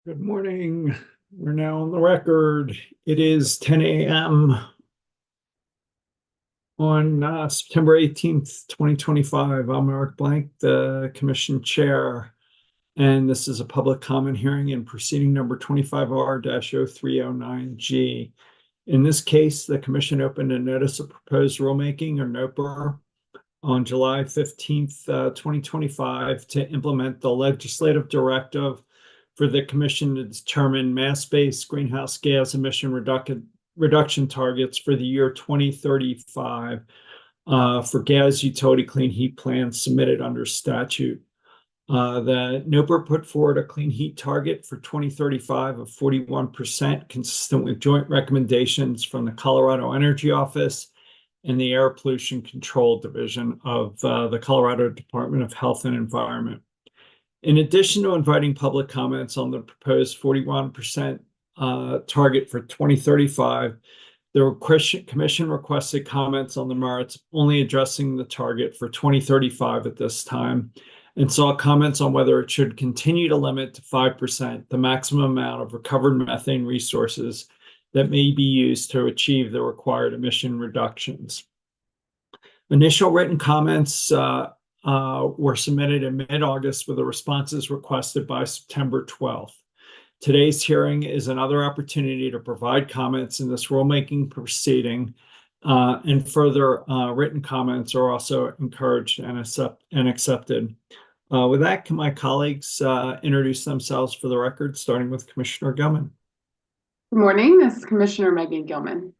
Good morning. We're now on the record. It is 10 a.m. on September 18th, 2025. I'm Eric Blank, the Commission Chair, and this is a public comment hearing in proceeding number 25R-0309G. In this case, the Commission opened a notice of proposed rulemaking, or NOPR, on July 15th, 2025 to implement the legislative directive for the Commission to determine mass-based greenhouse gas emission reduction targets for the year 2035 for gas utility clean heat plants submitted under statute. The NOPR put forward a clean heat target for 2035 of 41%, consistent with joint recommendations from the Colorado Energy Office and the Air Pollution Control Division of the Colorado Department of Health and Environment. In addition to inviting public comments on the proposed 41% target for 2035, the Commission requested comments on the merits, only addressing the target for 2035 at this time, and sought comments on whether it should continue to limit to 5% the maximum amount of recovered methane resources that may be used to achieve the required emission reductions. Initial written comments were submitted in mid-August with the responses requested by September 12th. Today's hearing is another opportunity to provide comments in this rulemaking proceeding, and further written comments are also encouraged and accepted. With that, can my colleagues introduce themselves for the record, starting with Commissioner Gilman? Good morning. This is Commissioner Megan Gilman.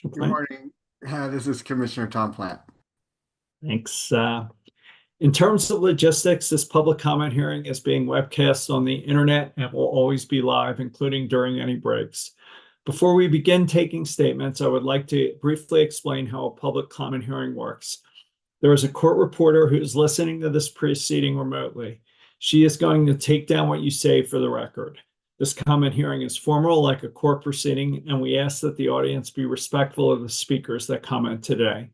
Good morning. This is Commissioner Tom Plant. Thanks. In terms of logistics, this public comment hearing is being webcast on the internet and will always be live, including during any breaks. Before we begin taking statements, I would like to briefly explain how a public comment hearing works. There is a court reporter who is listening to this proceeding remotely. She is going to take down what you say for the record. This comment hearing is formal, like a court proceeding, and we ask that the audience be respectful of the speakers that comment today.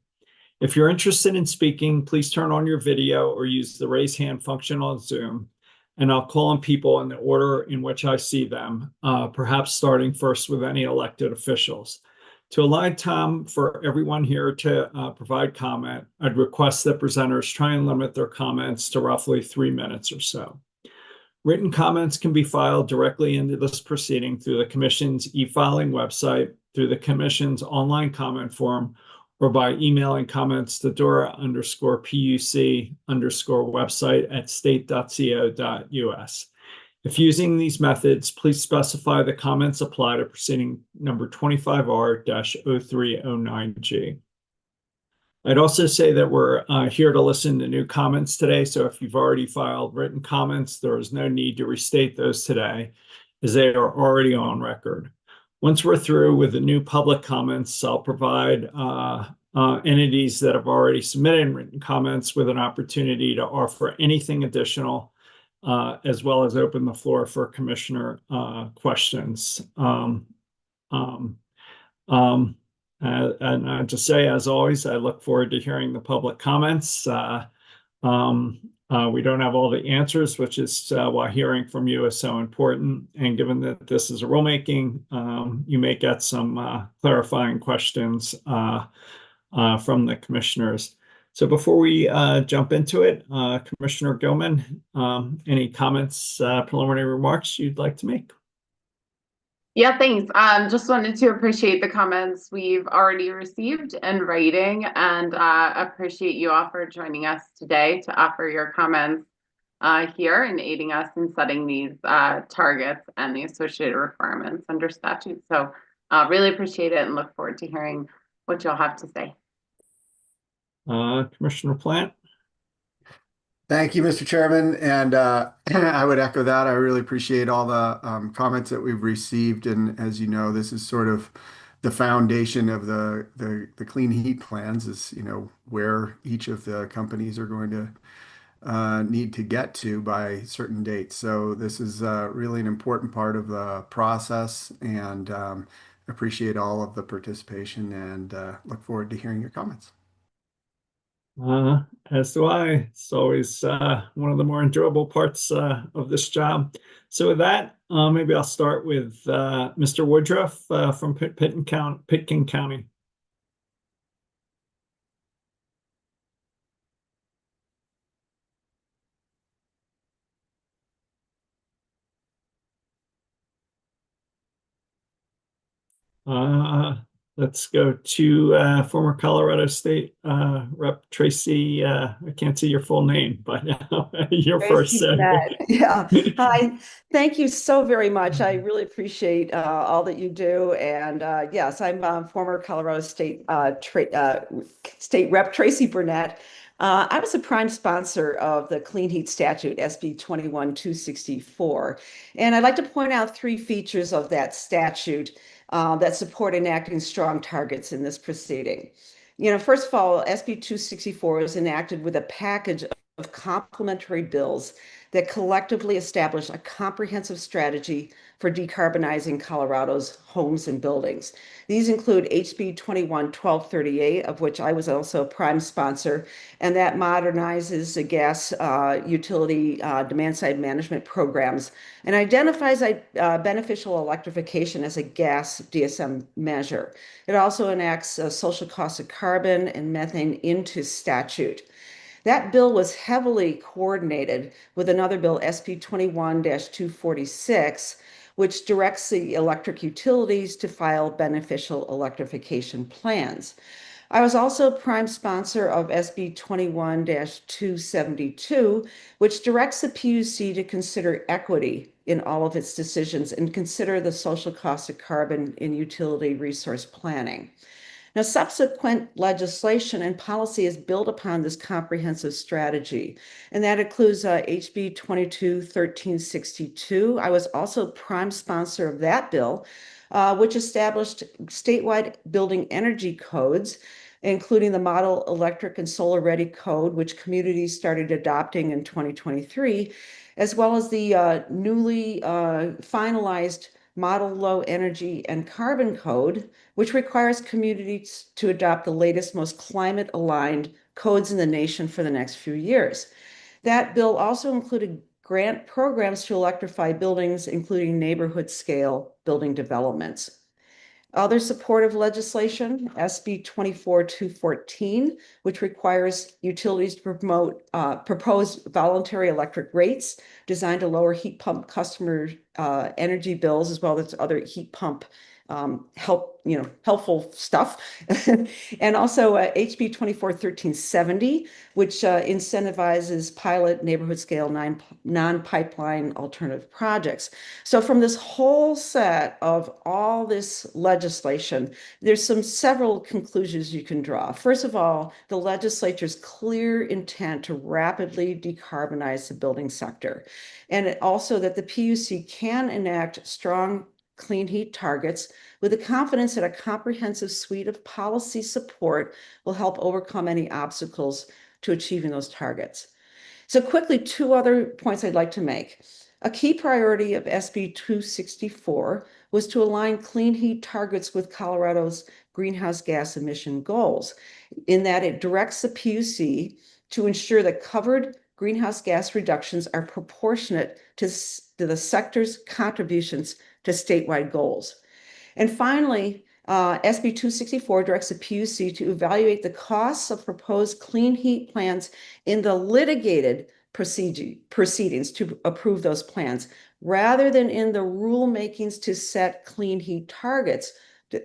If you're interested in speaking, please turn on your video or use the raise hand function on Zoom, and I'll call on people in the order in which I see them, perhaps starting first with any elected officials. To allow time for everyone here to provide comment, I'd request that presenters try and limit their comments to roughly 3 minutes or so. Written comments can be filed directly into this proceeding through the Commission's e-filing website, through the Commission's online comment form, or by emailing comments to Dora_PUC_website at state.co.us. If using these methods, please specify the comments apply to proceeding number 25R-0309G. I'd also say that we're here to listen to new comments today, so if you've already filed written comments, there is no need to restate those today, as they are already on record. Once we're through with the new public comments, I'll provide entities that have already submitted written comments with an opportunity to offer anything additional, as well as open the floor for commissioner questions. And I just say, as always, I look forward to hearing the public comments. We don't have all the answers, which is why hearing from you is so important. And given that this is a rulemaking, you may get some clarifying questions from the commissioners. So before we jump into it, Commissioner Gilman, any comments, preliminary remarks you'd like to make? Yeah, thanks. Just wanted to appreciate the comments we've already received in writing, and appreciate you all for joining us today to offer your comments here and aiding us in setting these targets and the associated requirements under statute. So really appreciate it and look forward to hearing what you'll have to say. Commissioner Plant? Thank you, Mr. Chairman, and I would echo that. I really appreciate all the comments that we've received, and as you know, this is sort of the foundation of the clean heat plans, is where each of the companies are going to need to get to by certain dates. So this is really an important part of the process, and appreciate all of the participation, and look forward to hearing your comments. As do I. It's always one of the more enjoyable parts of this job. So with that, maybe I'll start with Mr. Woodruff from Pitkin County. Uh, let's go to former Colorado State Rep Tracy. I can't see your full name, but you're first. Tracy Burnett. Yeah. Hi. Thank you so very much. I really appreciate all that you do. And yes, I'm former Colorado State State Rep Tracy Burnett. I was a prime sponsor of the Clean Heat Statute, SB 21264. And I'd like to point out three features of that statute that support enacting strong targets in this proceeding. First of all, SB 264 was enacted with a package of complementary bills that collectively establish a comprehensive strategy for decarbonizing Colorado's homes and buildings. These include HB 21-1238, of which I was also a prime sponsor, and that modernizes the gas utility demand-side management programs and identifies beneficial electrification as a gas DSM measure. It also enacts social costs of carbon and methane into statute. That bill was heavily coordinated with another bill, SB 21-246, which directs the electric utilities to file beneficial electrification plans. I was also prime sponsor of SB 21-272, which directs the PUC to consider equity in all of its decisions and consider the social cost of carbon in utility resource planning. Now, subsequent legislation and policy is built upon this comprehensive strategy, and that includes HB 22-1362. I was also prime sponsor of that bill, which established statewide building energy codes, including the Model Electric and Solar Ready Code, which communities started adopting in 2023, as well as the newly finalized Model Low Energy and Carbon Code, which requires communities to adopt the latest, most climate-aligned codes in the nation for the next few years. That bill also included grant programs to electrify buildings, including neighborhood-scale building developments. Other supportive legislation, SB 24-214, which requires utilities to propose voluntary electric rates designed to lower heat pump customer energy bills, as well as other heat pump helpful stuff. And also HB 24-1370, which incentivizes pilot neighborhood scale non-pipeline alternative projects. So from this whole set of all this legislation, there's several conclusions you can draw. First of all, the legislature's clear intent to rapidly decarbonize the building sector, and also that the PUC can enact strong clean heat targets with the confidence that a comprehensive suite of policy support will help overcome any obstacles to achieving those targets. So quickly, two other points I'd like to make. A key priority of SB 264 was to align clean heat targets with Colorado's greenhouse gas emission goals, in that it directs the PUC to ensure that covered greenhouse gas reductions are proportionate to the sector's contributions to statewide goals. And finally, SB 264 directs the PUC to evaluate the costs of proposed clean heat plans in the litigated proceedings to approve those plans, rather than in the rulemakings to set clean heat targets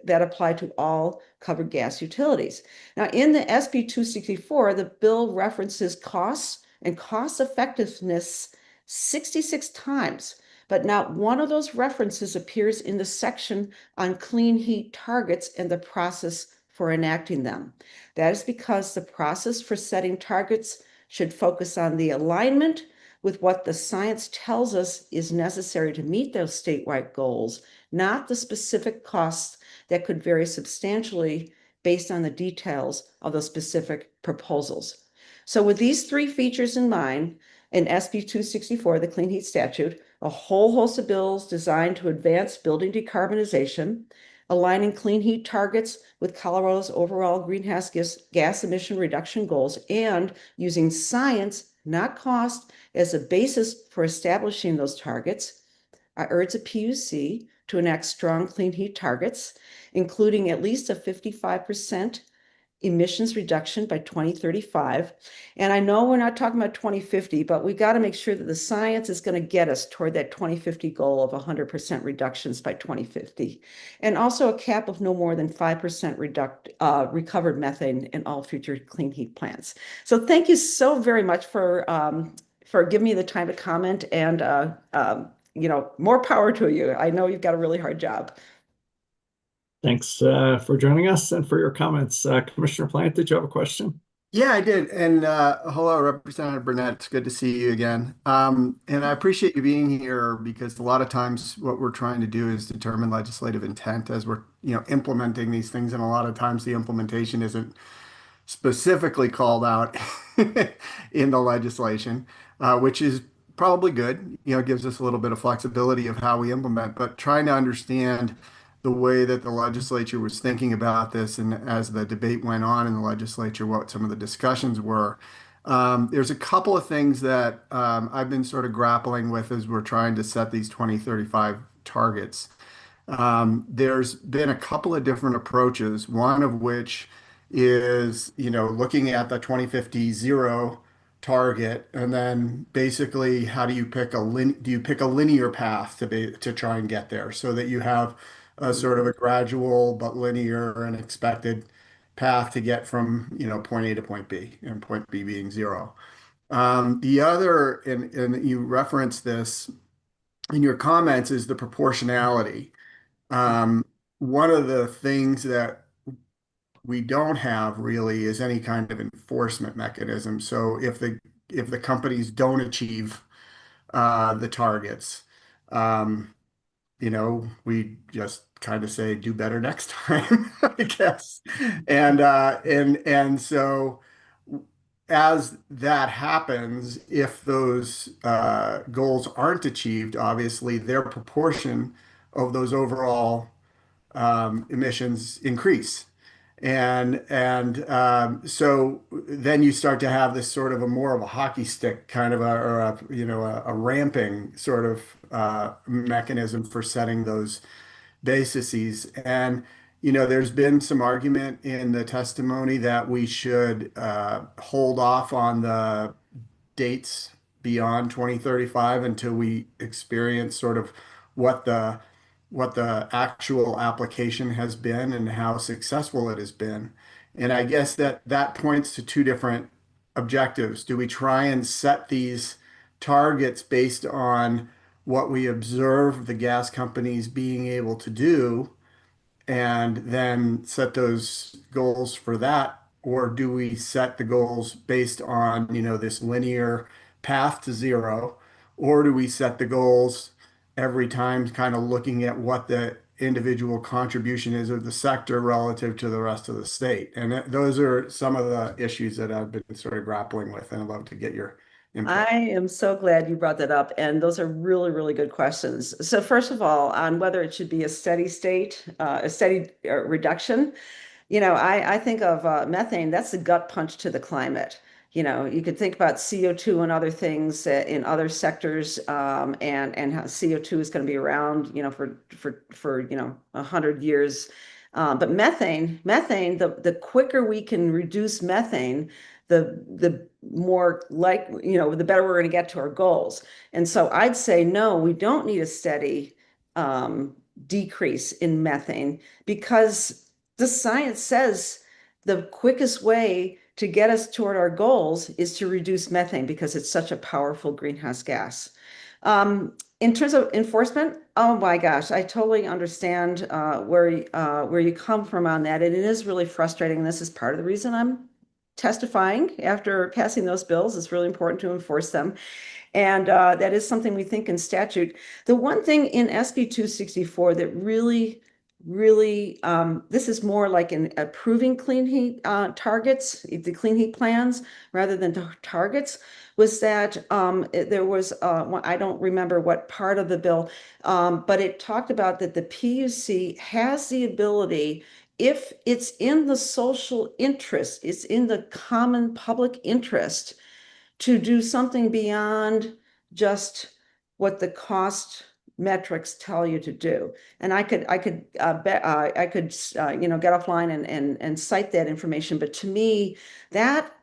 that apply to all covered gas utilities. Now, in the SB 264, the bill references costs and cost effectiveness 66 times, but not one of those references appears in the section on clean heat targets and the process for enacting them. That is because the process for setting targets should focus on the alignment with what the science tells us is necessary to meet those statewide goals, not the specific costs that could vary substantially based on the details of those specific proposals. So with these three features in mind, in SB 264, the Clean Heat Statute, a whole host of bills designed to advance building decarbonization, aligning clean heat targets with Colorado's overall greenhouse gas emission reduction goals, and using science, not cost, as a basis for establishing those targets. I urge the PUC to enact strong clean heat targets, including at least a 55% emissions reduction by 2035. And I know we're not talking about 2050, but we got to make sure that the science is going to get us toward that 2050 goal of 100% reductions by 2050. And also a cap of no more than 5% recovered methane in all future clean heat plants. So thank you so very much for giving me the time to comment, and more power to you. I know you've got a really hard job. Thanks for joining us and for your comments. Commissioner Plant, did you have a question? Yeah, I did. And hello, Representative Burnett. It's good to see you again. And I appreciate you being here, because a lot of times what we're trying to do is determine legislative intent as we're, implementing these things. And a lot of times the implementation isn't specifically called out in the legislation, which is probably good. It gives us a little bit of flexibility of how we implement, but trying to understand the way that the legislature was thinking about this, and as the debate went on in the legislature, what some of the discussions were. There's a couple of things that I've been sort of grappling with as we're trying to set these 2035 targets. There's been a couple of different approaches, one of which is, looking at the 2050 zero target, and then basically how do you pick a linear path to try and get there, so that you have a sort of a gradual but linear and expected path to get from, point A to point B, and point B being zero. The other, and you referenced this in your comments, is the proportionality. One of the things that we don't have really is any kind of enforcement mechanism. So if the companies don't achieve the targets, we just kind of say, do better next time, I guess. And so as that happens, if those goals aren't achieved, obviously their proportion of those overall emissions increase. So then you start to have this sort of more of a hockey stick kind of a ramping sort of mechanism for setting those bases. And there's been some argument in the testimony that we should hold off on the dates beyond 2035 until we experience sort of what the actual application has been and how successful it has been. And I guess that points to two different objectives. Do we try and set these targets based on what we observe the gas companies being able to do, and then set those goals for that? Or do we set the goals based on, this linear path to zero? Or do we set the goals every time kind of looking at what the individual contribution is of the sector relative to the rest of the state? And those are some of the issues that I've been sort of grappling with, and I'd love to get your input. I am so glad you brought that up, and those are really, really good questions. So first of all, on whether it should be a steady state, a steady reduction, I think of methane, that's the gut punch to the climate. You could think about CO2 and other things in other sectors, and how CO2 is going to be around, for 100 years. But methane, the quicker we can reduce methane, the more the better we're going to get to our goals. And so I'd say, no, we don't need a steady decrease in methane, because the science says the quickest way to get us toward our goals is to reduce methane, because it's such a powerful greenhouse gas. In terms of enforcement, oh my gosh, I totally understand where you come from on that. And it is really frustrating. And this is part of the reason I'm testifying after passing those bills. It's really important to enforce them. And that is something we think in statute. The one thing in SB 264 that really really, this is more like in approving clean heat targets, the clean heat plans, rather than targets, was that there was, I don't remember what part of the bill, but it talked about that the PUC has the ability, if it's in the social interest, it's in the common public interest, to do something beyond just what the cost metrics tell you to do. And I could get offline and cite that information. But to me, that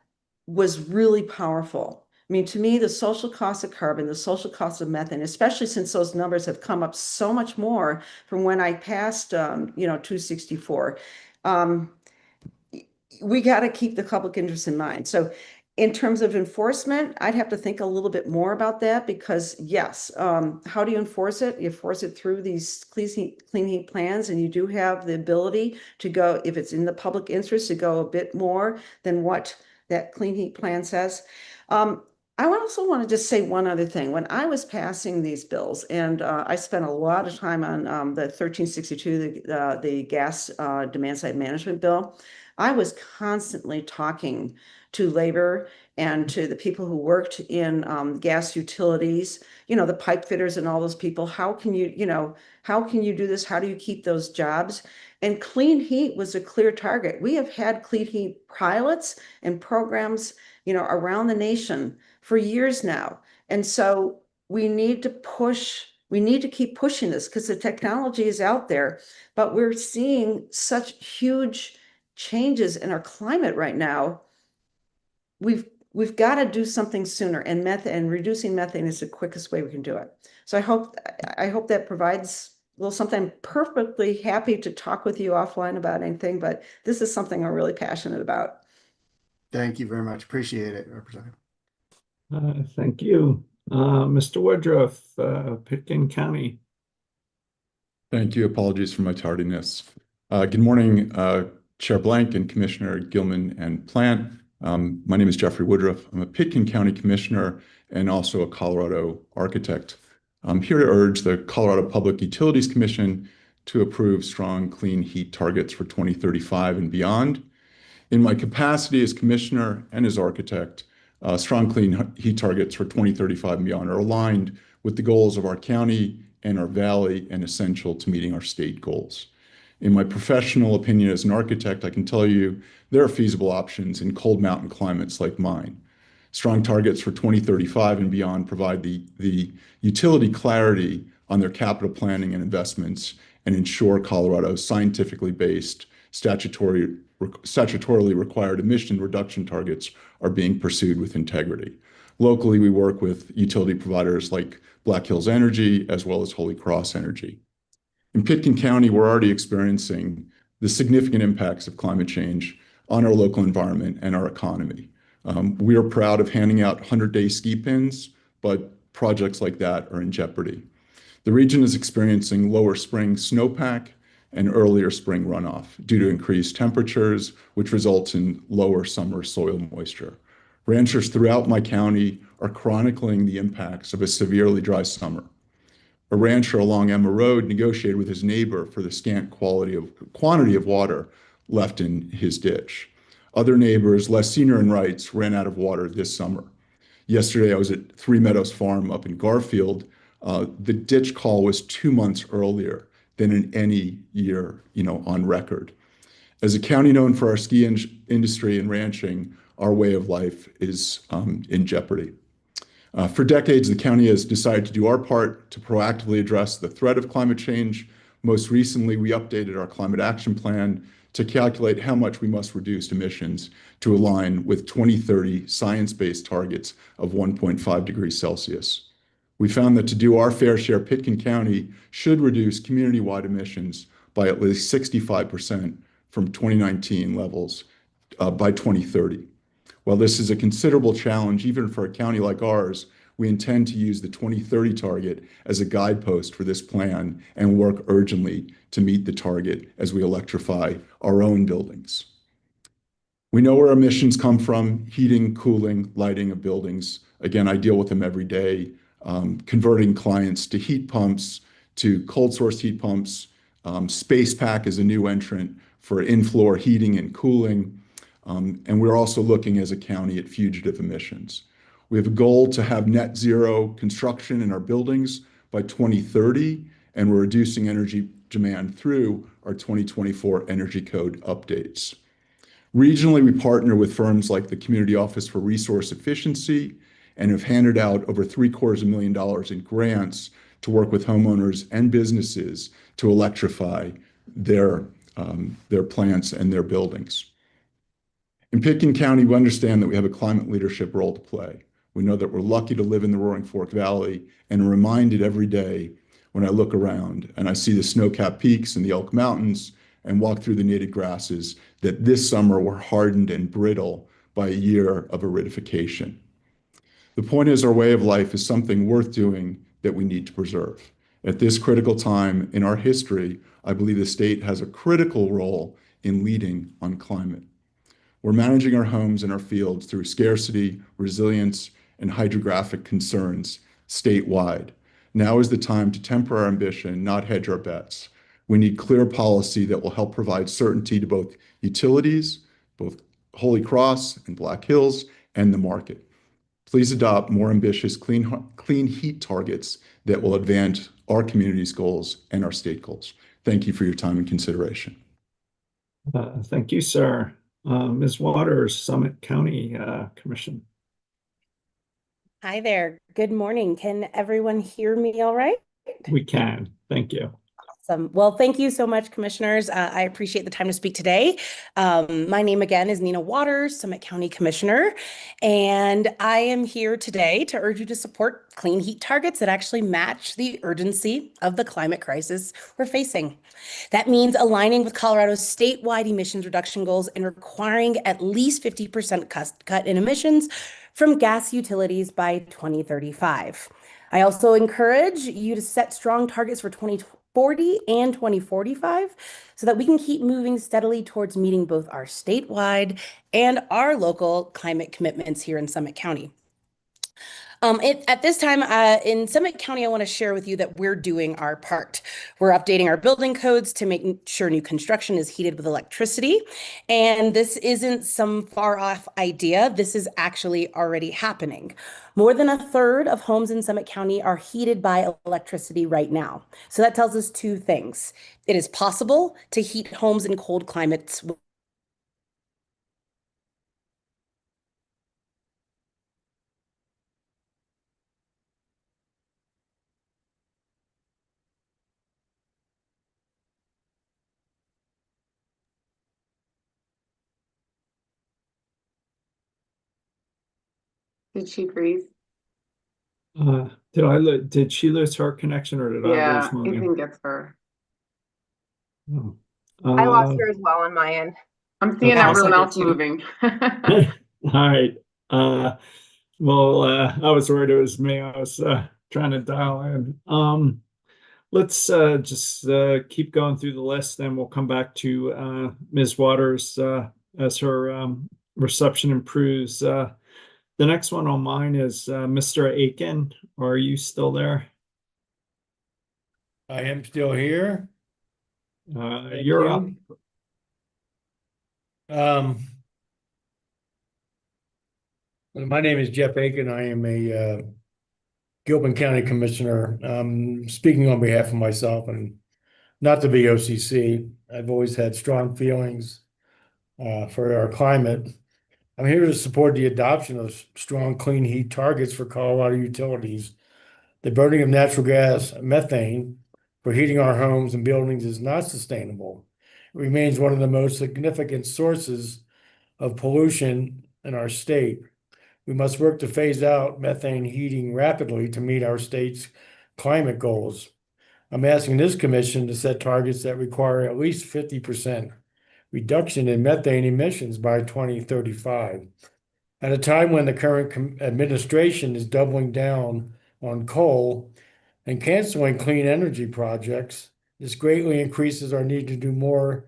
was really powerful. I mean, to me, the social cost of carbon, the social cost of methane, especially since those numbers have come up so much more from when I passed, 264. We got to keep the public interest in mind. So in terms of enforcement, I'd have to think a little bit more about that because yes, how do you enforce it? You enforce it through these clean heat plans, and you do have the ability to go, if it's in the public interest, to go a bit more than what that clean heat plan says. I also want to just say one other thing. When I was passing these bills, and I spent a lot of time on the 1362, the gas demand side management bill, I was constantly talking to labor and to the people who worked in gas utilities, the pipe fitters and all those people. How can you do this? How do you keep those jobs? And clean heat was a clear target. We have had clean heat pilots and programs, around the nation for years now. And so we need to keep pushing this because the technology is out there, but we're seeing such huge changes in our climate right now. We've got to do something sooner, and reducing methane is the quickest way we can do it. So I hope that provides a little something. I'm perfectly happy to talk with you offline about anything, but this is something I'm really passionate about. Thank you very much. Appreciate it, Representative. Thank you. Mr. Woodruff, Pitkin County. Thank you. Apologies for my tardiness. Good morning, Chair Blank and Commissioner Gilman and Plant. My name is Jeffrey Woodruff. I'm a Pitkin County Commissioner and also a Colorado architect. I'm here to urge the Colorado Public Utilities Commission to approve strong clean heat targets for 2035 and beyond. In my capacity as Commissioner and as architect, strong clean heat targets for 2035 and beyond are aligned with the goals of our county and our valley and essential to meeting our state goals. In my professional opinion as an architect, I can tell you there are feasible options in cold mountain climates like mine. Strong targets for 2035 and beyond provide the utility clarity on their capital planning and investments and ensure Colorado's scientifically based, statutorily required emission reduction targets are being pursued with integrity. Locally, we work with utility providers like Black Hills Energy as well as Holy Cross Energy. In Pitkin County, we're already experiencing the significant impacts of climate change on our local environment and our economy. We are proud of handing out 100-day ski pins, but projects like that are in jeopardy. The region is experiencing lower spring snowpack and earlier spring runoff due to increased temperatures, which results in lower summer soil moisture. Ranchers throughout my county are chronicling the impacts of a severely dry summer. A rancher along Emma Road negotiated with his neighbor for the scant quantity of water left in his ditch. Other neighbors, less senior in rights, ran out of water this summer. Yesterday, I was at Three Meadows Farm up in Garfield. The ditch call was 2 months earlier than in any year, on record. As a county known for our ski industry and ranching, our way of life is in jeopardy. For decades, the county has decided to do our part to proactively address the threat of climate change. Most recently, we updated our climate action plan to calculate how much we must reduce emissions to align with 2030 science-based targets of 1.5 degrees Celsius. We found that to do our fair share, Pitkin County should reduce community-wide emissions by at least 65% from 2019 levels by 2030. While this is a considerable challenge, even for a county like ours, we intend to use the 2030 target as a guidepost for this plan and work urgently to meet the target as we electrify our own buildings. We know where emissions come from: heating, cooling, lighting of buildings. Again, I deal with them every day, converting clients to heat pumps, to cold source heat pumps, Space Pack is a new entrant for in-floor heating and cooling. And we're also looking as a county at fugitive emissions. We have a goal to have net zero construction in our buildings by 2030, and we're reducing energy demand through our 2024 Energy Code updates. Regionally, we partner with firms like the Community Office for Resource Efficiency and have handed out over $750,000 in grants to work with homeowners and businesses to electrify their plants and their buildings. In Pitkin County, we understand that we have a climate leadership role to play. We know that we're lucky to live in the Roaring Fork Valley and are reminded every day when I look around and I see the snow-capped peaks and the Elk Mountains and walk through the native grasses that this summer were hardened and brittle by a year of aridification. The point is, our way of life is something worth doing that we need to preserve. At this critical time in our history, I believe the state has a critical role in leading on climate. We're managing our homes and our fields through scarcity, resilience, and hydrographic concerns statewide. Now is the time to temper our ambition, not hedge our bets. We need clear policy that will help provide certainty to both utilities, both Holy Cross and Black Hills, and the market. Please adopt more ambitious clean heat targets that will advance our community's goals and our state goals. Thank you for your time and consideration. Thank you, sir. Ms. Waters, Summit County Commission. Hi there. Good morning. Can everyone hear me all right? We can. Thank you. Awesome. Well, thank you so much, commissioners. I appreciate the time to speak today. My name again is Nina Waters, Summit County Commissioner, and I am here today to urge you to support clean heat targets that actually match the urgency of the climate crisis we're facing. That means aligning with Colorado's statewide emissions reduction goals and requiring at least 50% cut in emissions from gas utilities by 2035. I also encourage you to set strong targets for 2040 and 2045 so that we can keep moving steadily towards meeting both our statewide and our local climate commitments here in Summit County. At this time in Summit County, I want to share with you that we're doing our part. We're updating our building codes to make sure new construction is heated with electricity. And this isn't some far off idea. This is actually already happening. More than a third of homes in Summit County are heated by electricity right now. So that tells us two things. It is possible to heat homes in cold climates . Did she freeze? Did she lose her connection or did I lose I mine? think it's her. Oh. I lost her as well on my end. I'm seeing Okay. everyone else moving. All right. Well, I was worried it was me. I was trying to dial in. Let's just keep going through the list, and we'll come back to Ms. Waters as her reception improves. The next one on mine is Mr. Aiken. Are you still there? I am still here. You're up. My name is Jeff Aiken. I am a Gilpin County Commissioner. Speaking on behalf of myself and not the VOCC. I've always had strong feelings for our climate. I'm here to support the adoption of strong clean heat targets for Colorado utilities. The burning of natural gas, methane, for heating our homes and buildings is not sustainable. It remains one of the most significant sources of pollution in our state. We must work to phase out methane heating rapidly to meet our state's climate goals. I'm asking this commission to set targets that require at least 50% reduction in methane emissions by 2035. At a time when the current administration is doubling down on coal and canceling clean energy projects, this greatly increases our need to do more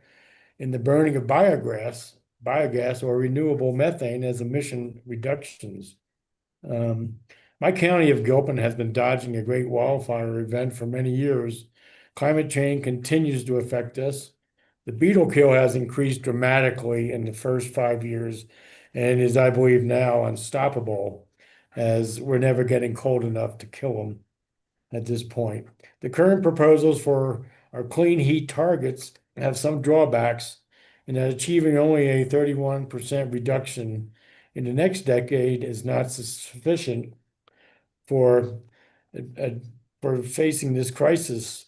in the burning of biogas or renewable methane as emission reductions. My county of Gilpin has been dodging a great wildfire event for many years Climate change continues to affect us. The beetle kill has increased dramatically in the first 5 years and is, I believe, now unstoppable, as we're never getting cold enough to kill them at this point. The current proposals for our clean heat targets have some drawbacks, in that achieving only a 31% reduction in the next decade is not sufficient for facing this crisis.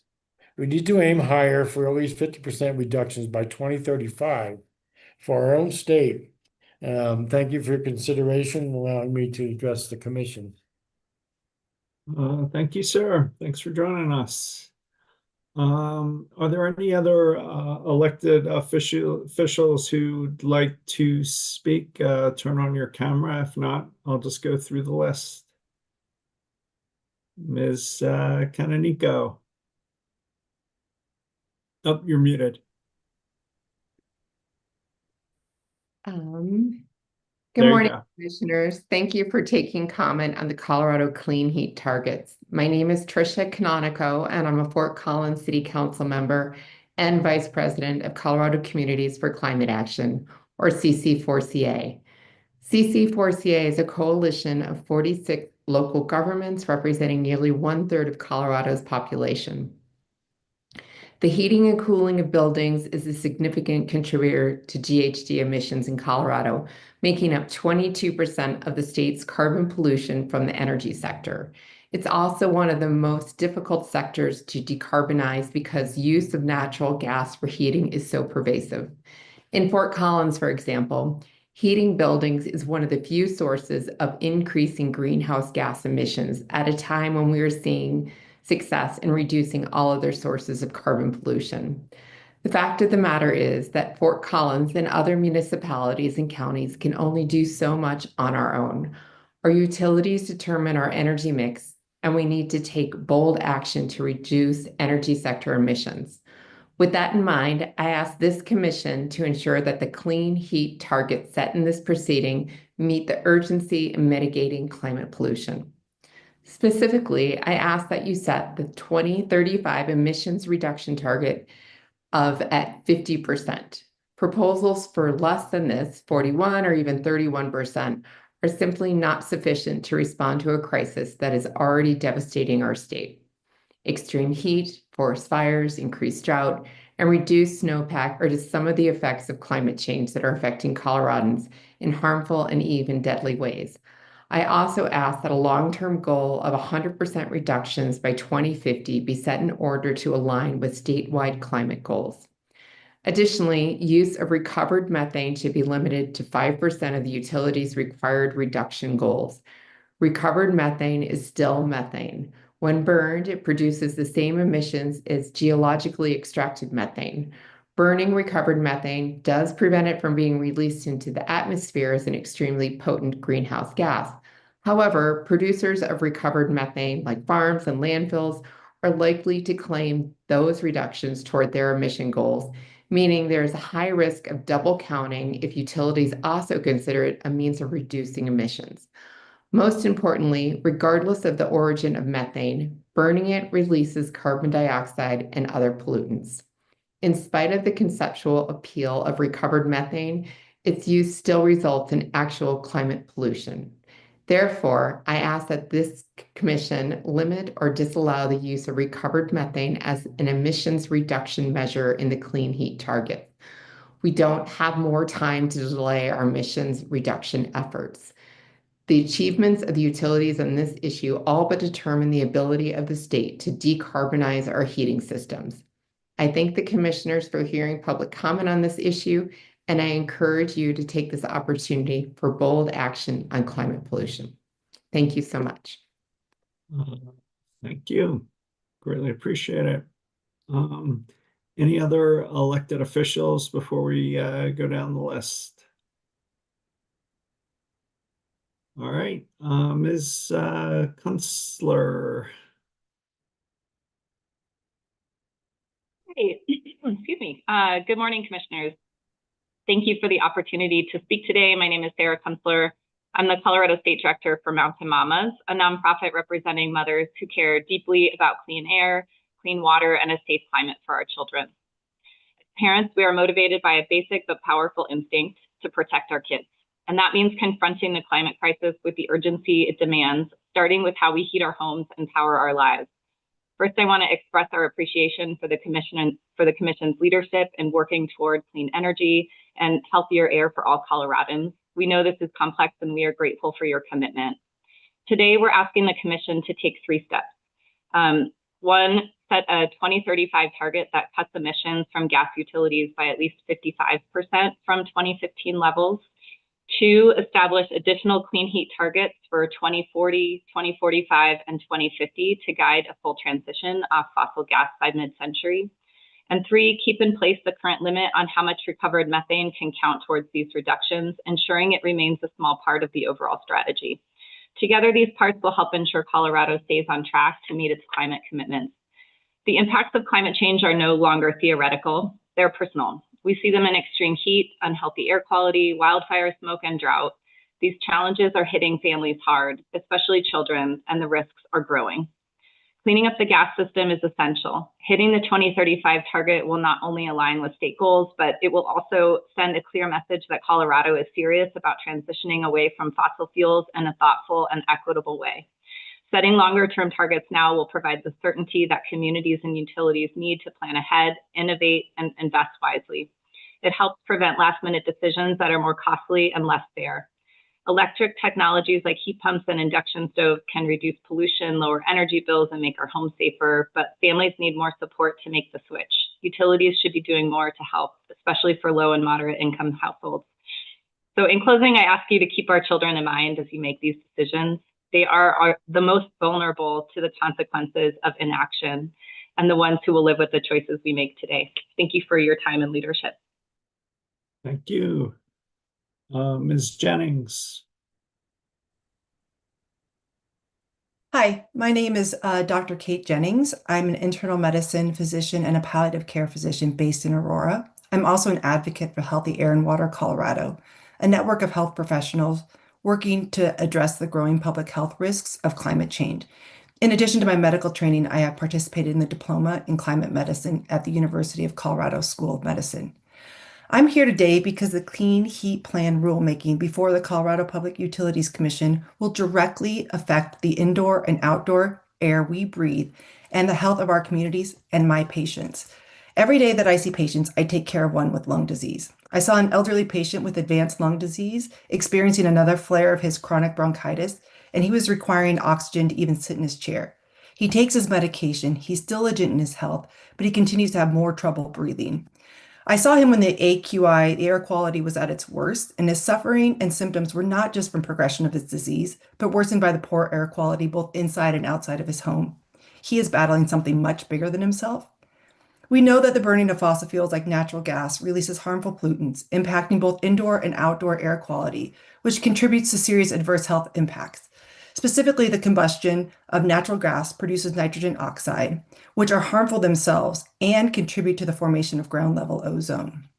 We need to aim higher for at least 50% reductions by 2035 for our own state. Thank you for your consideration and allowing me to address the commission. Thank you, sir. Thanks for joining us. Are there any other elected officials who'd like to speak? Turn on your camera. If not, I'll just go through the list. Ms. Canonico. Oh, you're muted. Good There you morning, go. commissioners. Thank you for taking comment on the Colorado Clean Heat targets. My name is Tricia Canonico, and I'm a Fort Collins City Council member and Vice President of Colorado Communities for Climate Action, or CC4CA. CC4CA is a coalition of 46 local governments representing nearly 1/3 of Colorado's population. The heating and cooling of buildings is a significant contributor to GHG emissions in Colorado, making up 22% of the state's carbon pollution from the energy sector. It's also one of the most difficult sectors to decarbonize because use of natural gas for heating is so pervasive. In Fort Collins, for example, heating buildings is one of the few sources of increasing greenhouse gas emissions at a time when we are seeing success in reducing all other sources of carbon pollution. The fact of the matter is that Fort Collins and other municipalities and counties can only do so much on our own. Our utilities determine our energy mix, and we need to take bold action to reduce energy sector emissions. With that in mind, I ask this commission to ensure that the clean heat targets set in this proceeding meet the urgency in mitigating climate pollution. Specifically, I ask that you set the 2035 emissions reduction target of at 50%. Proposals for less than this, 41 or even 31%, are simply not sufficient to respond to a crisis that is already devastating our state. Extreme heat, forest fires, increased drought, and reduced snowpack are just some of the effects of climate change that are affecting Coloradans in harmful and even deadly ways. I also ask that a long-term goal of 100% reductions by 2050 be set in order to align with statewide climate goals. Additionally, use of recovered methane should be limited to 5% of the utilities' required reduction goals. Recovered methane is still methane. When burned, it produces the same emissions as geologically extracted methane. Burning recovered methane does prevent it from being released into the atmosphere as an extremely potent greenhouse gas. However, producers of recovered methane, like farms and landfills, are likely to claim those reductions toward their emission goals, meaning there is a high risk of double counting if utilities also consider it a means of reducing emissions. Most importantly, regardless of the origin of methane, burning it releases carbon dioxide and other pollutants. In spite of the conceptual appeal of recovered methane, its use still results in actual climate pollution. Therefore, I ask that this commission limit or disallow the use of recovered methane as an emissions reduction measure in the clean heat target. We don't have more time to delay our emissions reduction efforts. The achievements of the utilities on this issue all but determine the ability of the state to decarbonize our heating systems. I thank the commissioners for hearing public comment on this issue, and I encourage you to take this opportunity for bold action on climate pollution. Thank you so much. Thank you. Greatly appreciate it. Any other elected officials before we go down the list? All right, Ms. Kunstler. Hey, excuse me. Good morning, commissioners. Thank you for the opportunity to speak today. My name is Sarah Kunstler. I'm the Colorado State Director for Mountain Mamas, a nonprofit representing mothers who care deeply about clean air, clean water, and a safe climate for our children. As parents, we are motivated by a basic but powerful instinct to protect our kids. And that means confronting the climate crisis with the urgency it demands, starting with how we heat our homes and power our lives. First, I want to express our appreciation for the Commission's leadership in working toward clean energy and healthier air for all Coloradans. We know this is complex and we are grateful for your commitment. Today, we're asking the Commission to take 3 steps. One, set a 2035 target that cuts emissions from gas utilities by at least 55% from 2015 levels. 2, establish additional clean heat targets for 2040, 2045, and 2050 to guide a full transition off fossil gas by mid-century. And 3, keep in place the current limit on how much recovered methane can count towards these reductions, ensuring it remains a small part of the overall strategy. Together, these parts will help ensure Colorado stays on track to meet its climate commitments. The impacts of climate change are no longer theoretical, they're personal. We see them in extreme heat, unhealthy air quality, wildfire smoke, and drought. These challenges are hitting families hard, especially children, and the risks are growing. Cleaning up the gas system is essential. Hitting the 2035 target will not only align with state goals, but it will also send a clear message that Colorado is serious about transitioning away from fossil fuels in a thoughtful and equitable way. Setting longer-term targets now will provide the certainty that communities and utilities need to plan ahead, innovate, and invest wisely. It helps prevent last-minute decisions that are more costly and less fair. Electric technologies like heat pumps and induction stoves can reduce pollution, lower energy bills, and make our homes safer, but families need more support to make the switch. Utilities should be doing more to help, especially for low and moderate income households. So in closing, I ask you to keep our children in mind as you make these decisions. They are the most vulnerable to the consequences of inaction and the ones who will live with the choices we make today. Thank you for your time and leadership. Thank you. Ms. Jennings. Hi, my name is Dr. Kate Jennings. I'm an internal medicine physician and a palliative care physician based in Aurora. I'm also an advocate for Healthy Air and Water Colorado, a network of health professionals working to address the growing public health risks of climate change. In addition to my medical training, I have participated in the Diploma in Climate Medicine at the University of Colorado School of Medicine. I'm here today because the Clean Heat Plan rulemaking before the Colorado Public Utilities Commission will directly affect the indoor and outdoor air we breathe and the health of our communities and my patients. Every day that I see patients, I take care of one with lung disease. I saw an elderly patient with advanced lung disease experiencing another flare of his chronic bronchitis, and he was requiring oxygen to even sit in his chair. He takes his medication, he's still legit in his health, but he continues to have more trouble breathing. I saw him when the AQI, the air quality, was at its worst, and his suffering and symptoms were not just from progression of his disease, but worsened by the poor air quality both inside and outside of his home. He is battling something much bigger than himself. We know that the burning of fossil fuels like natural gas releases harmful pollutants, impacting both indoor and outdoor air quality, which contributes to serious adverse health impacts. Specifically, the combustion of natural gas produces nitrogen oxide, which are harmful themselves and contribute to the formation of ground-level ozone,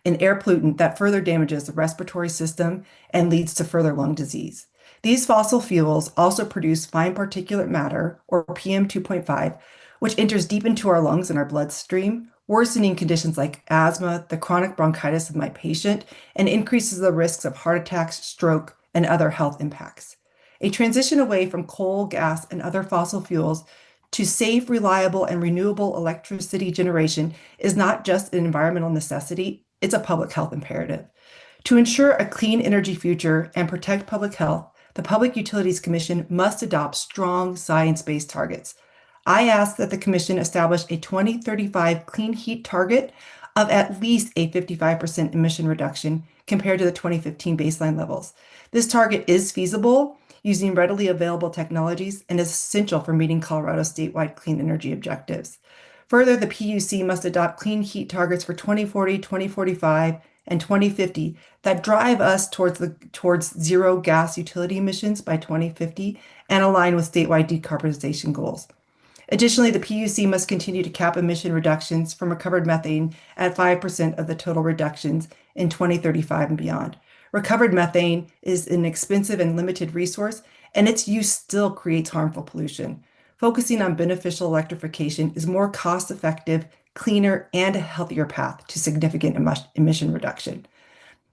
an air pollutant that further damages the respiratory system and leads to further lung disease. These fossil fuels also produce fine particulate matter, or PM2.5, which enters deep into our lungs and our bloodstream, worsening conditions like asthma, the chronic bronchitis of my patient, and increases the risks of heart attacks, stroke, and other health impacts. A transition away from coal, gas, and other fossil fuels to safe, reliable, and renewable electricity generation is not just an environmental necessity, it's a public health imperative. To ensure a clean energy future and protect public health, the Public Utilities Commission must adopt strong science-based targets. I ask that the Commission establish a 2035 clean heat target of at least a 55% emission reduction compared to the 2015 baseline levels. This target is feasible using readily available technologies and is essential for meeting Colorado's statewide clean energy objectives. Further, the PUC must adopt clean heat targets for 2040, 2045, and 2050 that drive us towards zero gas utility emissions by 2050 and align with statewide decarbonization goals. Additionally, the PUC must continue to cap emission reductions from recovered methane at 5% of the total reductions in 2035 and beyond. Recovered methane is an expensive and limited resource, and its use still creates harmful pollution. focusing on beneficial electrification is more cost-effective, cleaner, and a healthier path to significant emission reduction.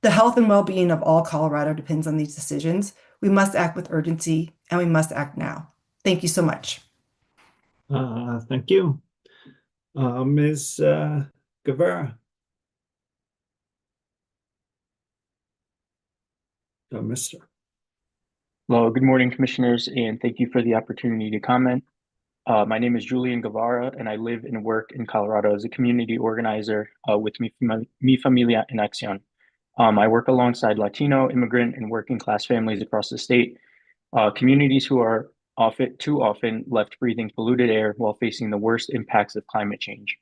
The health and well-being of all Colorado depends on these decisions. We must act with urgency, and we must act now. Thank you so much. Thank you. Ms. Guevara. Mr. Hello, good morning, commissioners, and thank you for the opportunity to comment. My name is Julian Guevara, and I live and work in Colorado as a community organizer with Mi Familia en Acción. I work alongside Latino, immigrant, and working class families across the state, communities who are too often left breathing polluted air while facing the worst impacts of climate change.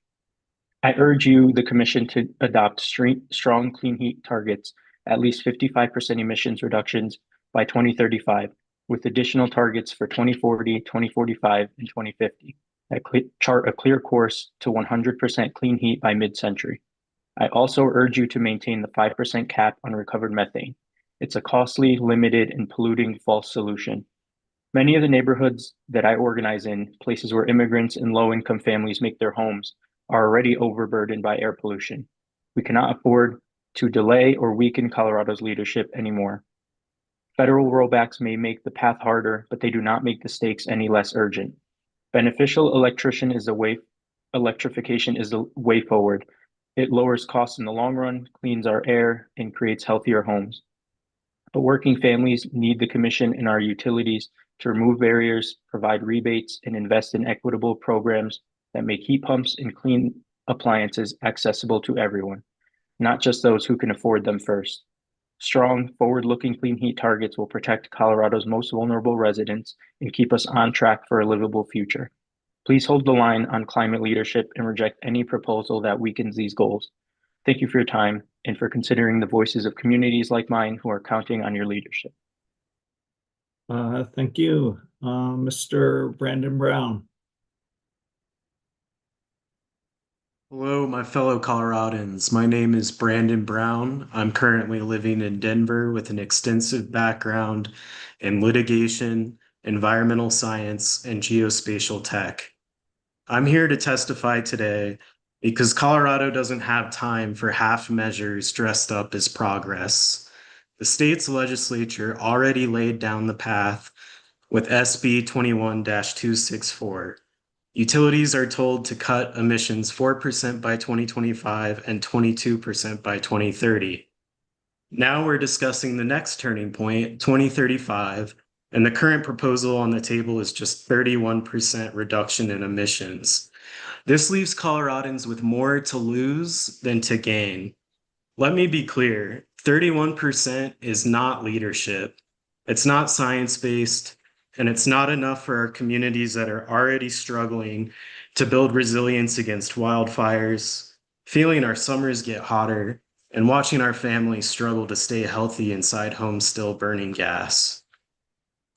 I urge you, the Commission, to adopt strong clean heat targets, at least 55% emissions reductions by 2035, with additional targets for 2040, 2045, and 2050 that chart a clear course to 100% clean heat by mid-century. I also urge you to maintain the 5% cap on recovered methane. It's a costly, limited, and polluting false solution. Many of the neighborhoods that I organize in, places where immigrants and low-income families make their homes, are already overburdened by air pollution. We cannot afford to delay or weaken Colorado's leadership anymore. Federal rollbacks may make the path harder, but they do not make the stakes any less urgent. Beneficial electrification is the way forward. It lowers costs in the long run, cleans our air, and creates healthier homes. But working families need the Commission and our utilities to remove barriers, provide rebates, and invest in equitable programs that make heat pumps and clean appliances accessible to everyone, not just those who can afford them first. Strong, forward-looking clean heat targets will protect Colorado's most vulnerable residents and keep us on track for a livable future. Please hold the line on climate leadership and reject any proposal that weakens these goals. Thank you for your time and for considering the voices of communities like mine who are counting on your leadership. Thank you. Mr. Brandon Brown. Hello, my fellow Coloradans. My name is Brandon Brown. I'm currently living in Denver with an extensive background in litigation, environmental science, and geospatial tech. I'm here to testify today because Colorado doesn't have time for half measures dressed up as progress. The state's legislature already laid down the path with SB 21-264. Utilities are told to cut emissions 4% by 2025 and 22% by 2030. Now we're discussing the next turning point, 2035, and the current proposal on the table is just 31% reduction in emissions. This leaves Coloradans with more to lose than to gain. Let me be clear, 31% is not leadership. It's not science-based. And it's not enough for our communities that are already struggling to build resilience against wildfires, feeling our summers get hotter, and watching our families struggle to stay healthy inside homes still burning gas.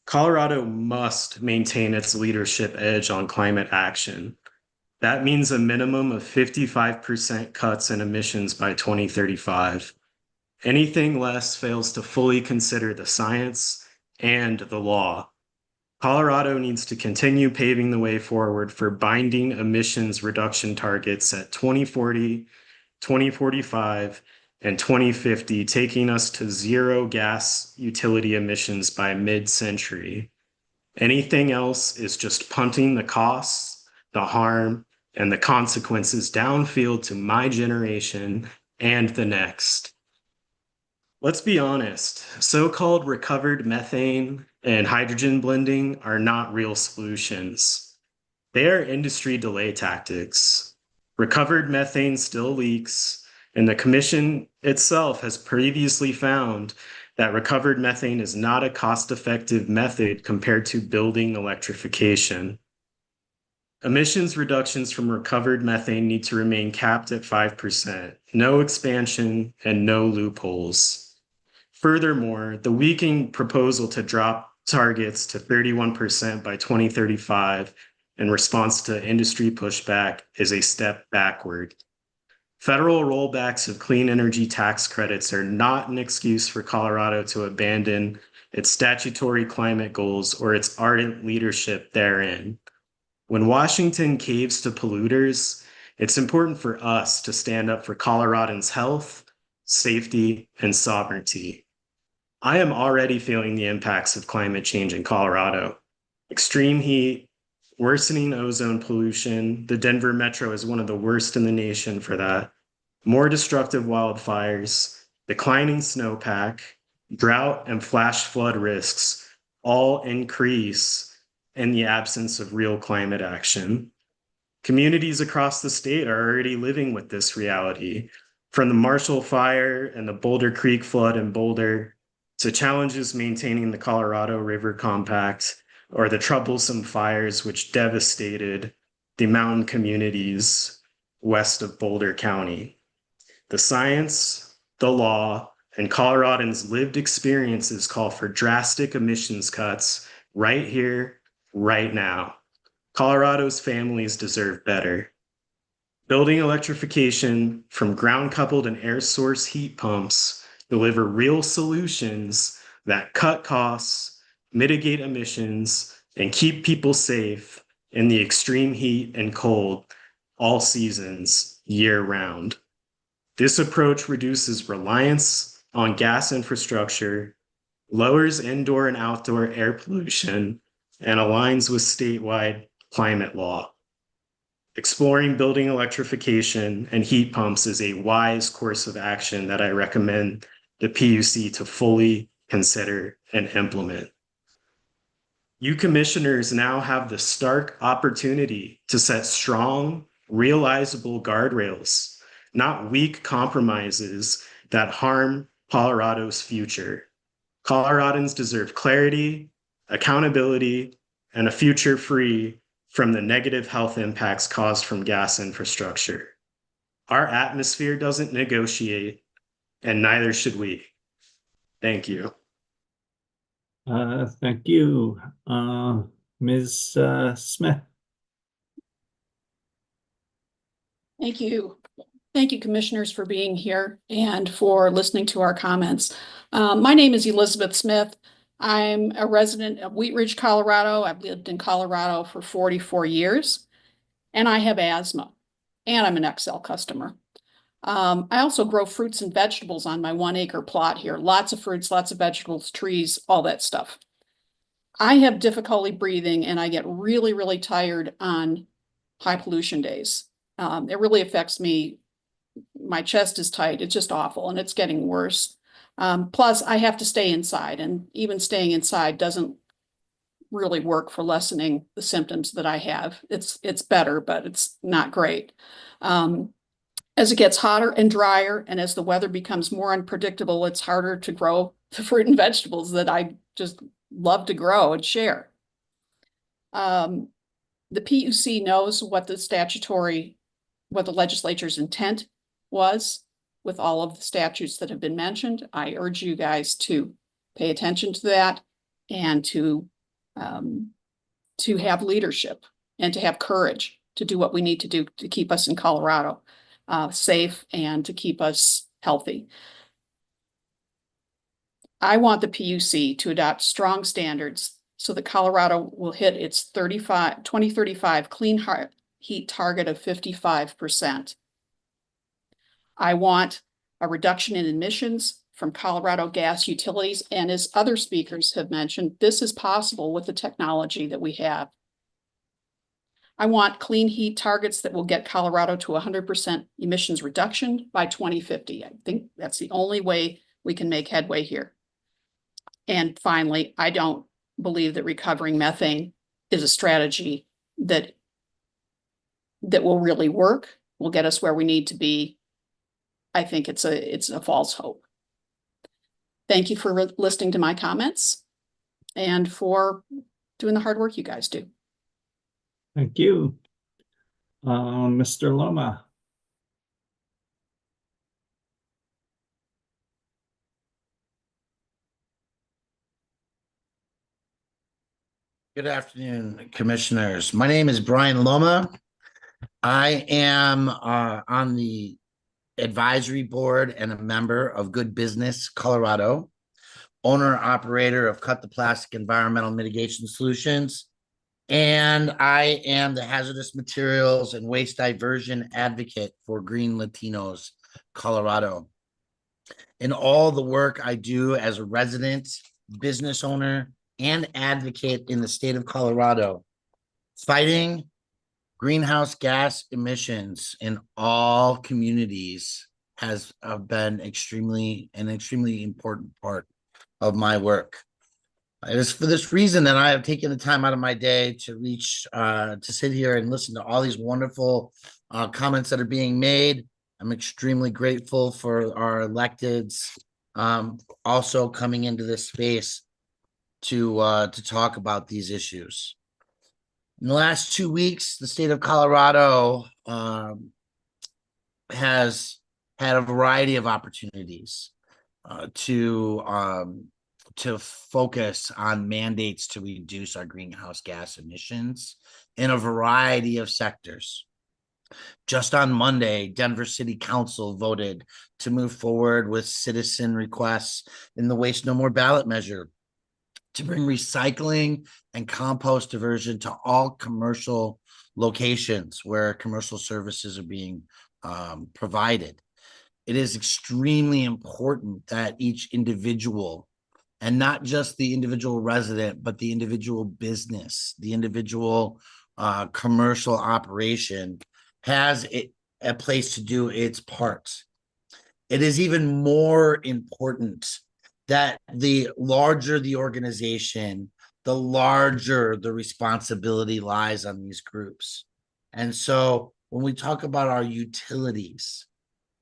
Colorado must maintain its leadership edge on climate action. That means a minimum of 55% cuts in emissions by 2035. Anything less fails to fully consider the science and the law. Colorado needs to continue paving the way forward for binding emissions reduction targets at 2040, 2045, and 2050, taking us to zero gas utility emissions by mid-century. Anything else is just punting the costs, the harm, and the consequences downfield to my generation and the next. Let's be honest, so-called recovered methane and hydrogen blending are not real solutions. They are industry delay tactics. Recovered methane still leaks, and the Commission itself has previously found that recovered methane is not a cost-effective method compared to building electrification. Emissions reductions from recovered methane need to remain capped at 5%, no expansion, and no loopholes. Furthermore, the weakening proposal to drop targets to 31% by 2035 in response to industry pushback is a step backward. Federal rollbacks of clean energy tax credits are not an excuse for Colorado to abandon its statutory climate goals or its ardent leadership therein. When Washington caves to polluters, it's important for us to stand up for Coloradans' health, safety, and sovereignty. I am already feeling the impacts of climate change in Colorado. Extreme heat, worsening ozone pollution. The Denver metro is one of the worst in the nation for that. More destructive wildfires, declining snowpack, drought, and flash flood risks all increase in the absence of real climate action. Communities across the state are already living with this reality, from the Marshall Fire and the Boulder Creek flood in Boulder to challenges maintaining the Colorado River Compact or the troublesome fires which devastated the mountain communities west of Boulder County. The science, the law, and Coloradans' lived experiences call for drastic emissions cuts right here, right now. Colorado's families deserve better. Building electrification from ground-coupled and air-source heat pumps deliver real solutions that cut costs, mitigate emissions, and keep people safe in the extreme heat and cold all seasons, year-round. This approach reduces reliance on gas infrastructure, lowers indoor and outdoor air pollution, and aligns with statewide climate law. Exploring building electrification and heat pumps is a wise course of action that I recommend the PUC to fully consider and implement. You commissioners now have the stark opportunity to set strong, realizable guardrails, not weak compromises that harm Colorado's future. Coloradans deserve clarity, accountability, and a future free from the negative health impacts caused from gas infrastructure. Our atmosphere doesn't negotiate, and neither should we. Thank you. Thank you. Ms. Smith. Thank you. Thank you, commissioners, for being here and for listening to our comments. My name is Elizabeth Smith. I'm a resident of Wheat Ridge, Colorado. I've lived in Colorado for 44 years, and I have asthma, and I'm an XL customer. I also grow fruits and vegetables on my 1-acre plot here. Lots of fruits, lots of vegetables, trees, all that stuff. I have difficulty breathing, and I get really, really tired on high pollution days. It really affects me. My chest is tight. It's just awful, and it's getting worse. Plus, I have to stay inside, and even staying inside doesn't really work for lessening the symptoms that I have. It's better, but it's not great. As it gets hotter and drier, and as the weather becomes more unpredictable, it's harder to grow the fruit and vegetables that I just love to grow and share. The PUC knows what the legislature's intent was with all of the statutes that have been mentioned. I urge you guys to pay attention to that and to have leadership and to have courage to do what we need to do to keep us in Colorado safe and to keep us healthy. I want the PUC to adopt strong standards so that Colorado will hit its 2035 clean heat target of 55%. I want a reduction in emissions from Colorado gas utilities, and as other speakers have mentioned, this is possible with the technology that we have. I want clean heat targets that will get Colorado to 100% emissions reduction by 2050. I think that's the only way we can make headway here. And finally, I don't believe that recovering methane is a strategy that will really work, will get us where we need to be. I think it's a false hope. Thank you for listening to my comments and for doing the hard work you guys do. Thank you. Mr. Loma. Good afternoon, commissioners. My name is Brian Loma. I am on the advisory board and a member of Good Business Colorado, owner operator of Cut the Plastic Environmental Mitigation Solutions, and I am the hazardous materials and waste diversion advocate for Green Latinos Colorado. In all the work I do as a resident, business owner, and advocate in the state of Colorado, fighting greenhouse gas emissions in all communities has been an extremely important part of my work. It is for this reason that I have taken the time out of my day to sit here and listen to all these wonderful comments that are being made. I'm extremely grateful for our electeds also coming into this space to talk about these issues. In the last 2 weeks, the state of Colorado has had a variety of opportunities to focus on mandates to reduce our greenhouse gas emissions in a variety of sectors. Just on Monday, Denver City Council voted to move forward with citizen requests in the Waste No More ballot measure to bring recycling and compost diversion to all commercial locations where commercial services are being provided. It is extremely important that each individual, and not just the individual resident, but the individual business, the individual commercial operation has a place to do its part. It is even more important that the larger the organization, the larger the responsibility lies on these groups. And so when we talk about our utilities,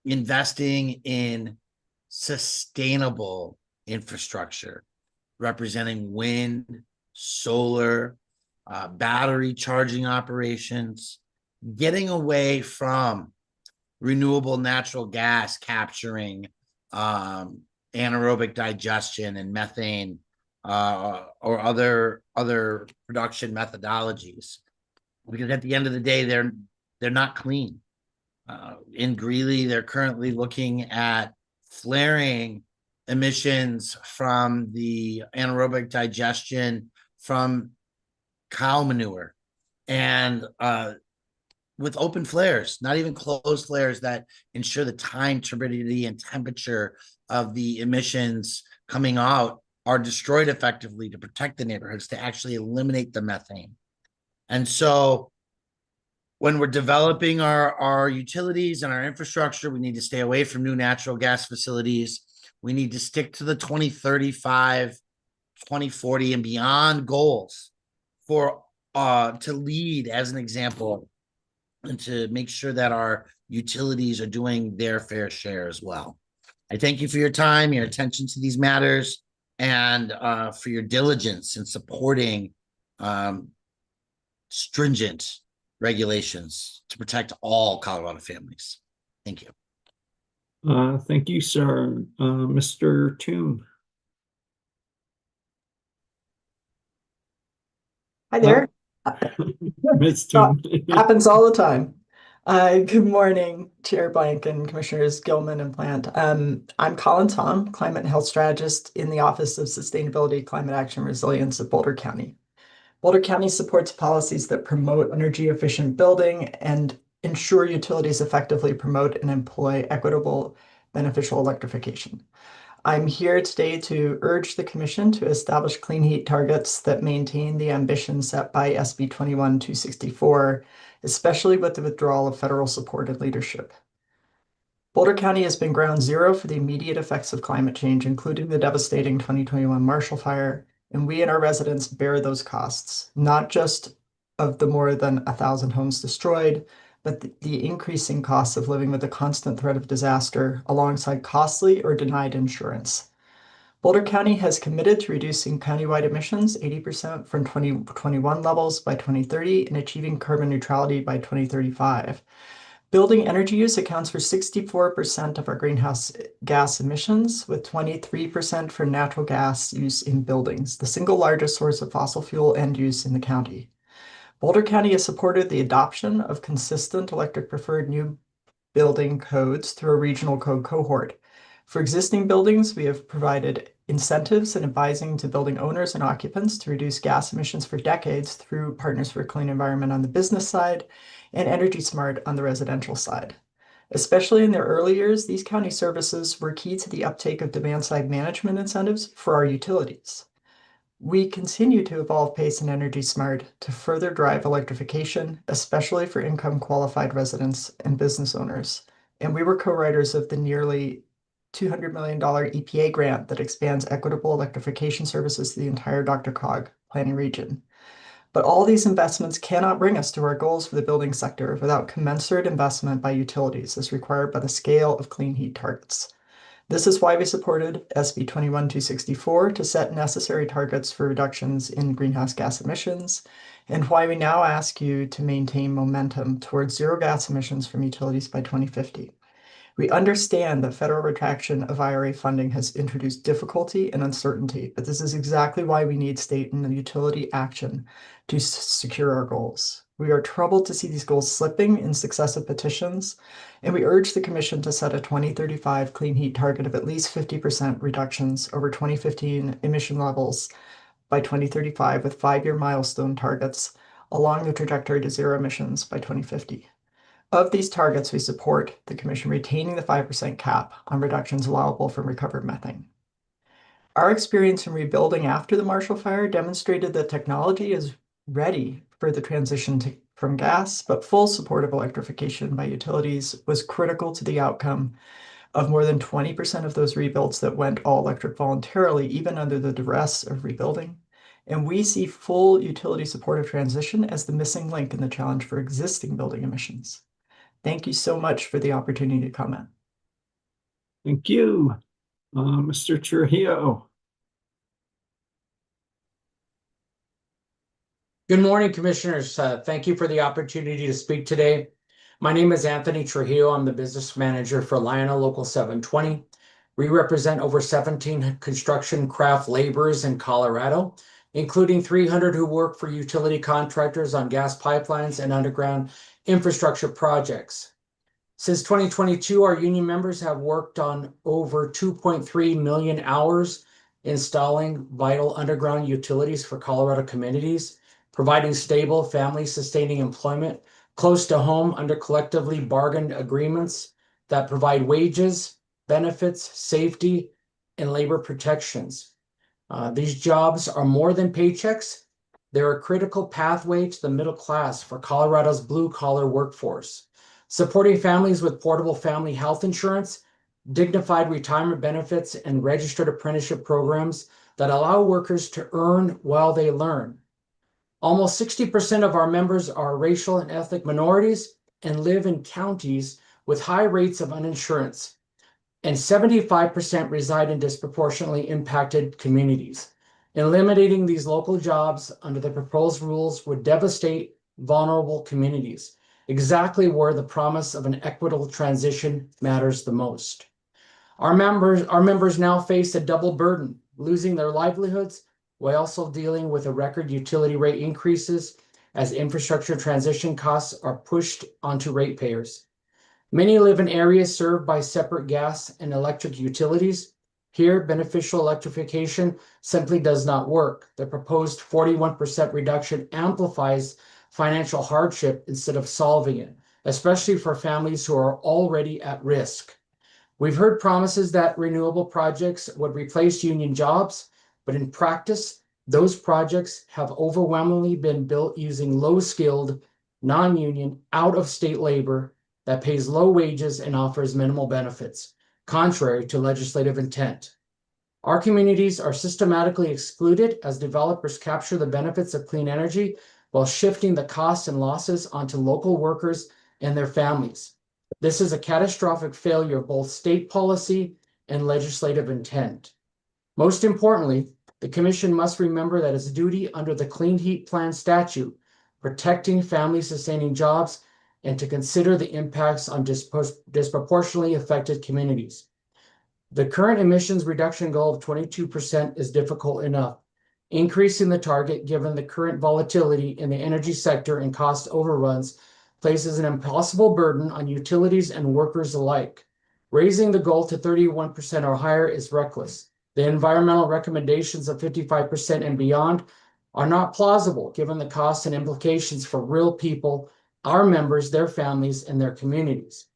investing in sustainable infrastructure, representing wind, solar, battery charging operations, getting away from renewable natural gas capturing anaerobic digestion and methane or other production methodologies, because at the end of the day, they're not clean. In Greeley, they're currently looking at flaring emissions from the anaerobic digestion from cow manure, and with open flares, not even closed flares that ensure the time, turbidity, and temperature of the emissions coming out are destroyed effectively to protect the neighborhoods, to actually eliminate the methane. And so when we're developing our utilities and our infrastructure, we need to stay away from new natural gas facilities. We need to stick to the 2035, 2040, and beyond goals for to lead as an example, and to make sure that our utilities are doing their fair share as well. I thank you for your time, your attention to these matters, and for your diligence in supporting stringent regulations to protect all Colorado families. Thank you. Thank you, sir. Mr. Toom. Hi there. Ms. Toom. Happens all the time. Good morning, Chair Blank and Commissioners Gilman and Plant. I'm Colin Tom, Climate and Health Strategist in the Office of Sustainability, Climate Action, Resilience at Boulder County. Boulder County supports policies that promote energy efficient building and ensure utilities effectively promote and employ equitable, beneficial electrification. I'm here today to urge the Commission to establish clean heat targets that maintain the ambition set by SB 21-264, especially with the withdrawal of federal support and leadership. Boulder County has been ground zero for the immediate effects of climate change, including the devastating 2021 Marshall Fire, and we and our residents bear those costs, not just of the more than 1,000 homes destroyed, but the increasing costs of living with the constant threat of disaster alongside costly or denied insurance. Boulder County has committed to reducing countywide emissions 80% from 2021 levels by 2030 and achieving carbon neutrality by 2035. Building energy use accounts for 64% of our greenhouse gas emissions, with 23% for natural gas use in buildings, the single largest source of fossil fuel end use in the county. Boulder County has supported the adoption of consistent electric preferred new building codes through a regional code cohort. For existing buildings, we have provided incentives and advising to building owners and occupants to reduce gas emissions for decades through Partners for a Clean Environment on the business side and Energy Smart on the residential side. Especially in their early years, these county services were key to the uptake of demand-side management incentives for our utilities. We continue to evolve PACE and Energy Smart to further drive electrification, especially for income-qualified residents and business owners. And we were co-writers of the nearly $200 million EPA grant that expands equitable electrification services to the entire DRCOG planning region. But all these investments cannot bring us to our goals for the building sector without commensurate investment by utilities as required by the scale of clean heat targets. This is why we supported SB 21264 to set necessary targets for reductions in greenhouse gas emissions, and why we now ask you to maintain momentum towards zero gas emissions from utilities by 2050. We understand that federal retraction of IRA funding has introduced difficulty and uncertainty, but this is exactly why we need state and utility action to secure our goals. We are troubled to see these goals slipping in successive petitions, and we urge the Commission to set a 2035 clean heat target of at least 50% reductions over 2015 emission levels by 2035 with 5-year milestone targets along the trajectory to zero emissions by 2050. Of these targets, we support the Commission retaining the 5% cap on reductions allowable from recovered methane. Our experience in rebuilding after the Marshall Fire demonstrated that technology is ready for the transition from gas, but full support of electrification by utilities was critical to the outcome of more than 20% of those rebuilds that went all electric voluntarily, even under the duress of rebuilding. And we see full utility support of transition as the missing link in the challenge for existing building emissions. Thank you so much for the opportunity to comment. Thank you. Mr. Trujillo. Good morning, Commissioners. Thank you for the opportunity to speak today. My name is Anthony Trujillo. I'm the Business Manager for Lionel Local 720. We represent over 17 construction craft laborers in Colorado, including 300 who work for utility contractors on gas pipelines and underground infrastructure projects. Since 2022, our union members have worked on over 2.3 million hours installing vital underground utilities for Colorado communities, providing stable, family-sustaining employment close to home under collectively bargained agreements that provide wages, benefits, safety, and labor protections. These jobs are more than paychecks. They're a critical pathway to the middle class for Colorado's blue-collar workforce, supporting families with portable family health insurance, dignified retirement benefits, and registered apprenticeship programs that allow workers to earn while they learn. Almost 60% of our members are racial and ethnic minorities and live in counties with high rates of uninsurance, and 75% reside in disproportionately impacted communities. Eliminating these local jobs under the proposed rules would devastate vulnerable communities, exactly where the promise of an equitable transition matters the most. Our members now face a double burden, losing their livelihoods while also dealing with a record utility rate increases as infrastructure transition costs are pushed onto ratepayers. Many live in areas served by separate gas and electric utilities. Here, beneficial electrification simply does not work. The proposed 41% reduction amplifies financial hardship instead of solving it, especially for families who are already at risk. We've heard promises that renewable projects would replace union jobs, but in practice, those projects have overwhelmingly been built using low-skilled, non-union, out-of-state labor that pays low wages and offers minimal benefits, contrary to legislative intent. Our communities are systematically excluded as developers capture the benefits of clean energy while shifting the costs and losses onto local workers and their families. This is a catastrophic failure of both state policy and legislative intent. Most importantly, the Commission must remember that its duty under the Clean Heat Plan statute, protecting family-sustaining jobs, and to consider the impacts on disproportionately affected communities. The current emissions reduction goal of 22% is difficult enough. Increasing the target, given the current volatility in the energy sector and cost overruns, places an impossible burden on utilities and workers alike. Raising the goal to 31% or higher is reckless. The environmental recommendations of 55% and beyond are not plausible given the costs and implications for real people, our members, their families, and their communities.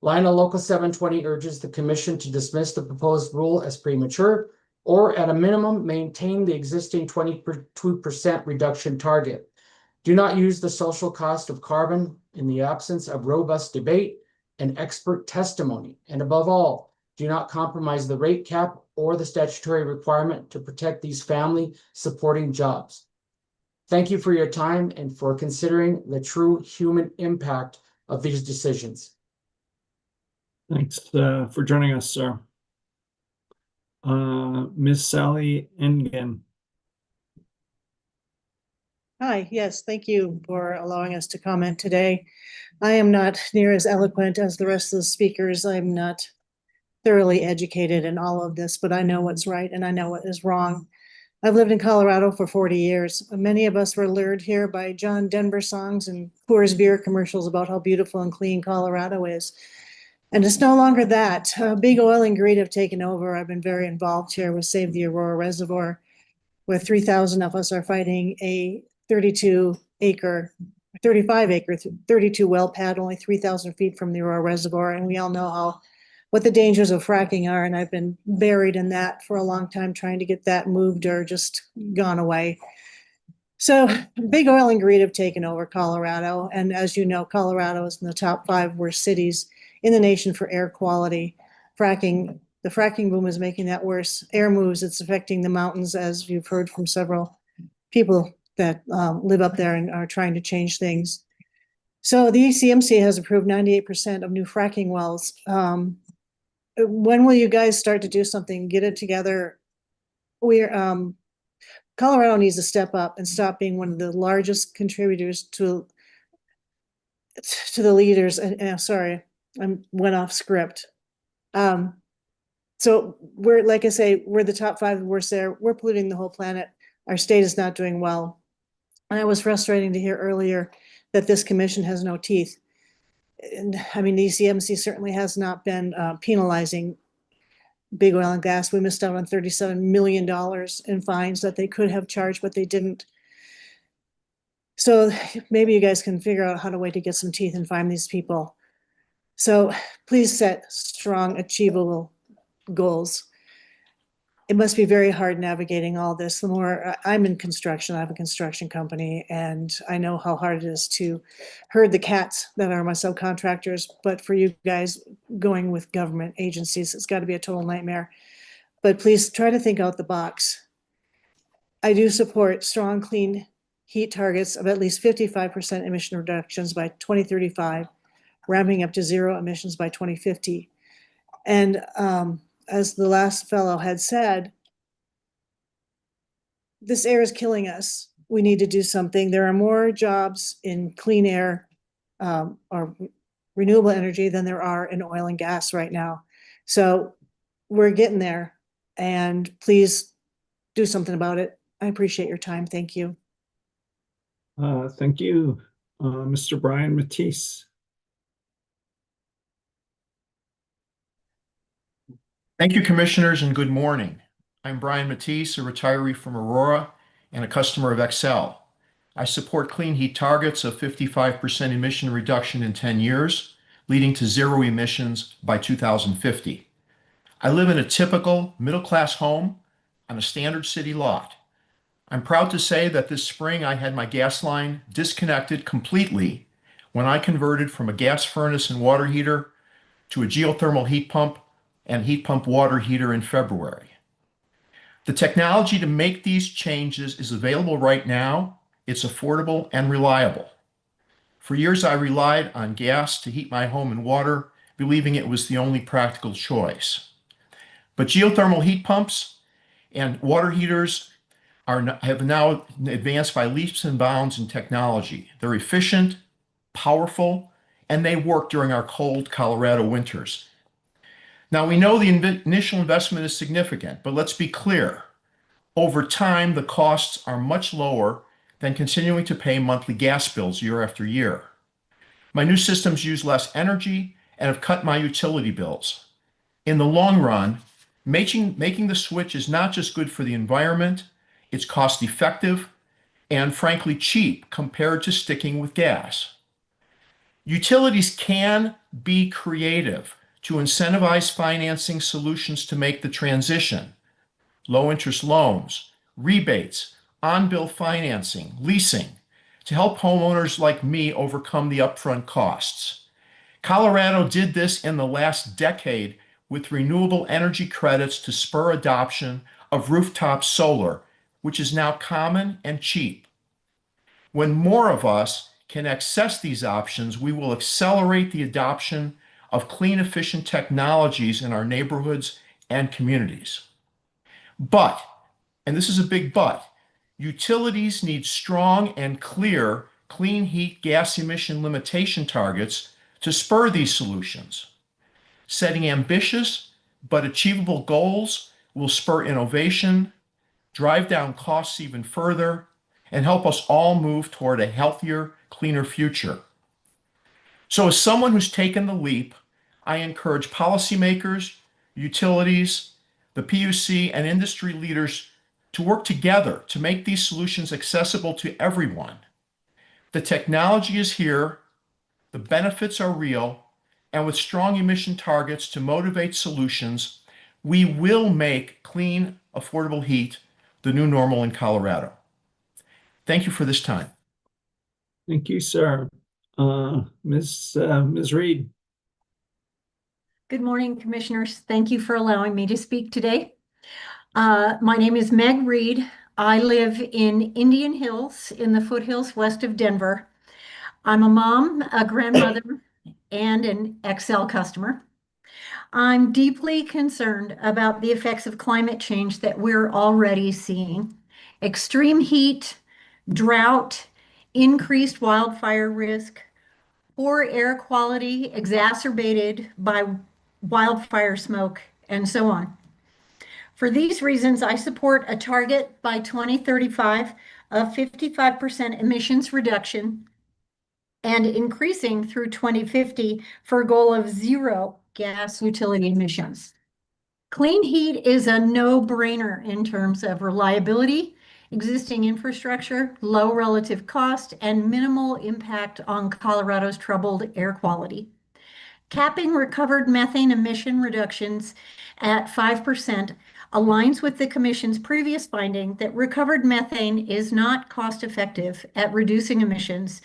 Lionel Local 720 urges the Commission to dismiss the proposed rule as premature or at a minimum maintain the existing 22% reduction target. Do not use the social cost of carbon in the absence of robust debate and expert testimony. And above all, do not compromise the rate cap or the statutory requirement to protect these family supporting jobs. Thank you for your time and for considering the true human impact of these decisions. Thanks for joining us, sir. Ms. Sally Engen. Hi, yes, thank you for allowing us to comment today. I am not near as eloquent as the rest of the speakers. I'm not thoroughly educated in all of this, but I know what's right and I know what is wrong. I've lived in Colorado for 40 years. Many of us were lured here by John Denver songs and Coors beer commercials about how beautiful and clean Colorado is. And it's no longer that. Big oil and greed have taken over. I've been very involved here with Save the Aurora Reservoir, where 3,000 of us are fighting a 35 acre, 32 well pad, only 3,000 feet from the Aurora Reservoir. And we all know what the dangers of fracking are. And I've been buried in that for a long time, trying to get that moved or just gone away. So big oil and greed have taken over Colorado. And as you know, Colorado is in the top 5 worst cities in the nation for air quality. The fracking boom is making that worse. Air moves, it's affecting the mountains, as you've heard from several people that live up there and are trying to change things. So the ECMC has approved 98% of new fracking wells. When will you guys start to do something? Get it together. Colorado needs to step up and stop being one of the largest contributors to the leaders. And sorry, I went off script. So we're, like I say, we're the top 5 worst there. We're polluting the whole planet. Our state is not doing well. And it was frustrating to hear earlier that this commission has no teeth. And I mean, the ECMC certainly has not been penalizing big oil and gas. We missed out on $37 million in fines that they could have charged, but they didn't. So maybe you guys can figure out how to way to get some teeth and find these people. So please set strong, achievable goals. It must be very hard navigating all this. The more I'm in construction, I have a construction company, and I know how hard it is to herd the cats that are my subcontractors. But for you guys going with government agencies, it's got to be a total nightmare. But please try to think out the box. I do support strong, clean heat targets of at least 55% emission reductions by 2035, ramping up to 0 emissions by 2050. And as the last fellow had said, this air is killing us. We need to do something. There are more jobs in clean air or renewable energy than there are in oil and gas right now. So we're getting there, and please do something about it. I appreciate your time. Thank you. Thank you, Mr. Brian Matisse. Thank you, commissioners, and good morning. I'm Brian Matisse, a retiree from Aurora and a customer of Xcel. I support clean heat targets of 55% emission reduction in 10 years, leading to 0 emissions by 2050. I live in a typical middle-class home on a standard city lot. I'm proud to say that this spring I had my gas line disconnected completely when I converted from a gas furnace and water heater to a geothermal heat pump and heat pump water heater in February. The technology to make these changes is available right now. It's affordable and reliable. For years, I relied on gas to heat my home and water, believing it was the only practical choice. But geothermal heat pumps and water heaters have now advanced by leaps and bounds in technology. They're efficient, powerful, and they work during our cold Colorado winters. Now, we know the initial investment is significant, but let's be clear. Over time, the costs are much lower than continuing to pay monthly gas bills year after year. My new systems use less energy and have cut my utility bills. In the long run, making the switch is not just good for the environment, it's cost effective and frankly cheap compared to sticking with gas. Utilities can be creative to incentivize financing solutions to make the transition. Low interest loans, rebates, on-bill financing, leasing, to help homeowners like me overcome the upfront costs. Colorado did this in the last decade with renewable energy credits to spur adoption of rooftop solar, which is now common and cheap. When more of us can access these options, we will accelerate the adoption of clean, efficient technologies in our neighborhoods and communities. But, and this is a big but, utilities need strong and clear clean heat gas emission limitation targets to spur these solutions. Setting ambitious but achievable goals will spur innovation, drive down costs even further, and help us all move toward a healthier, cleaner future. So as someone who's taken the leap, I encourage policymakers, utilities, the PUC, and industry leaders to work together to make these solutions accessible to everyone. The technology is here, the benefits are real, and with strong emission targets to motivate solutions, we will make clean, affordable heat the new normal in Colorado. Thank you for this time. Thank you, sir. Ms. Reed. Good morning, Commissioners. Thank you for allowing me to speak today. My name is Meg Reed. I live in Indian Hills in the foothills west of Denver. I'm a mom, a grandmother, and an XL customer. I'm deeply concerned about the effects of climate change that we're already seeing. Extreme heat, drought, increased wildfire risk, poor air quality exacerbated by wildfire smoke, and so on. For these reasons, I support a target by 2035 of 55% emissions reduction and increasing through 2050 for a goal of zero gas utility emissions. Clean heat is a no-brainer in terms of reliability, existing infrastructure, low relative cost, and minimal impact on Colorado's troubled air quality. Capping recovered methane emission reductions at 5% aligns with the Commission's previous finding that recovered methane is not cost-effective at reducing emissions.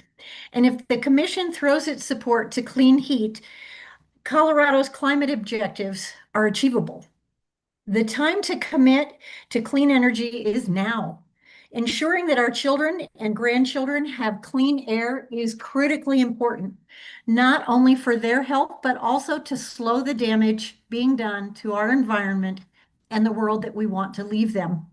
And if the Commission throws its support to clean heat, Colorado's climate objectives are achievable. The time to commit to clean energy is now. Ensuring that our children and grandchildren have clean air is critically important, not only for their health, but also to slow the damage being done to our environment and the world that we want to leave them.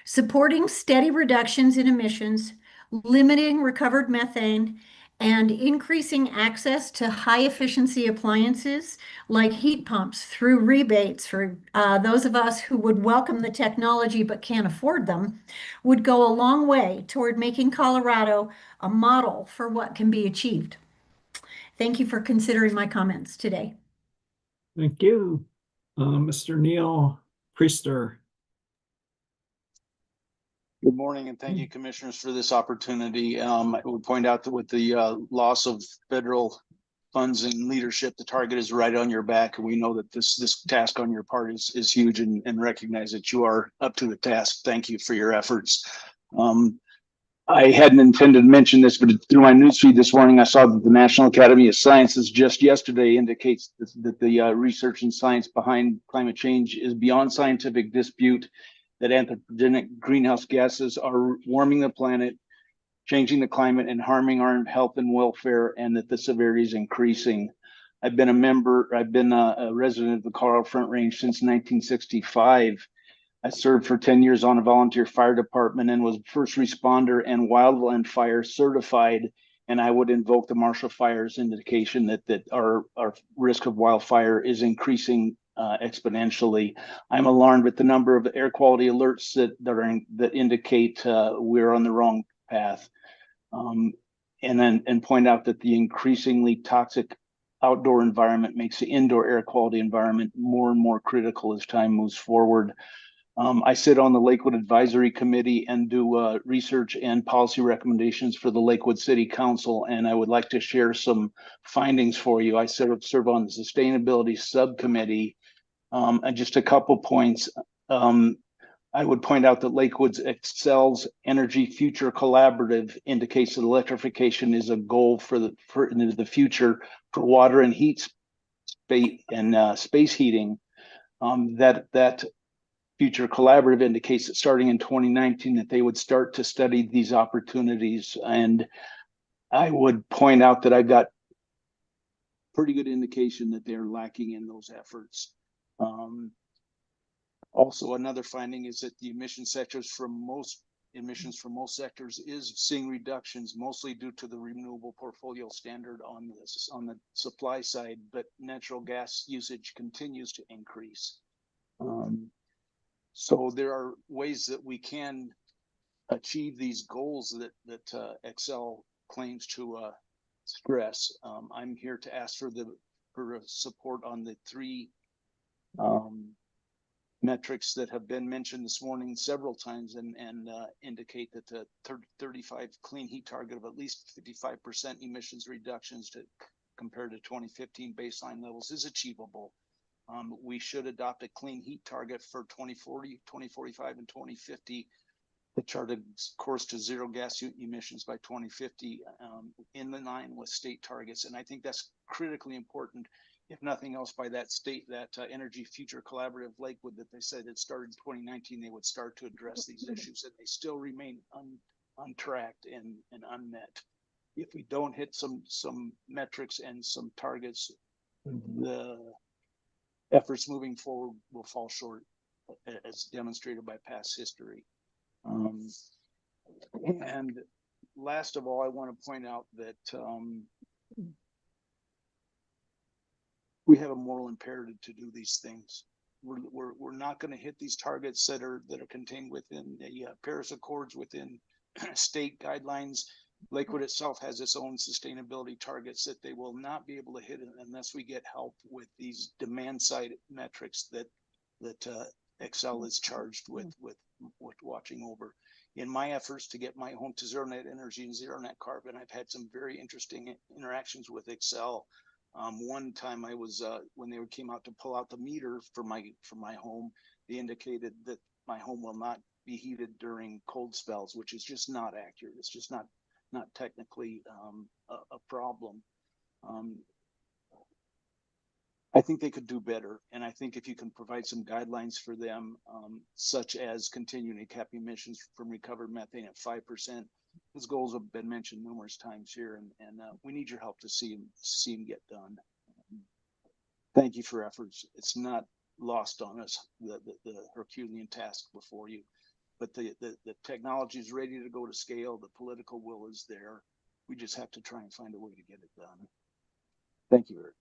Supporting steady reductions in emissions, limiting recovered methane, and increasing access to high-efficiency appliances like heat pumps through rebates for those of us who would welcome the technology but can't afford them would go a long way toward making Colorado a model for what can be achieved. Thank you for considering my comments today. Thank you. Mr. Neil Priester. Good morning, and thank you, Commissioners, for this opportunity. I would point out that with the loss of federal funds and leadership, the target is right on your back. And we know that this task on your part is huge, and recognize that you are up to the task. Thank you for your efforts. I hadn't intended to mention this, but through my newsfeed this morning, I saw that the National Academy of Sciences just yesterday indicates that the research and science behind climate change is beyond scientific dispute, that anthropogenic greenhouse gases are warming the planet, changing the climate, and harming our health and welfare, and that the severity is increasing. I've been a resident of the Colorado Front Range since 1965. I served for 10 years on a volunteer fire department and was first responder and wildland fire certified. And I would invoke the Marshall Fire's indication that our risk of wildfire is increasing exponentially. I'm alarmed at the number of air quality alerts that indicate we're on the wrong path, and point out that the increasingly toxic outdoor environment makes the indoor air quality environment more and more critical as time moves forward. I sit on the Lakewood Advisory Committee and do research and policy recommendations for the Lakewood City Council, and I would like to share some findings for you. I serve on the Sustainability Subcommittee, and just a couple points. I would point out that Lakewood's Excel's Energy Future Collaborative indicates that electrification is a goal for the future for water and heat space and space heating. That Future Collaborative indicates that starting in 2019 that they would start to study these opportunities. And I would point out that I've got pretty good indication that they're lacking in those efforts. Also, another finding is that the emissions from most sectors is seeing reductions, mostly due to the renewable portfolio standard on the supply side, but natural gas usage continues to increase. So there are ways that we can achieve these goals that Excel claims to stress. I'm here to ask for support on the three metrics that have been mentioned this morning several times and indicate that the 35 clean heat target of at least 55% emissions reductions compared to 2015 baseline levels is achievable. We should adopt a clean heat target for 2040, 2045, and 2050 that chart a course to zero gas emissions by 2050 in line with state targets. And I think that's critically important, if nothing else, by that Energy Future Collaborative Lakewood that they said it started in 2019, they would start to address these issues, and they still remain untracked and unmet. If we don't hit some metrics and some targets, the efforts moving forward will fall short, as demonstrated by past history. And last of all, I want to point out that we have a moral imperative to do these things. We're not going to hit these targets that are contained within the Paris Accords, within state guidelines. Lakewood itself has its own sustainability targets that they will not be able to hit unless we get help with these demand side metrics that Excel is charged with watching over. In my efforts to get my home to zero net energy and zero net carbon, I've had some very interesting interactions with Excel. One time I was when they came out to pull out the meter for my home, they indicated that my home will not be heated during cold spells, which is just not accurate. It's just not technically a problem. I think they could do better, and I think if you can provide some guidelines for them, such as continuing to cap emissions from recovered methane at 5%. Those goals have been mentioned numerous times here, and we need your help to see them get done. Thank you for efforts. It's not lost on us, the Herculean task before you, but the technology is ready to go to scale. The political will is there. We just have to try and find a way to get it done. Thank you very much.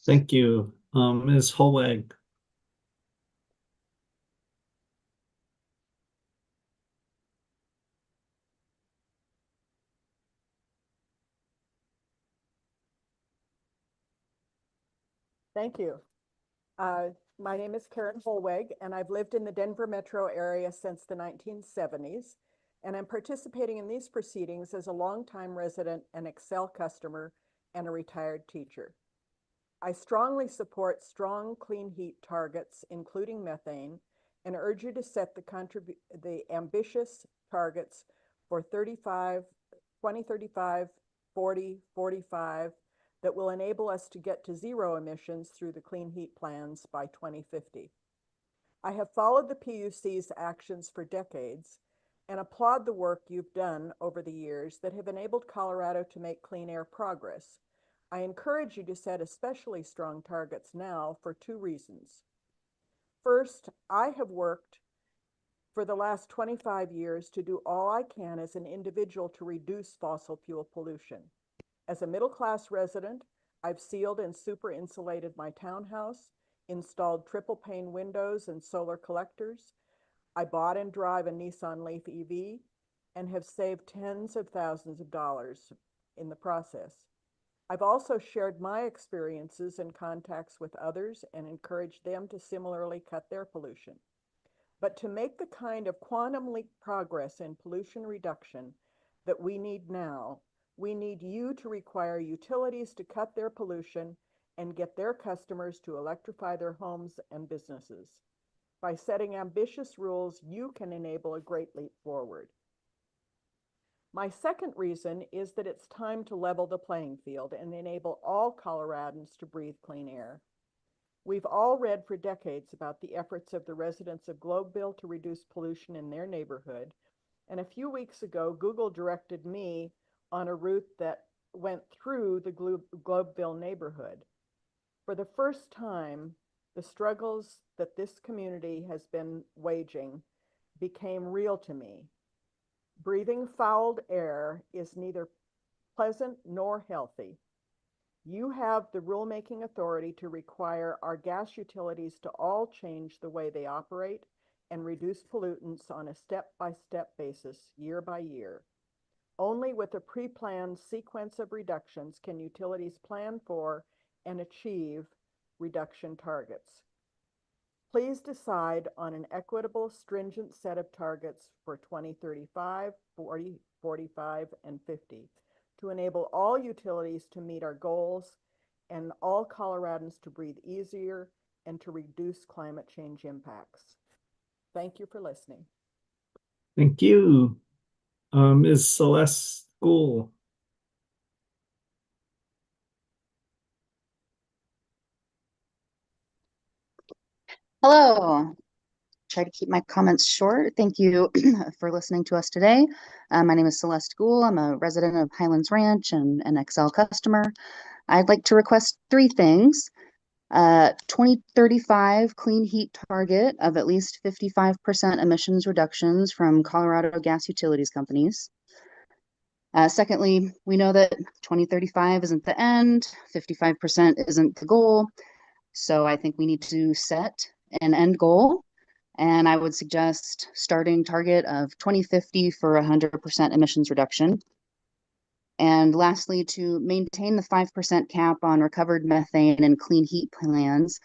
Thank you. Ms. Holweg. Thank you. My name is Karen Holweg, and I've lived in the Denver metro area since the 1970s, and I'm participating in these proceedings as a longtime resident, an Excel customer, and a retired teacher. I strongly support strong clean heat targets, including methane, and urge you to set the ambitious targets for 2035, 40, 45, that will enable us to get to zero emissions through the clean heat plans by 2050. I have followed the PUC's actions for decades and applaud the work you've done over the years that have enabled Colorado to make clean air progress. I encourage you to set especially strong targets now for two reasons. First, I have worked for the last 25 years to do all I can as an individual to reduce fossil fuel pollution. As a middle-class resident, I've sealed and super insulated my townhouse, installed triple pane windows and solar collectors. I bought and drive a Nissan Leaf EV and have saved tens of thousands of dollars in the process. I've also shared my experiences and contacts with others and encouraged them to similarly cut their pollution. But to make the kind of quantum leap progress in pollution reduction that we need now, we need you to require utilities to cut their pollution and get their customers to electrify their homes and businesses. By setting ambitious rules, you can enable a great leap forward. My second reason is that it's time to level the playing field and enable all Coloradans to breathe clean air. We've all read for decades about the efforts of the residents of Globeville to reduce pollution in their neighborhood. And a few weeks ago, Google directed me on a route that went through the Globeville neighborhood. For the first time, the struggles that this community has been waging became real to me. Breathing fouled air is neither pleasant nor healthy. You have the rulemaking authority to require our gas utilities to all change the way they operate and reduce pollutants on a step-by-step basis, year by year. Only with a pre-planned sequence of reductions can utilities plan for and achieve reduction targets. Please decide on an equitable, stringent set of targets for 2035, 40, 45, and 50 to enable all utilities to meet our goals and all Coloradans to breathe easier and to reduce climate change impacts. Thank you for listening. Thank you. Ms. Celeste School. Hello. Try to keep my comments short. Thank you for listening to us today. My name is Celeste Gould. I'm a resident of Highlands Ranch and an Excel customer. I'd like to request three things. 2035 clean heat target of at least 55% emissions reductions from Colorado gas utilities companies. Secondly, we know that 2035 isn't the end, 55% isn't the goal. So I think we need to set an end goal. And I would suggest starting target of 2050 for 100% emissions reduction. And lastly, to maintain the 5% cap on recovered methane and clean heat plans.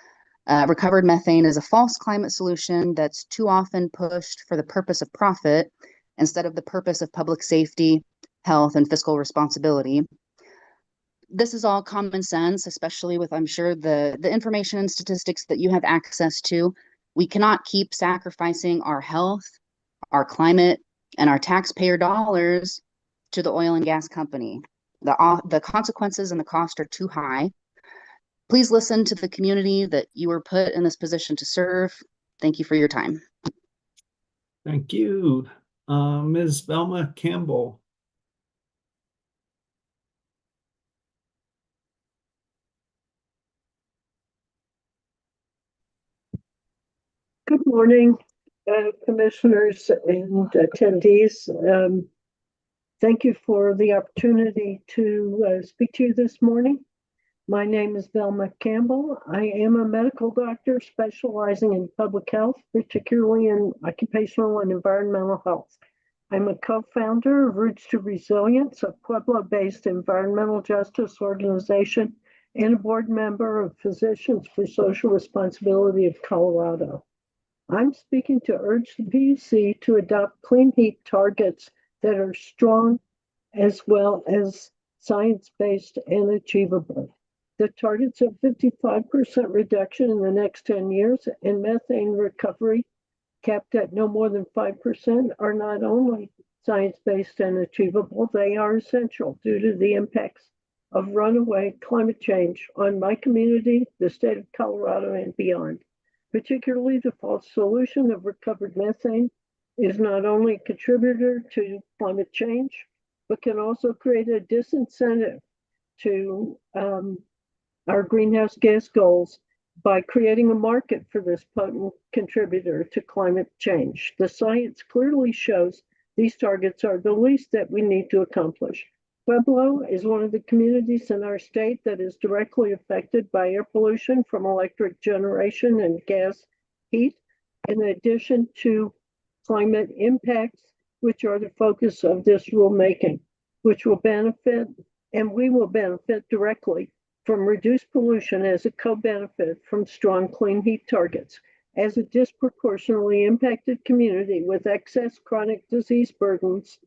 Recovered methane is a false climate solution that's too often pushed for the purpose of profit instead of the purpose of public safety, health, and fiscal responsibility. This is all common sense, especially with, I'm sure, the information and statistics that you have access to. We cannot keep sacrificing our health, our climate, and our taxpayer dollars to the oil and gas company. The consequences and the cost are too high. Please listen to the community that you were put in this position to serve. Thank you for your time. Thank you. Ms. Velma Campbell. Good morning, commissioners and attendees. Thank you for the opportunity to speak to you this morning. My name is Velma Campbell. I am a medical doctor specializing in public health, particularly in occupational and environmental health. I'm a co-founder of Roots to Resilience, a Pueblo-based environmental justice organization, and a board member of Physicians for Social Responsibility of Colorado. I'm speaking to urge the PUC to adopt clean heat targets that are strong as well as science-based and achievable. The targets of 55% reduction in the next 10 years and methane recovery capped at no more than 5% are not only science-based and achievable, they are essential due to the impacts of runaway climate change on my community, the state of Colorado, and beyond. Particularly, the false solution of recovered methane is not only a contributor to climate change, but can also create a disincentive to our greenhouse gas goals by creating a market for this potent contributor to climate change. The science clearly shows these targets are the least that we need to accomplish. Pueblo is one of the communities in our state that is directly affected by air pollution from electric generation and gas heat, in addition to climate impacts, which are the focus of this rulemaking, which will benefit and we will benefit directly from reduced pollution as a co-benefit from strong clean heat targets. As a disproportionately impacted community with excess chronic disease burdens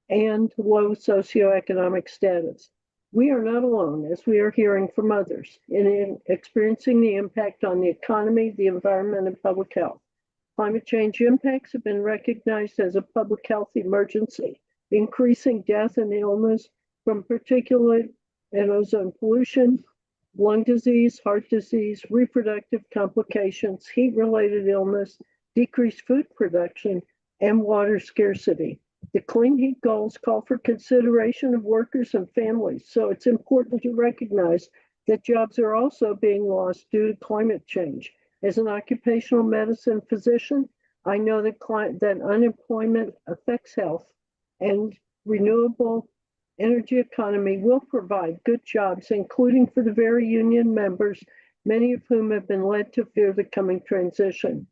and low socioeconomic status. We are not alone, as we are hearing from others, in experiencing the impact on the economy, the environment, and public health. Climate change impacts have been recognized as a public health emergency, increasing death and illness from particulate and ozone pollution, lung disease, heart disease, reproductive complications, heat-related illness, decreased food production, and water scarcity. The clean heat goals call for consideration of workers and families, so it's important to recognize that jobs are also being lost due to climate change. As an occupational medicine physician, I know that unemployment affects health, and renewable energy economy will provide good jobs, including for the very union members, many of whom have been led to fear the coming transition.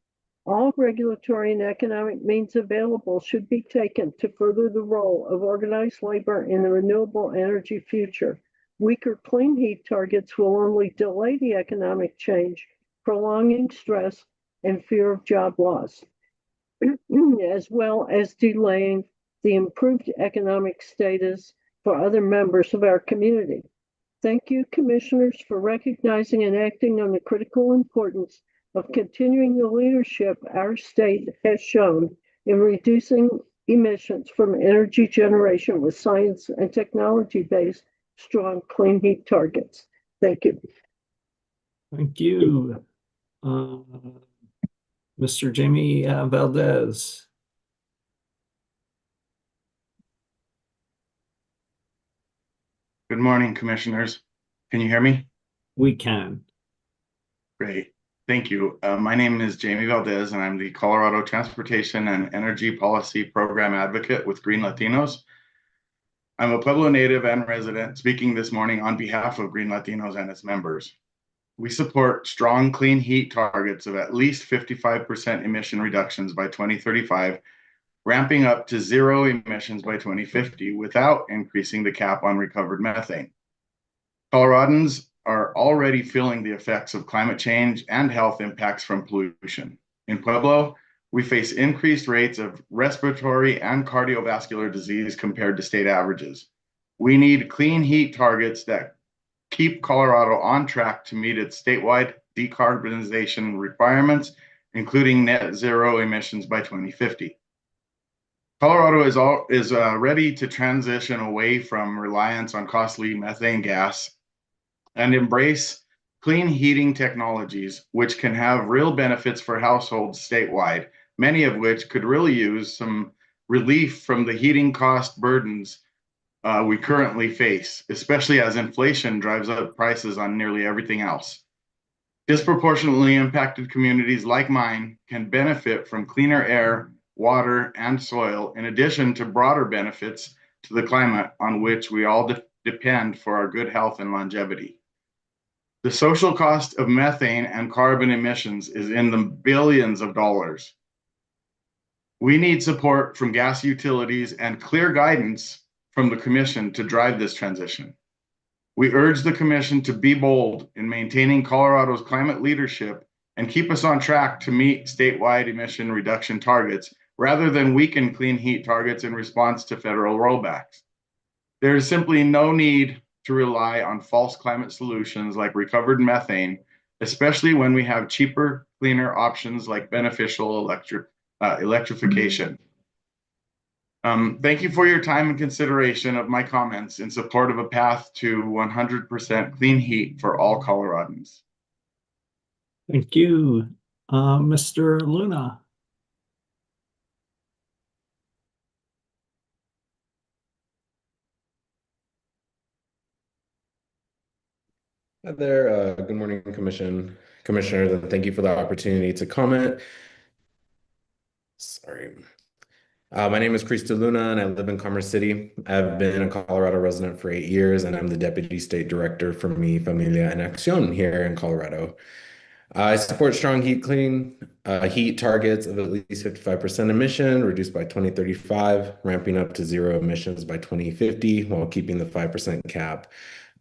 All regulatory and economic means available should be taken to further the role of organized labor in the renewable energy future. Weaker clean heat targets will only delay the economic change, prolonging stress and fear of job loss, as well as delaying the improved economic status for other members of our community. Thank you, commissioners, for recognizing and acting on the critical importance of continuing the leadership our state has shown in reducing emissions from energy generation with science and technology-based strong clean heat targets. Thank you. Thank you. Mr. Jamie Valdez. Good morning, commissioners. Can you hear me? We can. Great. Thank you. My name is Jamie Valdez, and I'm the Colorado Transportation and Energy Policy Program Advocate with Green Latinos. I'm a Pueblo native and resident speaking this morning on behalf of Green Latinos and its members. We support strong clean heat targets of at least 55% emission reductions by 2035, ramping up to zero emissions by 2050 without increasing the cap on recovered methane. Coloradans are already feeling the effects of climate change and health impacts from pollution. In Pueblo, we face increased rates of respiratory and cardiovascular disease compared to state averages. We need clean heat targets that keep Colorado on track to meet its statewide decarbonization requirements, including net zero emissions by 2050. Colorado is ready to transition away from reliance on costly methane gas and embrace clean heating technologies, which can have real benefits for households statewide, many of which could really use some relief from the heating cost burdens we currently face, especially as inflation drives up prices on nearly everything else. Disproportionately impacted communities like mine can benefit from cleaner air, water, and soil, in addition to broader benefits to the climate on which we all depend for our good health and longevity. The social cost of methane and carbon emissions is in the billions of dollars. We need support from gas utilities and clear guidance from the Commission to drive this transition. We urge the Commission to be bold in maintaining Colorado's climate leadership and keep us on track to meet statewide emission reduction targets rather than weaken clean heat targets in response to federal rollbacks. There is simply no need to rely on false climate solutions like recovered methane, especially when we have cheaper, cleaner options like beneficial electrification. Thank you for your time and consideration of my comments in support of a path to 100% clean heat for all Coloradans. Thank you. Mr. Luna. Hi there. Good morning, commissioners, and thank you for the opportunity to comment. Sorry. My name is Cristo Luna, and I live in Commerce City. I've been a Colorado resident for 8 years, and I'm the Deputy State Director for Mi Familia en Acción here in Colorado. I support strong heat targets of at least 55% emission, reduced by 2035, ramping up to zero emissions by 2050, while keeping the 5% cap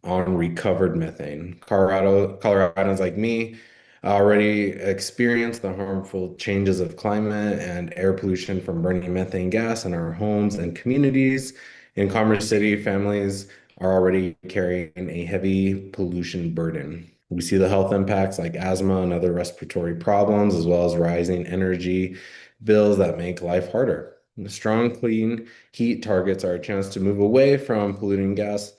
on recovered methane. Coloradans like me already experience the harmful changes of climate and air pollution from burning methane gas in our homes and communities. In Commerce City, families are already carrying a heavy pollution burden. We see the health impacts like asthma and other respiratory problems, as well as rising energy bills that make life harder. The strong, clean heat targets are a chance to move away from polluting gas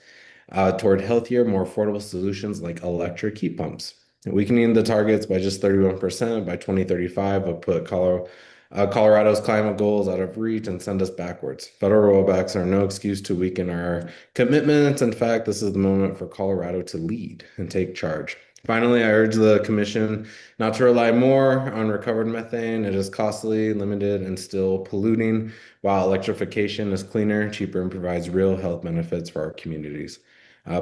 toward healthier, more affordable solutions like electric heat pumps. Weakening the targets by just 31% by 2035 will put Colorado's climate goals out of reach and send us backwards. Federal rollbacks are no excuse to weaken our commitments. In fact, this is the moment for Colorado to lead and take charge. Finally, I urge the Commission not to rely more on recovered methane. It is costly, limited, and still polluting, while electrification is cleaner, cheaper, and provides real health benefits for our communities.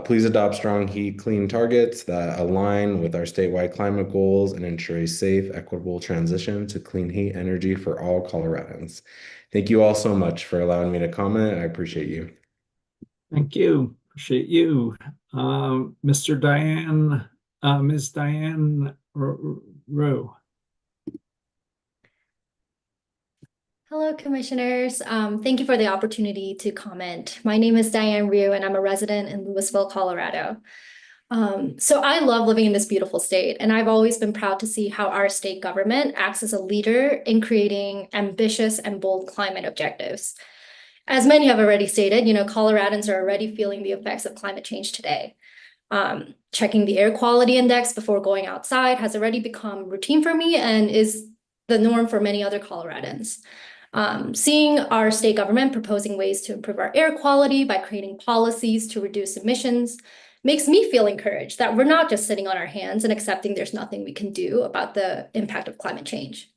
Please adopt strong heat clean targets that align with our statewide climate goals and ensure a safe, equitable transition to clean heat energy for all Coloradans. Thank you all so much for allowing me to comment. I appreciate you. Thank you. Appreciate you. Ms. Diane Rowe. Hello, commissioners. Thank you for the opportunity to comment. My name is Diane Ryu, and I'm a resident in Louisville, Colorado. So I love living in this beautiful state, and I've always been proud to see how our state government acts as a leader in creating ambitious and bold climate objectives. As many have already stated, Coloradans are already feeling the effects of climate change today. Checking the air quality index before going outside has already become routine for me and is the norm for many other Coloradans. Seeing our state government proposing ways to improve our air quality by creating policies to reduce emissions makes me feel encouraged that we're not just sitting on our hands and accepting there's nothing we can do about the impact of climate change.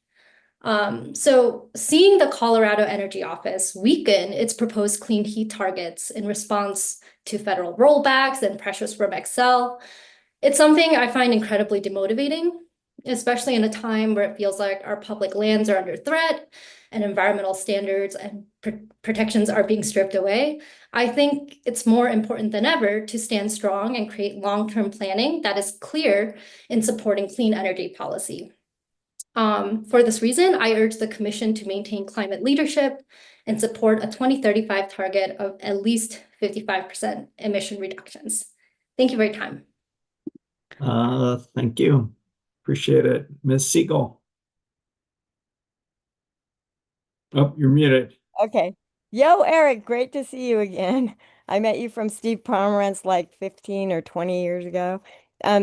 So seeing the Colorado Energy Office weaken its proposed clean heat targets in response to federal rollbacks and pressures from Xcel, it's something I find incredibly demotivating, especially in a time where it feels like our public lands are under threat and environmental standards and protections are being stripped away. I think it's more important than ever to stand strong and create long-term planning that is clear in supporting clean energy policy. For this reason, I urge the Commission to maintain climate leadership and support a 2035 target of at least 55% emission reductions. Thank you for your time. Thank you. Appreciate it. Ms. Siegel. Oh, you're muted. Okay. Yo, Eric, great to see you again. I met you from Steve Pomerantz like 15 or 20 years ago.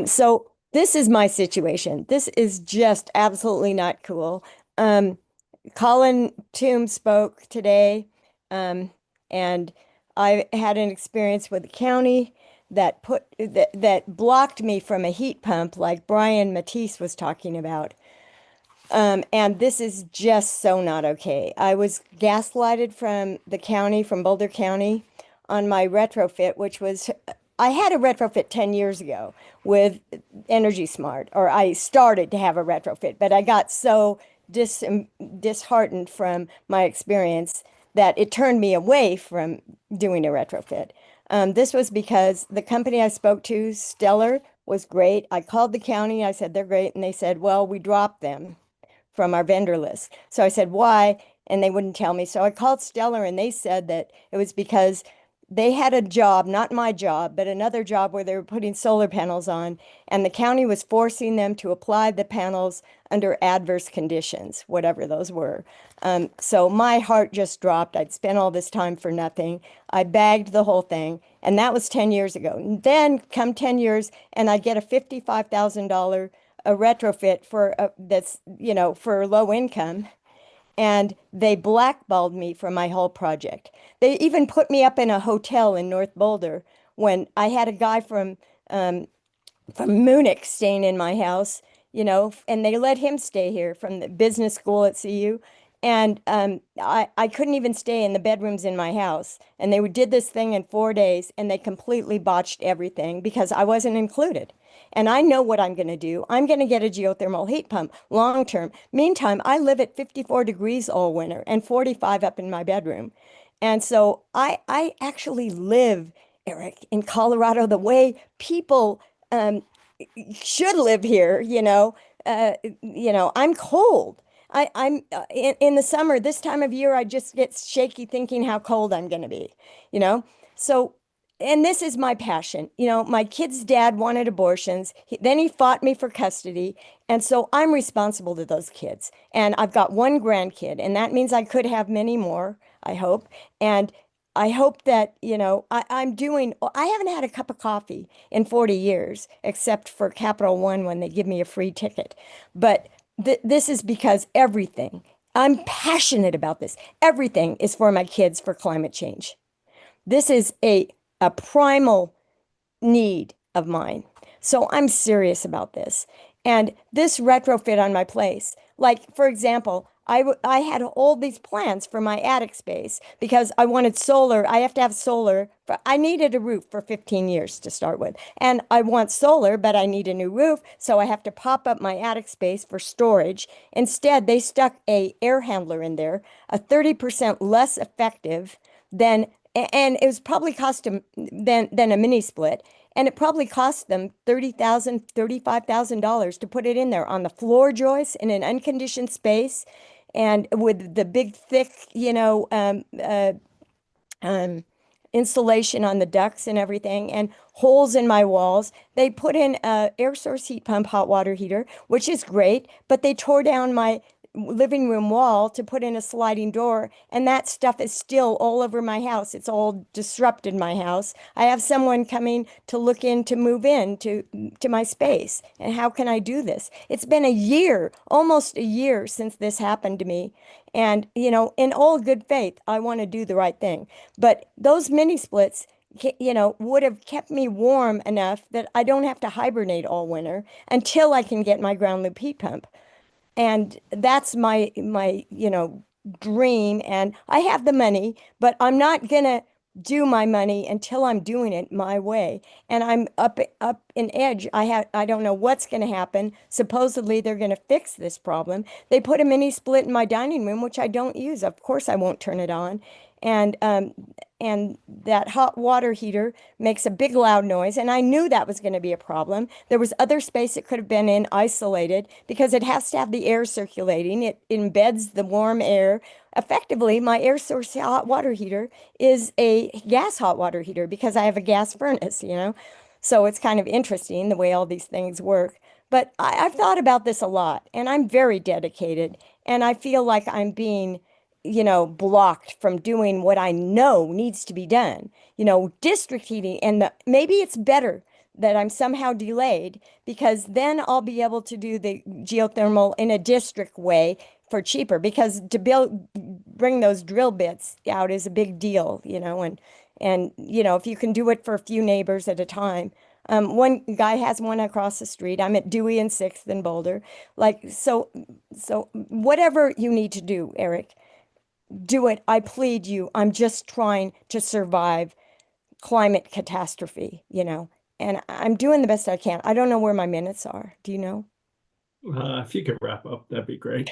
So this is my situation. This is just absolutely not cool. Colin Toome spoke today, and I had an experience with the county that blocked me from a heat pump like Brian Matisse was talking about. And this is just so not okay. I was gaslighted from the county, from Boulder County, on my retrofit, which was, I had a retrofit 10 years ago with Energy Smart, or I started to have a retrofit, but I got so disheartened from my experience that it turned me away from doing a retrofit. This was because the company I spoke to, Stellar, was great. I called the county, I said, they're great. And they said, well, we dropped them from our vendor list. So I said, why? And they wouldn't tell me. So I called Stellar and they said that it was because they had a job, not my job, but another job where they were putting solar panels on, and the county was forcing them to apply the panels under adverse conditions, whatever those were. So my heart just dropped. I'd spent all this time for nothing. I bagged the whole thing, and that was 10 years ago. And then come 10 years, and I get a $55,000 a retrofit for that's, for low income, and they blackballed me from my whole project. They even put me up in a hotel in North Boulder when I had a guy from Munich staying in my house, and they let him stay here from the business school at CU. And I couldn't even stay in the bedrooms in my house. And they did this thing in 4 days, and they completely botched everything because I wasn't included. And I know what I'm going to do. I'm going to get a geothermal heat pump long term. Meantime, I live at 54 degrees all winter and 45 up in my bedroom. And so I actually live, Eric, in Colorado the way people should live here, I'm cold. I'm in the summer, this time of year, I just get shaky thinking how cold I'm going to be, you know? So, and this is my passion. My kid's dad wanted abortions. Then he fought me for custody. And so I'm responsible to those kids. And I've got one grandkid, and that means I could have many more, I hope. And I hope that, I haven't had a cup of coffee in 40 years, except for Capital One when they give me a free ticket. But this is because I'm passionate about this. Everything is for my kids for climate change. This is a primal need of mine. So I'm serious about this. And this retrofit on my place, like, for example, I had all these plans for my attic space because I wanted solar. I have to have solar. I needed a roof for 15 years to start with. And I want solar, but I need a new roof. So I have to pop up my attic space for storage. Instead, they stuck a air handler in there, a 30% less effective than, and it was probably cost them than a mini split. And it probably cost them $30,000, $35,000 to put it in there on the floor joists in an unconditioned space and with the big, thick, insulation on the ducts and everything, and holes in my walls. They put in a air source heat pump hot water heater, which is great, but they tore down my living room wall to put in a sliding door, and that stuff is still all over my house. It's all disrupted my house. I have someone coming to look in to move in to my space. And how can I do this? It's been a year, almost a year since this happened to me. And, in all good faith, I want to do the right thing. But those mini splits, would have kept me warm enough that I don't have to hibernate all winter until I can get my ground loop heat pump. And that's my dream. And I have the money, but I'm not gonna do my money until I'm doing it my way. And I'm up in edge. I don't know what's gonna happen. Supposedly they're gonna fix this problem. They put a mini split in my dining room, which I don't use. Of course I won't turn it on. And that hot water heater makes a big loud noise, and I knew that was going to be a problem. There was other space it could have been in isolated because it has to have the air circulating. It embeds the warm air. Effectively, my air source hot water heater is a gas hot water heater because I have a gas furnace, So it's kind of interesting the way all these things work. But I've thought about this a lot, and I'm very dedicated, and I feel like I'm being blocked from doing what I know needs to be done. District heating, and maybe it's better that I'm somehow delayed because then I'll be able to do the geothermal in a district way for cheaper because to bring those drill bits out is a big deal, and if you can do it for a few neighbors at a time. One guy has one across the street. I'm at Dewey and 6th in Boulder. So whatever you need to do, Eric, do it. I plead you. I'm just trying to survive climate catastrophe, and I'm doing the best I can. I don't know where my minutes are. Do you know? If you could wrap up, that'd be great.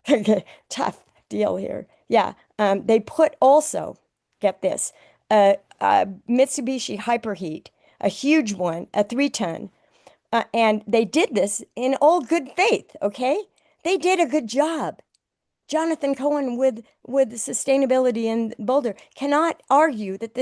Okay, tough deal here. Yeah. They put also, get this, Mitsubishi Hyperheat, a huge one, a 3-ton. And they did this in all good faith, okay? They did a good job. Jonathan Cohen with sustainability in Boulder cannot argue that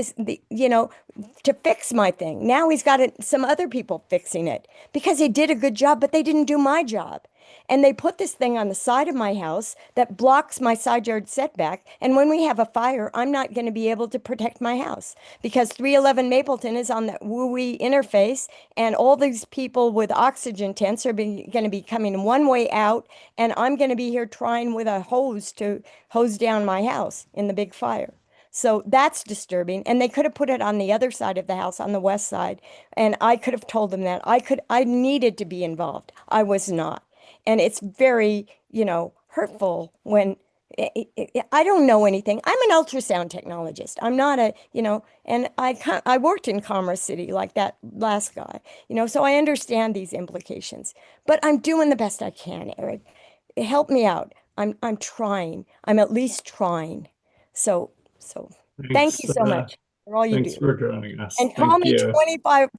to fix my thing. Now he's got some other people fixing it because he did a good job, but they didn't do my job. And they put this thing on the side of my house that blocks my side yard setback. And when we have a fire, I'm not going to be able to protect my house because 311 Mapleton is on that WUI interface. And all these people with oxygen tents are going to be coming one way out. And I'm going to be here trying with a hose to hose down my house in the big fire. So that's disturbing. And they could have put it on the other side of the house, on the west side. And I could have told them that. I needed to be involved. I was not. And it's very, hurtful when I don't know anything. I'm an ultrasound technologist. I'm not a, and I worked in Commerce City like that last guy, so I understand these implications. But I'm doing the best I can, Eric. Help me out. I'm trying. I'm at least trying. So thank Thanks, you so much for all you thanks do. for joining us. And call Thank me you.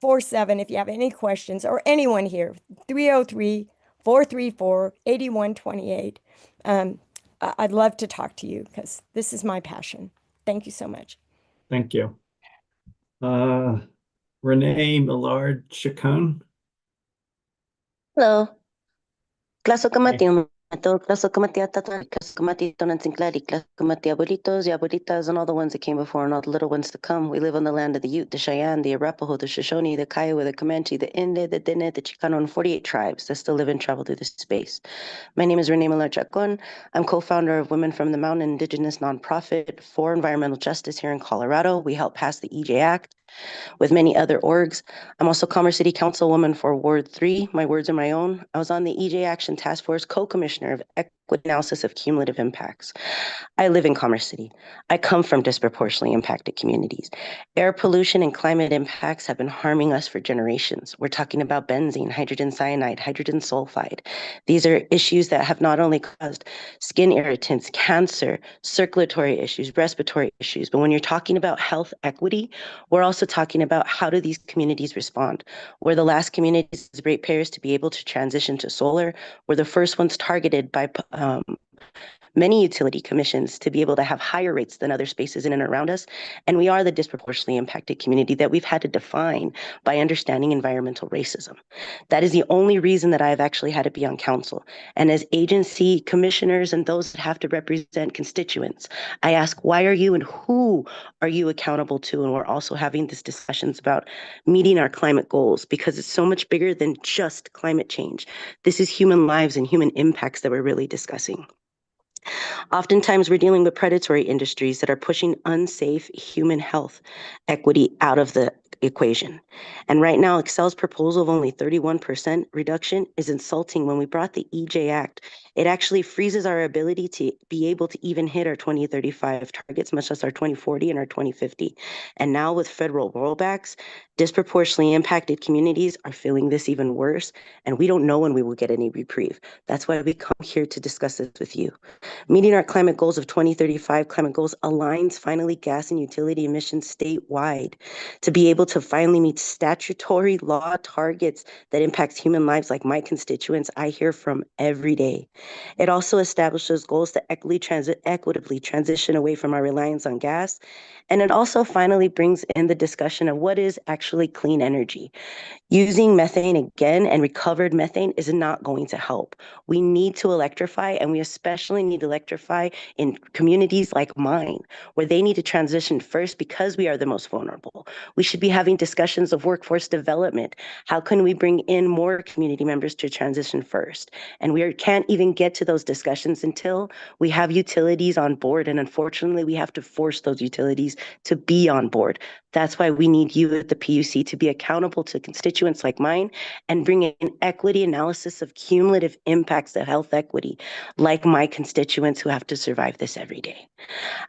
24/7 if you have any questions, or anyone here, 303-434-8128. I'd love to talk to you because this is my passion. Thank you so much. Thank you. Renee Millard-Chacon. Hello. Claso kamati to claso kamati atatan claso kamati tonan sinclari claso kamati abuelitos y abuelitas and all the ones that came before and all the little ones to come. We live on the land of the Ute, the Cheyenne, the Arapaho, the Shoshone, the Kiowa, the Comanche, the Inde, the Dene, the Chicano, and 48 tribes that still live and travel through this space. My name is Renee Millard-Chacon. I'm co-founder of Women from the Mountain Indigenous nonprofit for environmental justice here in Colorado. We helped pass the EJ Act with many other orgs. I'm also Commerce City Councilwoman for Ward 3. My words are my own. I was on the EJ Action Task Force co-commissioner of Equity Analysis of Cumulative Impacts. I live in Commerce City. I come from disproportionately impacted communities. Air pollution and climate impacts have been harming us for generations. We're talking about benzene, hydrogen cyanide, hydrogen sulfide. These are issues that have not only caused skin irritants, cancer, circulatory issues, respiratory issues, but when you're talking about health equity, we're also talking about how do these communities respond. We're the last communities as ratepayers to be able to transition to solar. We're the first ones targeted by many utility commissions to be able to have higher rates than other spaces in and around us. And we are the disproportionately impacted community that we've had to define by understanding environmental racism. That is the only reason that I've actually had to be on council. And as agency commissioners and those that have to represent constituents, I ask, why are you and who are you accountable to? And we're also having these discussions about meeting our climate goals, because it's so much bigger than just climate change. This is human lives and human impacts that we're really discussing. Oftentimes, we're dealing with predatory industries that are pushing unsafe human health equity out of the equation. And right now, Excel's proposal of only 31% reduction is insulting. When we brought the EJ Act, it actually freezes our ability to be able to even hit our 2035 targets, much less our 2040 and our 2050. And now with federal rollbacks, disproportionately impacted communities are feeling this even worse, and we don't know when we will get any reprieve. That's why we come here to discuss this with you. Meeting our climate goals of 2035 climate goals aligns finally gas and utility emissions statewide to be able to finally meet statutory law targets that impacts human lives like my constituents I hear from every day. It also establishes goals to equitably transition away from our reliance on gas. And it also finally brings in the discussion of what is actually clean energy. Using methane again and recovered methane is not going to help. We need to electrify, and we especially need to electrify in communities like mine, where they need to transition first because we are the most vulnerable. We should be having discussions of workforce development. How can we bring in more community members to transition first? And we can't even get to those discussions until we have utilities on board. And unfortunately, we have to force those utilities to be on board. That's why we need you at the PUC to be accountable to constituents like mine and bring in equity analysis of cumulative impacts of health equity, like my constituents who have to survive this every day.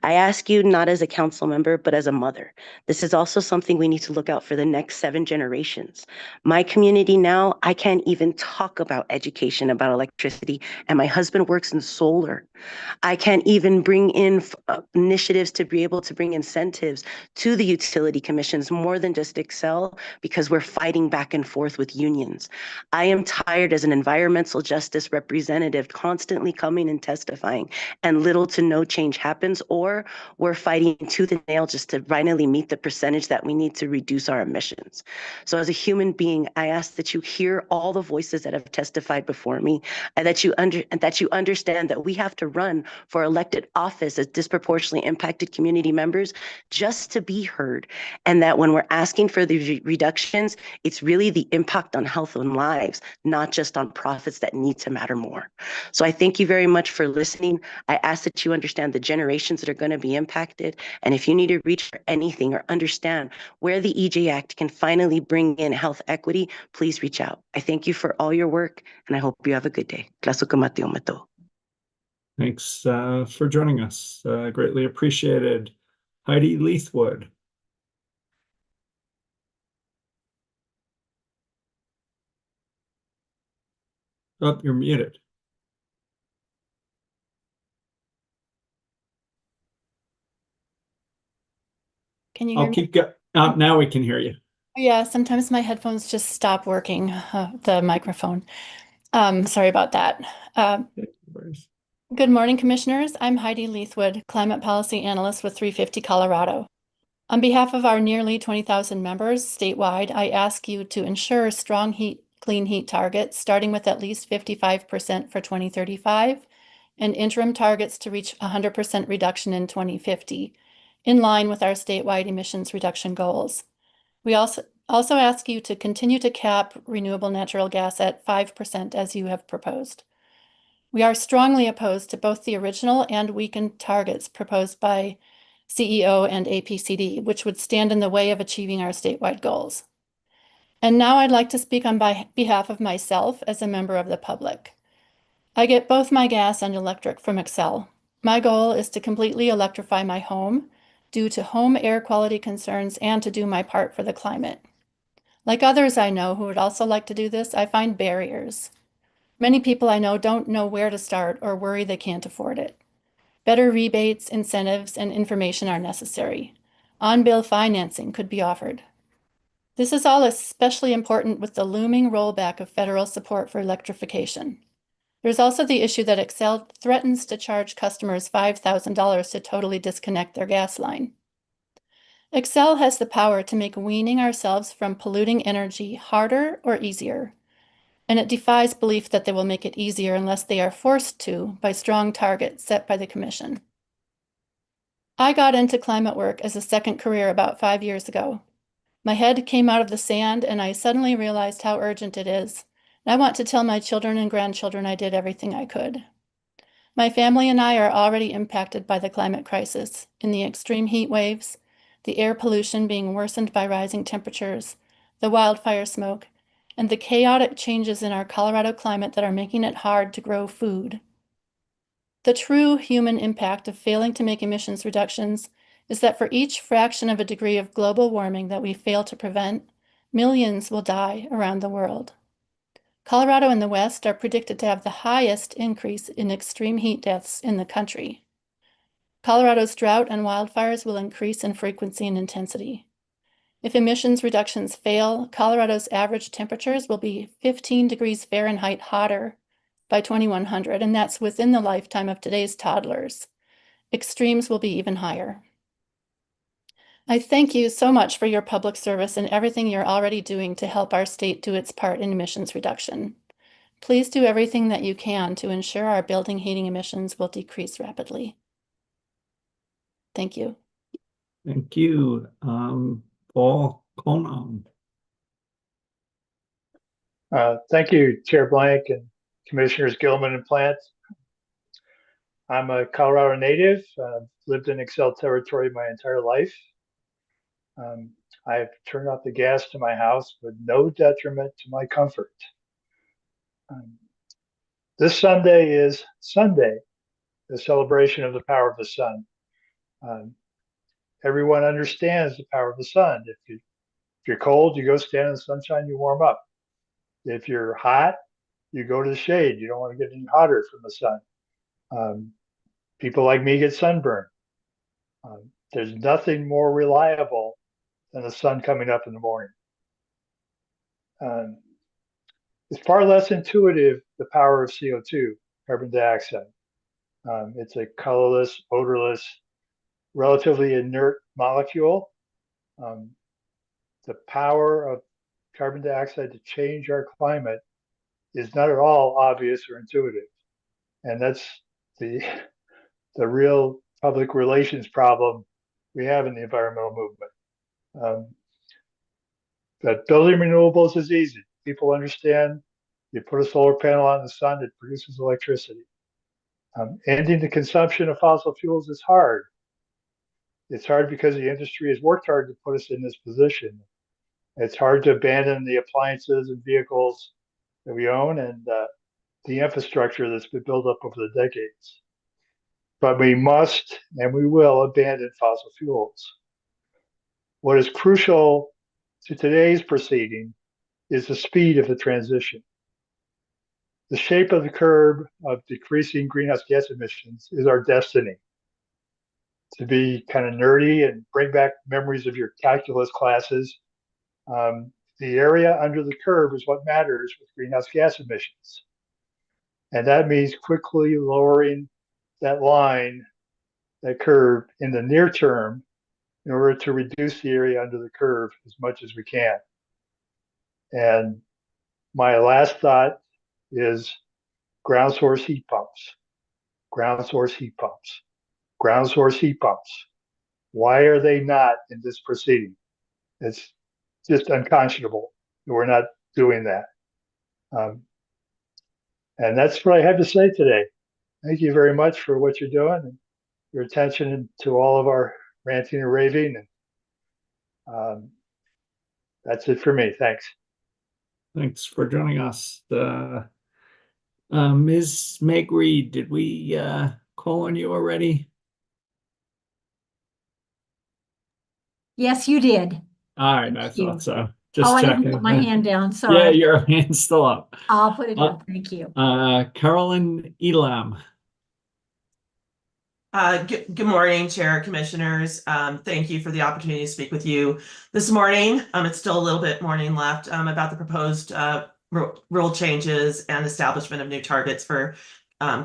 I ask you not as a council member, but as a mother. This is also something we need to look out for the next 7 generations. My community now, I can't even talk about education, about electricity, and my husband works in solar. I can't even bring in initiatives to be able to bring incentives to the utility commissions more than just Excel, because we're fighting back and forth with unions. I am tired as an environmental justice representative constantly coming and testifying, and little to no change happens, or we're fighting tooth and nail just to finally meet the percentage that we need to reduce our emissions. So as a human being, I ask that you hear all the voices that have testified before me, and that you understand that we have to run for elected office as disproportionately impacted community members just to be heard. And that when we're asking for the reductions, it's really the impact on health and lives, not just on profits, that need to matter more. So I thank you very much for listening. I ask that you understand the generations that are going to be impacted. And if you need to reach for anything or understand where the EJ Act can finally bring in health equity, please reach out. I thank you for all your work, and I hope you have a good day. Thanks for joining us. Greatly appreciated. Heidi Leithwood. Oh, you're muted. Can you hear I'll me? keep going. Now we can hear you. Yeah, sometimes my headphones just stop working, the microphone. Sorry about that. Good morning, commissioners. I'm Heidi Leithwood, Climate Policy Analyst with 350 Colorado. On behalf of our nearly 20,000 members statewide, I ask you to ensure strong clean heat targets, starting with at least 55% for 2035 and interim targets to reach 100% reduction in 2050, in line with our statewide emissions reduction goals. We also ask you to continue to cap renewable natural gas at 5% as you have proposed. We are strongly opposed to both the original and weakened targets proposed by CEO and APCD, which would stand in the way of achieving our statewide goals. And now I'd like to speak on behalf of myself as a member of the public. I get both my gas and electric from Xcel. My goal is to completely electrify my home due to home air quality concerns and to do my part for the climate. Like others I know who would also like to do this, I find barriers. Many people I know don't know where to start or worry they can't afford it. Better rebates, incentives, and information are necessary. On-bill financing could be offered. This is all especially important with the looming rollback of federal support for electrification. There's also the issue that Xcel threatens to charge customers $5,000 to totally disconnect their gas line. Xcel has the power to make weaning ourselves from polluting energy harder or easier, and it defies belief that they will make it easier unless they are forced to by strong targets set by the Commission. I got into climate work as a second career about 5 years ago. My head came out of the sand and I suddenly realized how urgent it is. I want to tell my children and grandchildren I did everything I could. My family and I are already impacted by the climate crisis in the extreme heat waves, the air pollution being worsened by rising temperatures, the wildfire smoke, and the chaotic changes in our Colorado climate that are making it hard to grow food. The true human impact of failing to make emissions reductions is that for each fraction of a degree of global warming that we fail to prevent, millions will die around the world. Colorado and the West are predicted to have the highest increase in extreme heat deaths in the country. Colorado's drought and wildfires will increase in frequency and intensity. If emissions reductions fail, Colorado's average temperatures will be 15 degrees Fahrenheit hotter by 2100, and that's within the lifetime of today's toddlers. Extremes will be even higher. I thank you so much for your public service and everything you're already doing to help our state do its part in emissions reduction. Please do everything that you can to ensure our building heating emissions will decrease rapidly. Thank you. Thank you. Paul Colnon. Thank you, Chair Blank and Commissioners Gilman and Plant. I'm a Colorado native. Lived in Xcel territory my entire life. I've turned off the gas to my house with no detriment to my comfort. This Sunday is Sunday, the celebration of the power of the sun. Everyone understands the power of the sun. If you're cold, you go stand in the sunshine, you warm up. If you're hot, you go to the shade. You don't want to get any hotter from the sun. People like me get sunburned. There's nothing more reliable than the sun coming up in the morning. It's far less intuitive, the power of CO2, carbon dioxide. It's a colorless, odorless, relatively inert molecule. The power of carbon dioxide to change our climate is not at all obvious or intuitive. And that's the real public relations problem we have in the environmental movement. But building renewables is easy. People understand you put a solar panel on the sun, it produces electricity. Ending the consumption of fossil fuels is hard. It's hard because the industry has worked hard to put us in this position. It's hard to abandon the appliances and vehicles that we own and the infrastructure that's been built up over the decades. but we must and we will abandon fossil fuels. What is crucial to today's proceeding is the speed of the transition. The shape of the curve of decreasing greenhouse gas emissions is our destiny. To be kind of nerdy and bring back memories of your calculus classes, the area under the curve is what matters with greenhouse gas emissions. And that means quickly lowering that line, that curve in the near term in order to reduce the area under the curve as much as we can. And my last thought is ground source heat pumps, ground source heat pumps, ground source heat pumps. Why are they not in this proceeding? It's just unconscionable that we're not doing that. And that's what I have to say today. Thank you very much for what you're doing and your attention to all of our ranting and raving. And that's it for me. Thanks. Thanks for joining us. Ms. Meg Reed, did we call on you already? Yes, you did. All right, I thought so. Just I checking. didn't put my hand down. Sorry. Yeah, your hand's still up. I'll put it down. Thank you. Carolyn Elam. Good morning, Chair, Commissioners. Thank you for the opportunity to speak with you this morning. It's still a little bit morning left about the proposed rule changes and establishment of new targets for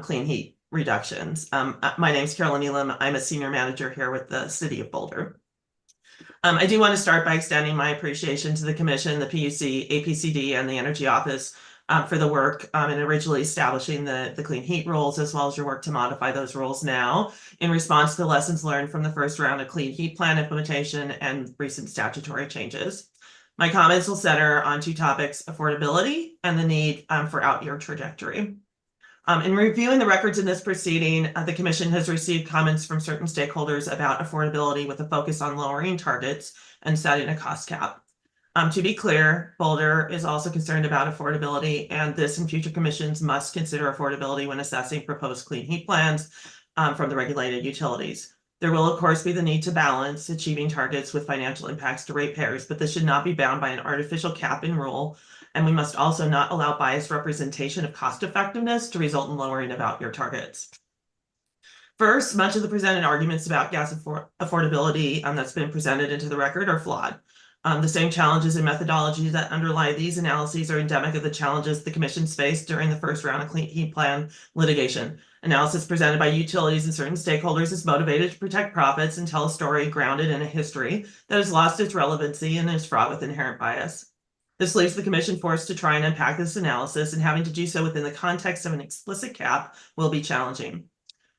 clean heat reductions. My name is Carolyn Elam. I'm a senior manager here with the City of Boulder. I do want to start by extending my appreciation to the Commission, the PUC, APCD, and the Energy Office for the work in originally establishing the clean heat rules, as well as your work to modify those rules now in response to the lessons learned from the first round of clean heat plan implementation and recent statutory changes. My comments will center on two topics: affordability and the need for out-year trajectory. In reviewing the records in this proceeding, the Commission has received comments from certain stakeholders about affordability with a focus on lowering targets and setting a cost cap. To be clear, Boulder is also concerned about affordability, and this and future commissions must consider affordability when assessing proposed clean heat plans from the regulated utilities. There will, of course, be the need to balance achieving targets with financial impacts to ratepayers, but this should not be bound by an artificial cap and rule. And we must also not allow biased representation of cost effectiveness to result in lowering of out-year targets. First, much of the presented arguments about gas affordability that's been presented into the record are flawed. The same challenges and methodologies that underlie these analyses are endemic of the challenges the commissions faced during the first round of clean heat plan litigation. Analysis presented by utilities and certain stakeholders is motivated to protect profits and tell a story grounded in a history that has lost its relevancy and is fraught with inherent bias. This leaves the Commission forced to try and unpack this analysis, and having to do so within the context of an explicit cap will be challenging.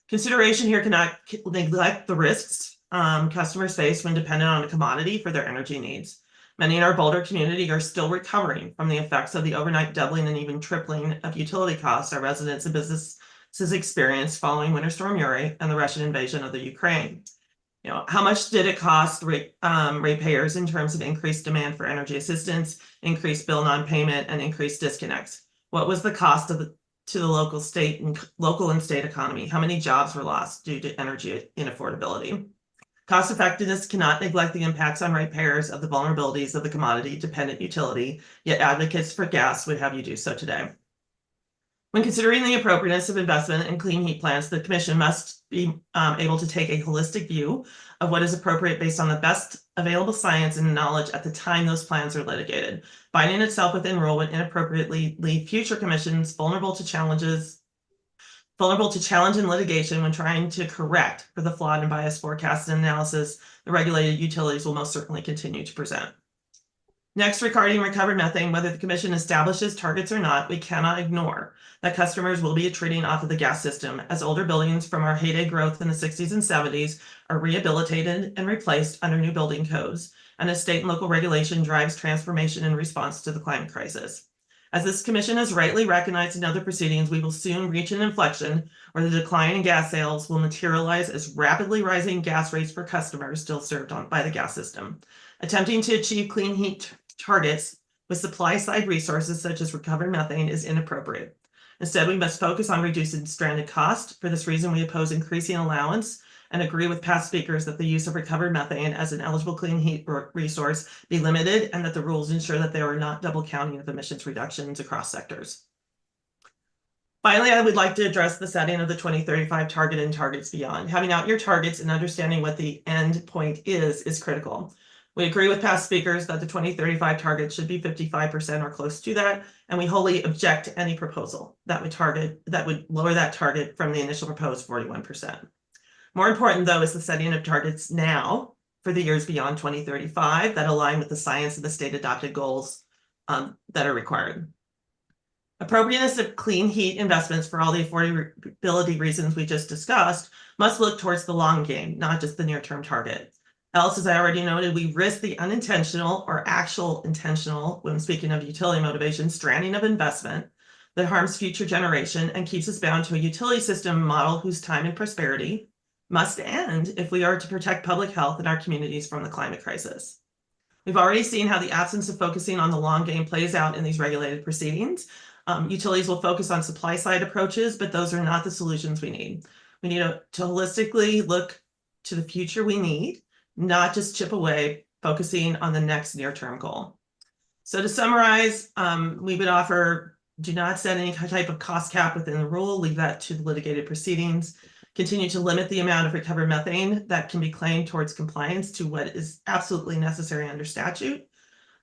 Consideration here cannot neglect the risks customers face when dependent on a commodity for their energy needs. Many in our Boulder community are still recovering from the effects of the overnight doubling and even tripling of utility costs our residents and businesses experienced following Winter Storm Uri and the Russian invasion of the Ukraine. How much did it cost ratepayers in terms of increased demand for energy assistance, increased bill non-payment, and increased disconnects? What was the cost to the local and state economy? How many jobs were lost due to energy inaffordability? Cost effectiveness cannot neglect the impacts on ratepayers of the vulnerabilities of the commodity-dependent utility, yet advocates for gas would have you do so today. When considering the appropriateness of investment in clean heat plants, the Commission must be able to take a holistic view of what is appropriate based on the best available science and knowledge at the time those plans are litigated. Binding itself within rule would inappropriately leave future commissions vulnerable to challenge and litigation when trying to correct for the flawed and biased forecasts and analysis the regulated utilities will most certainly continue to present. Next, regarding recovered methane, whether the Commission establishes targets or not, we cannot ignore that customers will be attriting off of the gas system as older buildings from our heyday growth in the 60s and 70s are rehabilitated and replaced under new building codes, and as state and local regulation drives transformation in response to the climate crisis. As this Commission has rightly recognized in other proceedings, we will soon reach an inflection where the decline in gas sales will materialize as rapidly rising gas rates for customers still served by the gas system. Attempting to achieve clean heat targets with supply side resources such as recovered methane is inappropriate. Instead, we must focus on reducing stranded cost. For this reason, we oppose increasing allowance and agree with past speakers that the use of recovered methane as an eligible clean heat resource be limited and that the rules ensure that there are not double counting of emissions reductions across sectors. Finally, I would like to address the setting of the 2035 target and targets beyond. Having out your targets and understanding what the end point is critical. We agree with past speakers that the 2035 target should be 55% or close to that, and we wholly object to any proposal that would lower that target from the initial proposed 41%. More important, though, is the setting of targets now for the years beyond 2035 that align with the science and the state adopted goals that are required. Appropriateness of clean heat investments for all the affordability reasons we just discussed must look towards the long game, not just the near-term target. Else, as I already noted, we risk the unintentional or actual intentional, when speaking of utility motivation, stranding of investment that harms future generation and keeps us bound to a utility system model whose time and prosperity must end if we are to protect public health in our communities from the climate crisis. We've already seen how the absence of focusing on the long game plays out in these regulated proceedings. Utilities will focus on supply side approaches, but those are not the solutions we need. We need to holistically look to the future we need, not just chip away, focusing on the next near-term goal. So to summarize, we would offer, do not set any type of cost cap within the rule, leave that to the litigated proceedings. Continue to limit the amount of recovered methane that can be claimed towards compliance to what is absolutely necessary under statute.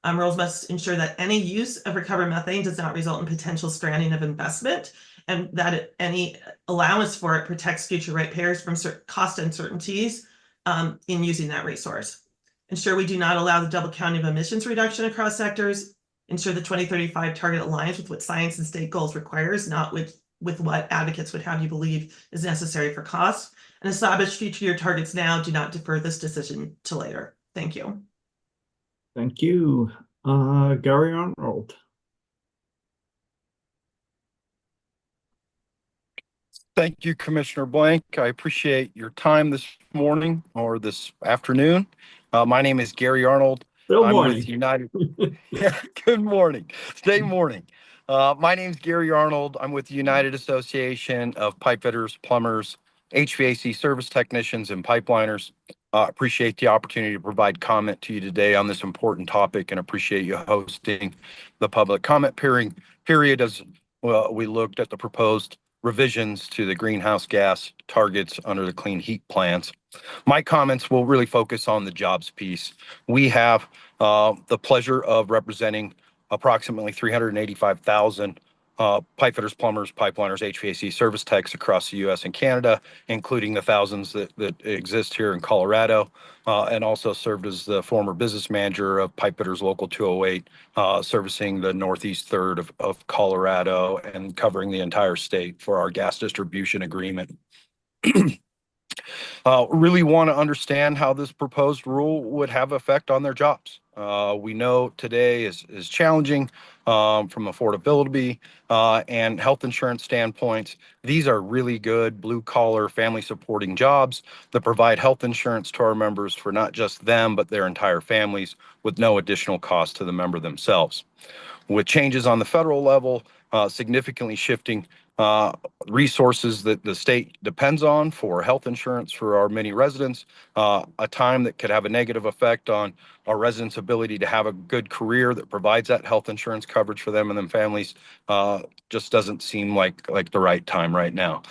Rules must ensure that any use of recovered methane does not result in potential stranding of investment, and that any allowance for it protects future ratepayers from cost uncertainties in using that resource. Ensure we do not allow the double counting of emissions reduction across sectors. Ensure the 2035 target aligns with what science and state goals requires, not with what advocates would have you believe is necessary for cost. And establish future year targets now. Do not defer this decision to later. Thank you. Thank you. Gary Arnold. Thank you, Commissioner Blank. I appreciate your time this morning or this afternoon. My name is Gary Arnold. Good I'm morning. with United. Yeah, good morning. Stay morning. My name is Gary Arnold. I'm with the United Association of Pipe Fitters, Plumbers, HVAC Service Technicians, and Pipeliners. Appreciate the opportunity to provide comment to you today on this important topic, and appreciate you hosting the public comment period as well. We looked at the proposed revisions to the greenhouse gas targets under the clean heat plans. My comments will really focus on the jobs piece. We have the pleasure of representing approximately 385,000 pipe fitters, plumbers, pipeliners, HVAC service techs across the U.S. and Canada, including the thousands that exist here in Colorado, and also served as the former business manager of Pipe Fitters Local 208, servicing the northeast third of Colorado and covering the entire state for our gas distribution agreement. Really want to understand how this proposed rule would have effect on their jobs. We know today is challenging from affordability and health insurance standpoints. These are really good blue collar family supporting jobs that provide health insurance to our members for not just them, but their entire families with no additional cost to the member themselves. With changes on the federal level, significantly shifting resources that the state depends on for health insurance for our many residents, a time that could have a negative effect on our residents' ability to have a good career that provides that health insurance coverage for them and their families, just doesn't seem like the right time right now.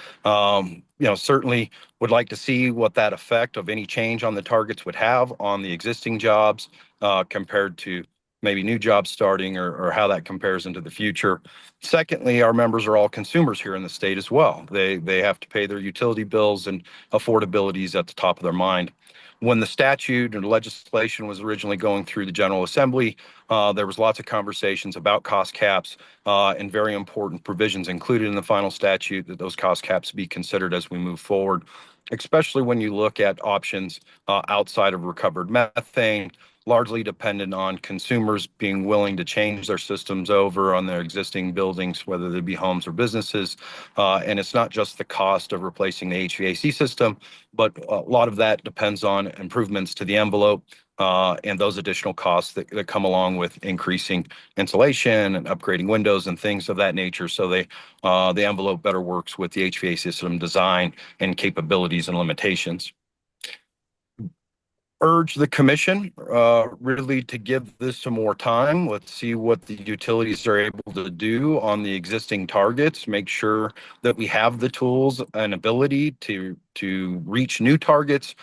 Certainly would like to see what that effect of any change on the targets would have on the existing jobs compared to maybe new jobs starting, or how that compares into the future. Secondly, our members are all consumers here in the state as well. They have to pay their utility bills, and affordability is at the top of their mind. When the statute and legislation was originally going through the General Assembly, there was lots of conversations about cost caps and very important provisions included in the final statute that those cost caps be considered as we move forward, especially when you look at options outside of recovered methane, largely dependent on consumers being willing to change their systems over on their existing buildings, whether they be homes or businesses. And it's not just the cost of replacing the HVAC system, but a lot of that depends on improvements to the envelope, and those additional costs that come along with increasing insulation and upgrading windows and things of that nature. So the envelope better works with the HVAC system design and capabilities and limitations. Urge the commission really to give this some more time. Let's see what the utilities are able to do on the existing targets. Make sure that we have the tools and ability to reach new targets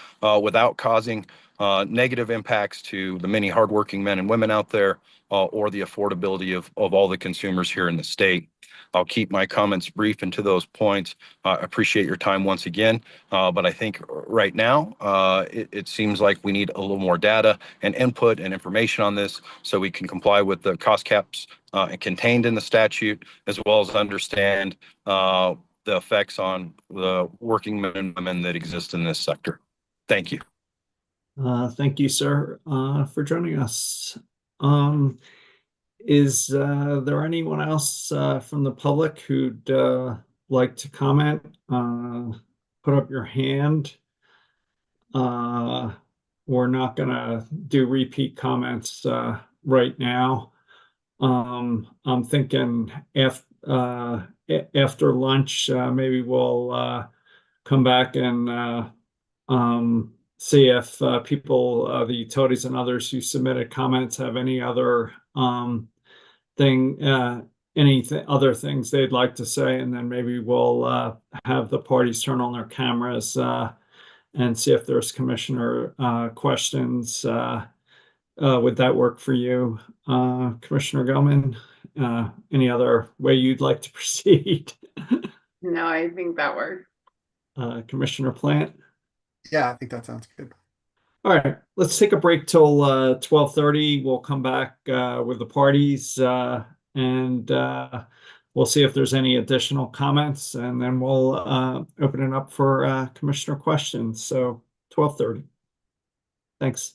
without causing negative impacts to the many hardworking men and women out there or the affordability of all the consumers here in the state. I'll keep my comments brief and to those points. Appreciate your time once again. But I think right now, it seems like we need a little more data and input and information on this so we can comply with the cost caps contained in the statute, as well as understand the effects on the working men and women that exist in this sector. Thank you. Thank you, sir, for joining us. Is there anyone else from the public who'd like to comment? Put up your hand. We're not going to do repeat comments right now. I'm thinking after lunch, maybe we'll come back and see if people, the utilities and others who submitted comments have any other other things they'd like to say, and then maybe we'll have the parties turn on their cameras and see if there's commissioner questions. Would that work for you, Commissioner Gilman? Any other way you'd like to proceed? No, I think that works. Commissioner Plant? Yeah, I think that sounds good. All right, let's take a break till 12:30. We'll come back with the parties and we'll see if there's any additional comments, and then we'll open it up for commissioner questions. So 12:30. Thanks.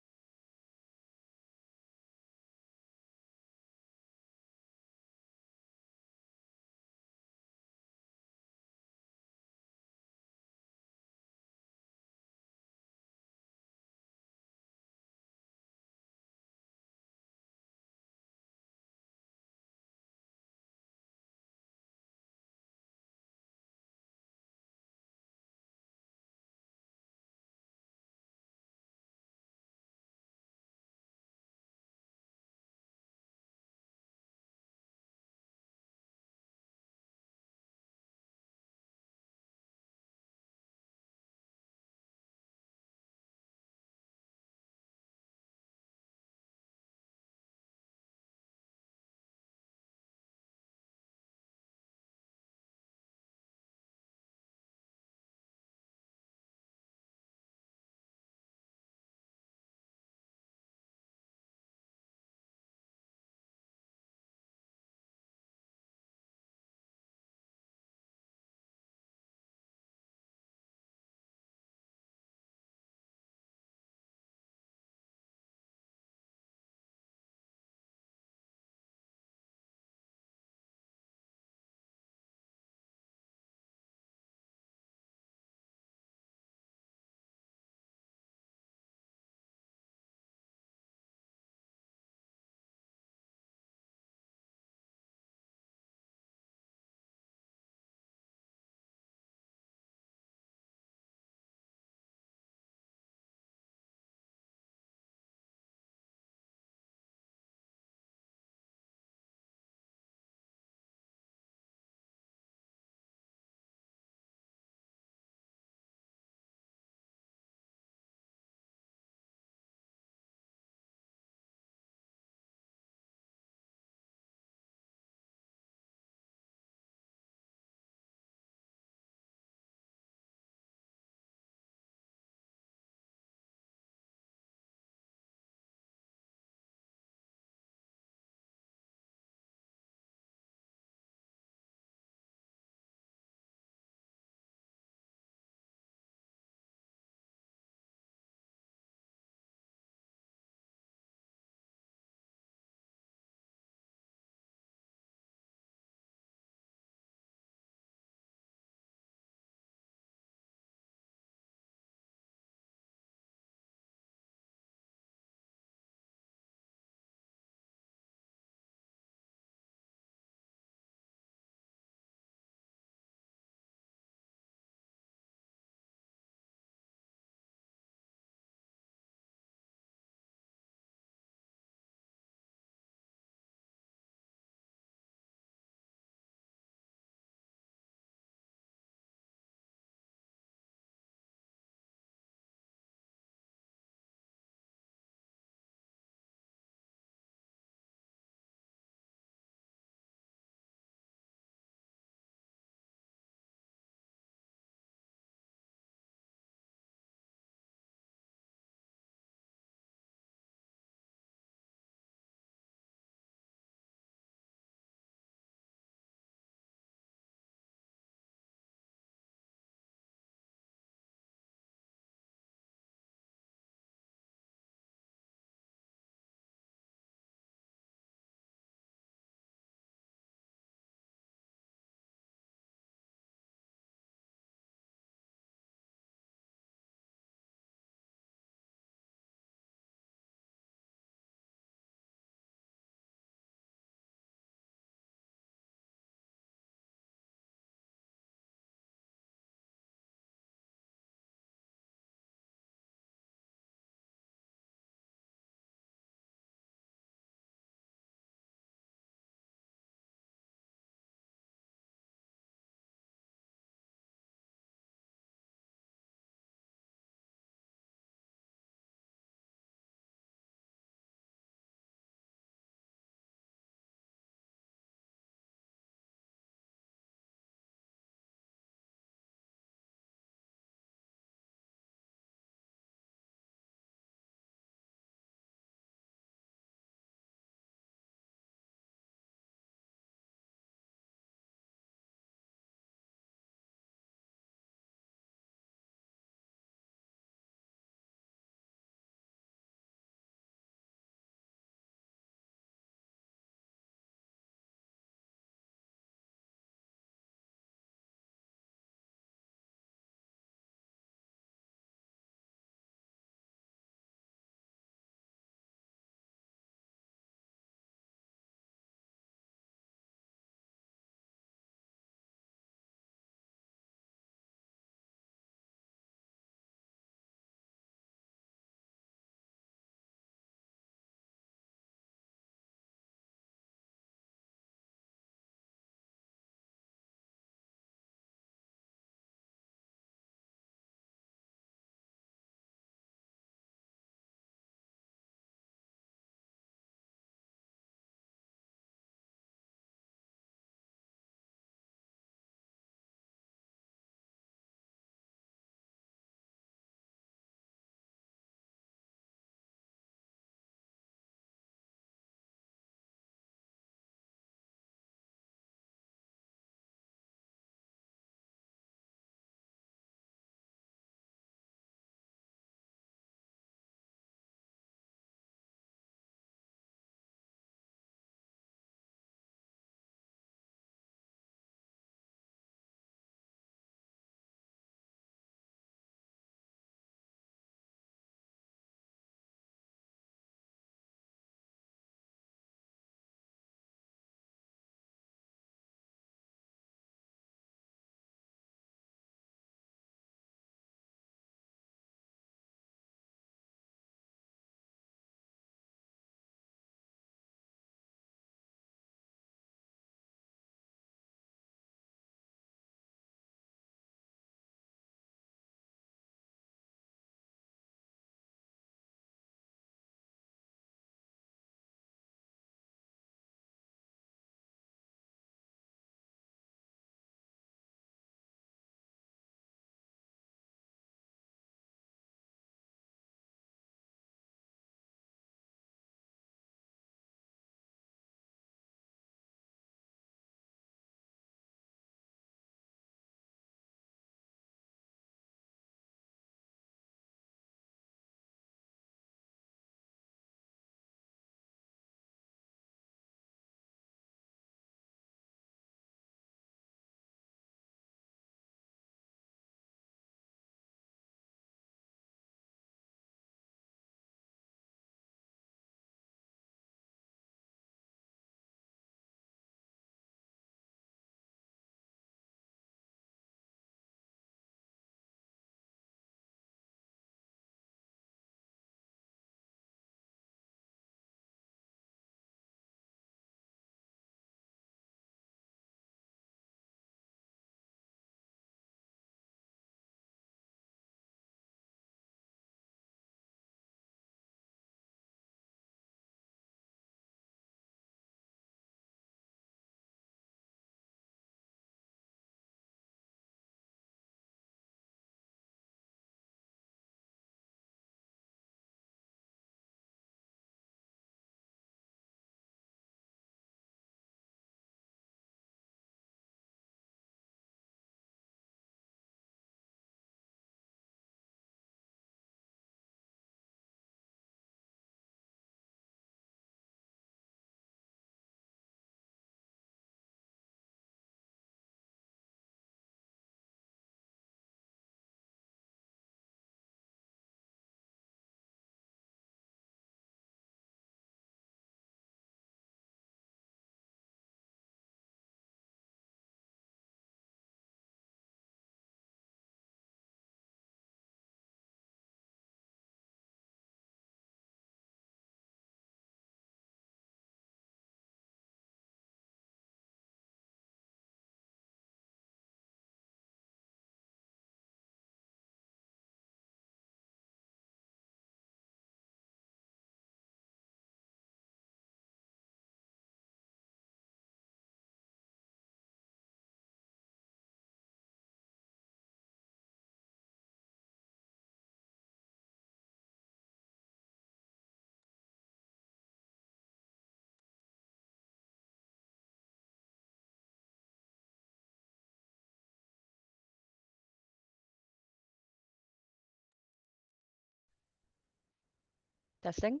Testing?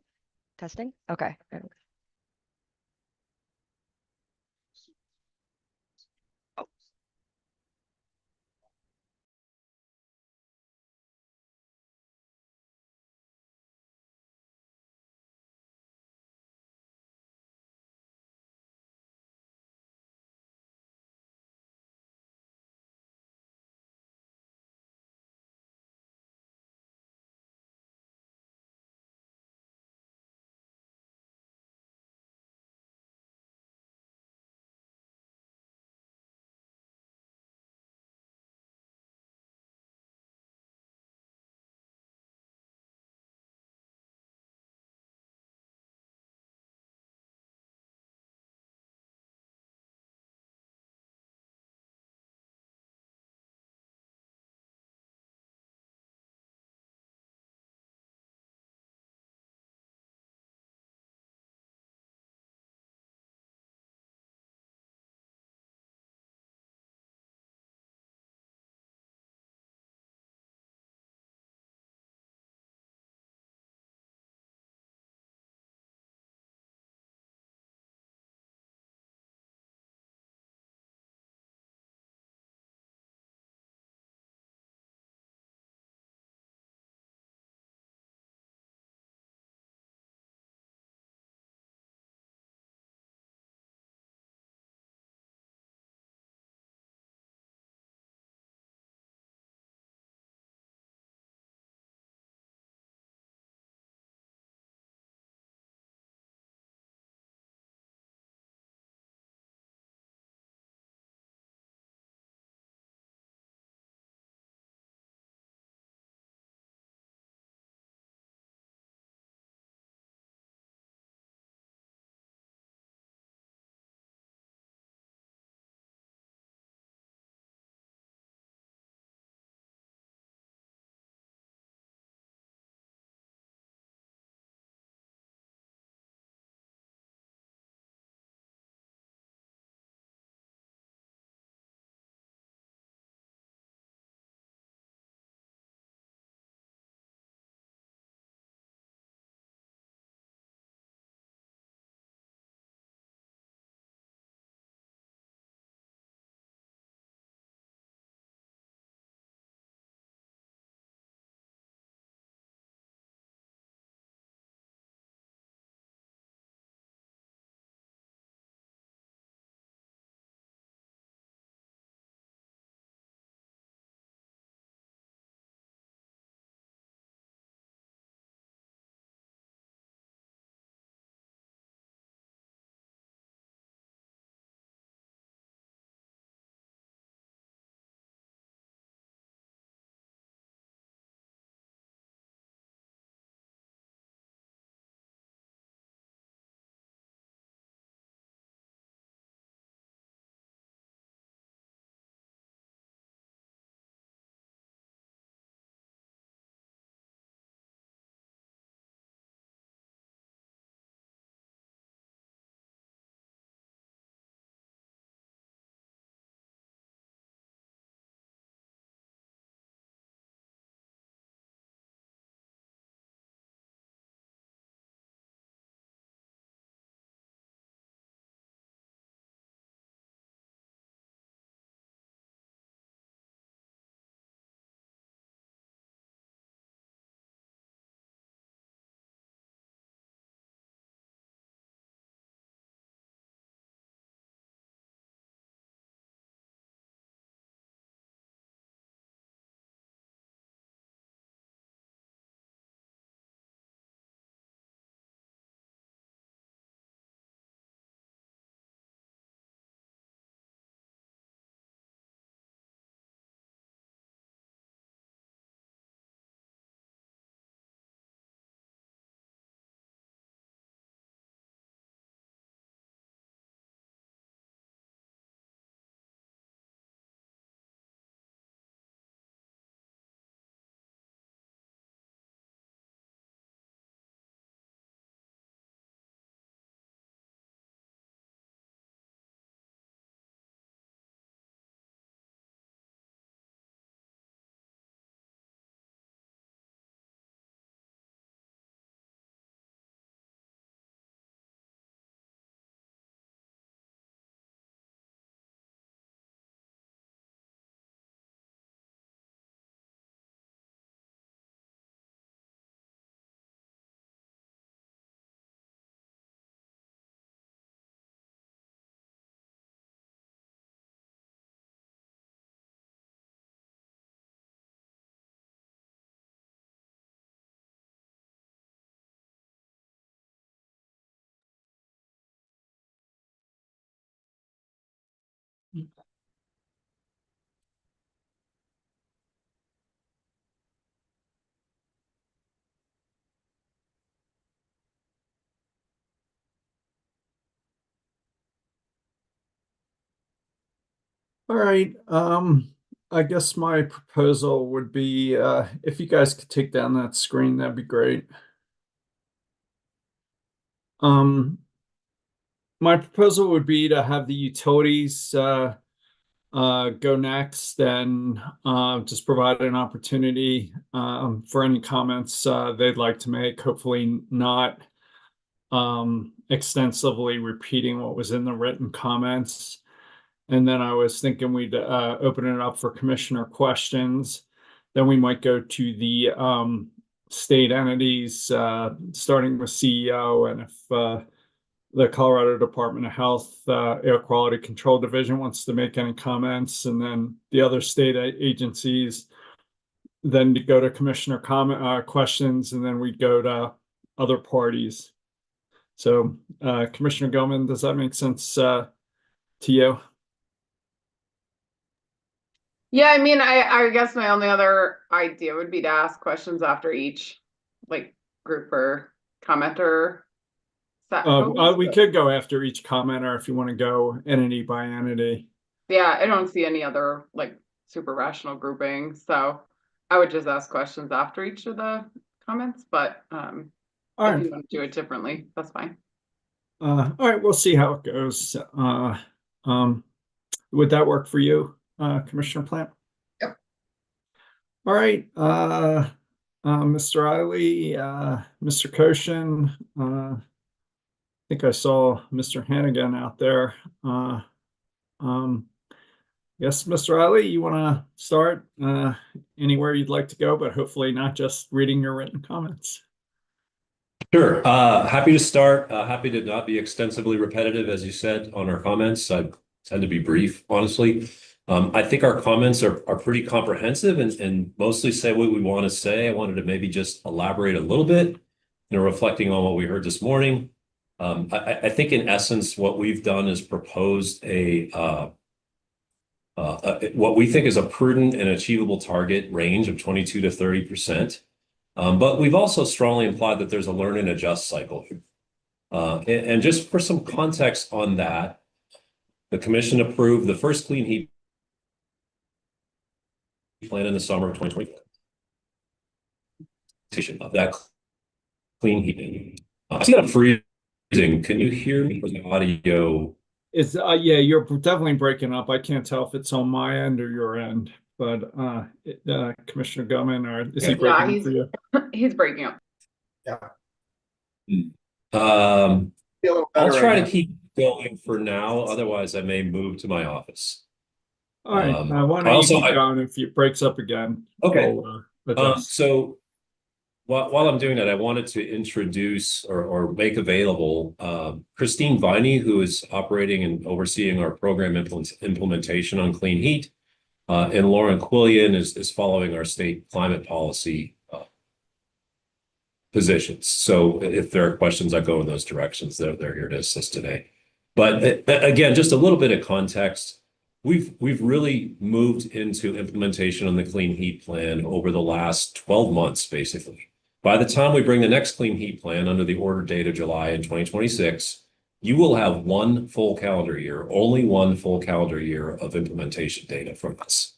Testing? Okay. All right. I guess my proposal would be if you guys could take down that screen, that'd be great. My proposal would be to have the utilities go next and just provide an opportunity for any comments they'd like to make, hopefully not extensively repeating what was in the written comments. And then I was thinking we'd open it up for commissioner questions. Then we might go to the state entities, starting with CEO, and if the Colorado Department of Health Air Quality Control Division wants to make any comments, and then the other state agencies, then to go to commissioner comment questions, and then we go to other parties. So Commissioner Gilman, does that make sense to you? Yeah, I mean, I guess my only other idea would be to ask questions after each like group or commenter. We could go after each commenter if you want to go entity by entity. Yeah, I don't see any other like super rational grouping, so I would just ask questions after each of the comments, but if you want to do it differently, that's fine. All right, we'll see how it goes. Would that work for you, Commissioner Plant? Yep. All right, Mr. Eiley, Mr. Koshin, I think I saw Mr. Hannigan out there. Yes, Mr. Eiley, you want to start anywhere you'd like to go, but hopefully not just reading your written comments. Sure. Happy to start. Happy to not be extensively repetitive, as you said, on our comments. I tend to be brief, honestly. I think our comments are pretty comprehensive and mostly say what we want to say. I wanted to maybe just elaborate a little bit, reflecting on what we heard this morning. I think in essence, what we've done is proposed what we think is a prudent and achievable target range of 22 to 30%. But we've also strongly implied that there's a learn and adjust cycle. And just for some context on that, the commission approved the first clean heat plan in the summer of 2020. Of that clean heat. I see that I'm freezing. Can you hear me? The audio. It's yeah, you're definitely breaking up. I can't tell if it's on my end or your end, but Commissioner Gilman, or is he breaking up for you? He's breaking up. Yeah. I'll try to keep going for now. Otherwise, I may move to my office. All right. Why don't you keep going? If it breaks up again, okay. We'll so while I'm doing that, I wanted to introduce or make available Christine Viney, who is operating and overseeing our program implementation on clean heat, and Lauren Quillian is following our state climate policy positions. So if there are questions that go in those directions, they're here to assist today. But again, just a little bit of context. We've really moved into implementation on the clean heat plan over the last 12 months, basically. By the time we bring the next clean heat plan under the order date of July in 2026, you will have one full calendar year, only one full calendar year of implementation data from us.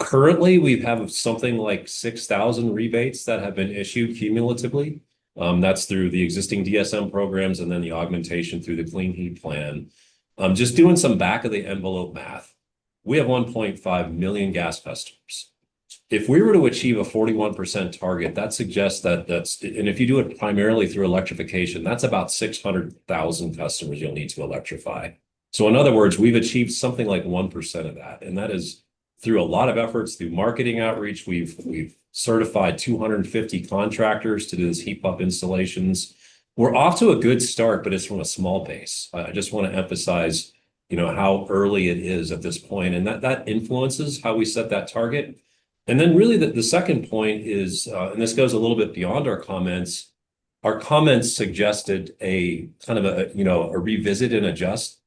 Currently, we have something like 6,000 rebates that have been issued cumulatively. That's through the existing DSM programs and then the augmentation through the clean heat plan. Just doing some back of the envelope math, we have 1.5 million gas customers. If we were to achieve a 41% target, that suggests and if you do it primarily through electrification, that's about 600,000 customers you'll need to electrify. So in other words, we've achieved something like 1% of that. And that is through a lot of efforts, through marketing outreach. We've certified 250 contractors to do this heat pump installations. We're off to a good start, but it's from a small base. I just want to emphasize, how early it is at this point, and that influences how we set that target. And then really the second point is, and this goes a little bit beyond our comments suggested a kind of a revisit and adjust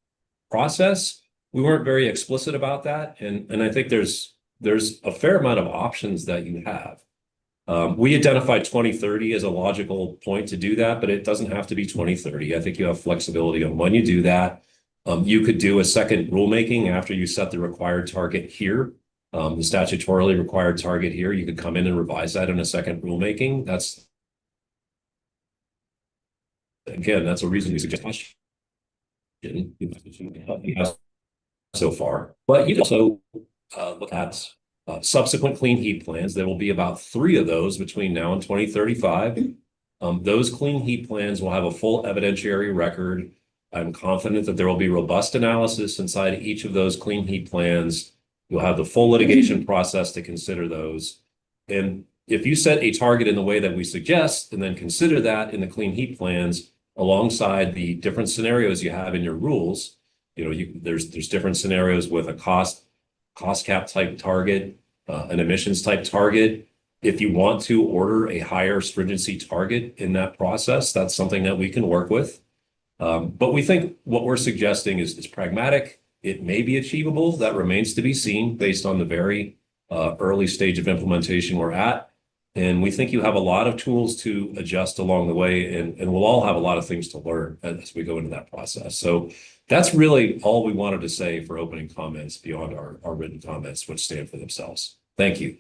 process, we weren't very explicit about that. And I think there's a fair amount of options that you have. We identified 2030 as a logical point to do that, but it doesn't have to be 2030. I think you have flexibility on when you do that. You could do a second rulemaking after you set the required target here, the statutorily required target here. You could come in and revise that in a second rulemaking. That's a reason we suggest question so far. But you can also look at subsequent clean heat plans. There will be about 3 of those between now and 2035. Those clean heat plans will have a full evidentiary record. I'm confident that there will be robust analysis inside each of those clean heat plans. You'll have the full litigation process to consider those. And if you set a target in the way that we suggest, and then consider that in the clean heat plans alongside the different scenarios you have in your rules, there's different scenarios with a cost cap type target, an emissions type target. If you want to order a higher stringency target in that process, that's something that we can work with. But we think what we're suggesting is pragmatic. It may be achievable. That remains to be seen based on the very early stage of implementation we're at. And we think you have a lot of tools to adjust along the way, and we'll all have a lot of things to learn as we go into that process. So that's really all we wanted to say for opening comments beyond our written comments, which stand for themselves. Thank you.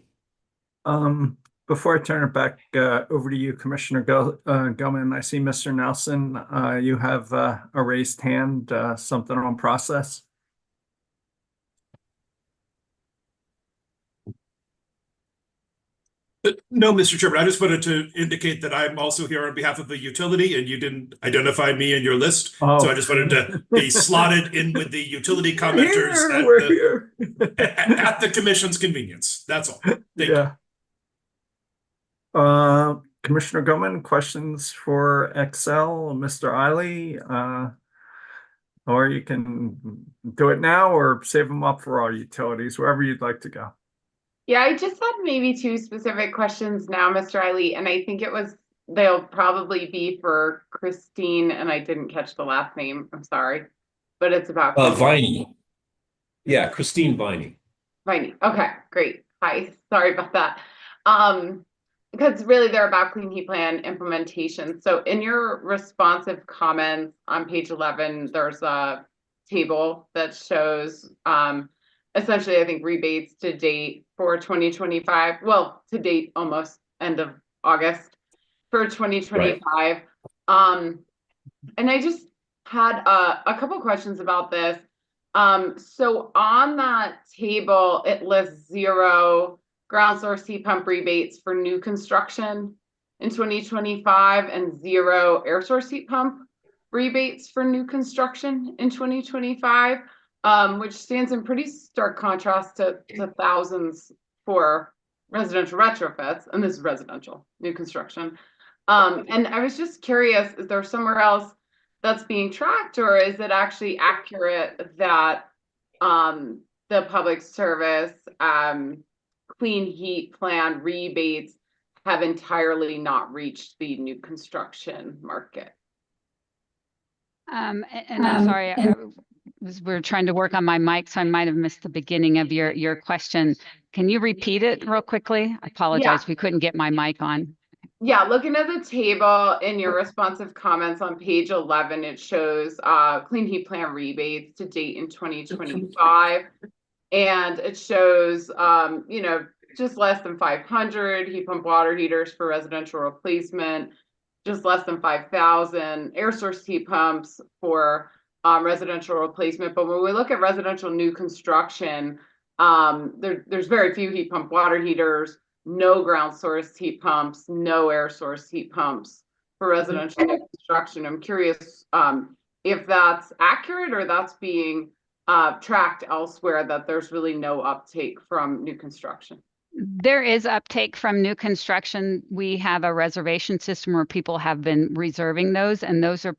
Before I turn it back over to you, Commissioner Gilman, I see Mr. Nelson. You have a raised hand, something on process. No, Mr. Chairman, I just wanted to indicate that I'm also here on behalf of the utility, and you didn't identify me in your list. Oh. So I just wanted to be slotted in with the utility commenters at the commission's convenience. That's all. Thank you. Commissioner Gilman, questions for Excel, Mr. Eiley? Or you can do it now or save them up for our utilities, wherever you'd like to go. Yeah, I just had maybe 2 specific questions now, Mr. Eiley, and I think they'll probably be for Christine, and I didn't catch the last name. I'm sorry, but it's about Viney. Yeah, Christine Viney. Viney. Okay, great. Hi, sorry about that. Because really they're about clean heat plan implementation. So in your responsive comments on page 11, there's a table that shows essentially, I think, rebates to date for 2025. Well, to date, almost end of August for 2025. Right. And I just had a couple questions about this. So on that table, it lists 0 ground source heat pump rebates for new construction in 2025 and 0 air source heat pump rebates for new construction in 2025. Which stands in pretty stark contrast to thousands for residential retrofits, and this is residential new construction. And I was just curious, is there somewhere else that's being tracked, or is it actually accurate that the public service clean heat plan rebates have entirely not reached the new construction market? And I'm sorry, we're trying to work on my mic, so I might have missed the beginning of your question. Can you repeat it real quickly? I apologize. Yeah. We couldn't get my mic on. Yeah, looking at the table in your responsive comments on page 11, it shows clean heat plan rebates to date in 2025. And it shows, just less than 500 heat pump water heaters for residential replacement, just less than 5,000 air source heat pumps for residential replacement. But when we look at residential new construction, there's very few heat pump water heaters, no ground source heat pumps, no air source heat pumps for residential new construction. I'm curious if that's accurate or that's being tracked elsewhere, that there's really no uptake from new construction. There is uptake from new construction. We have a reservation system where people have been reserving those, and those are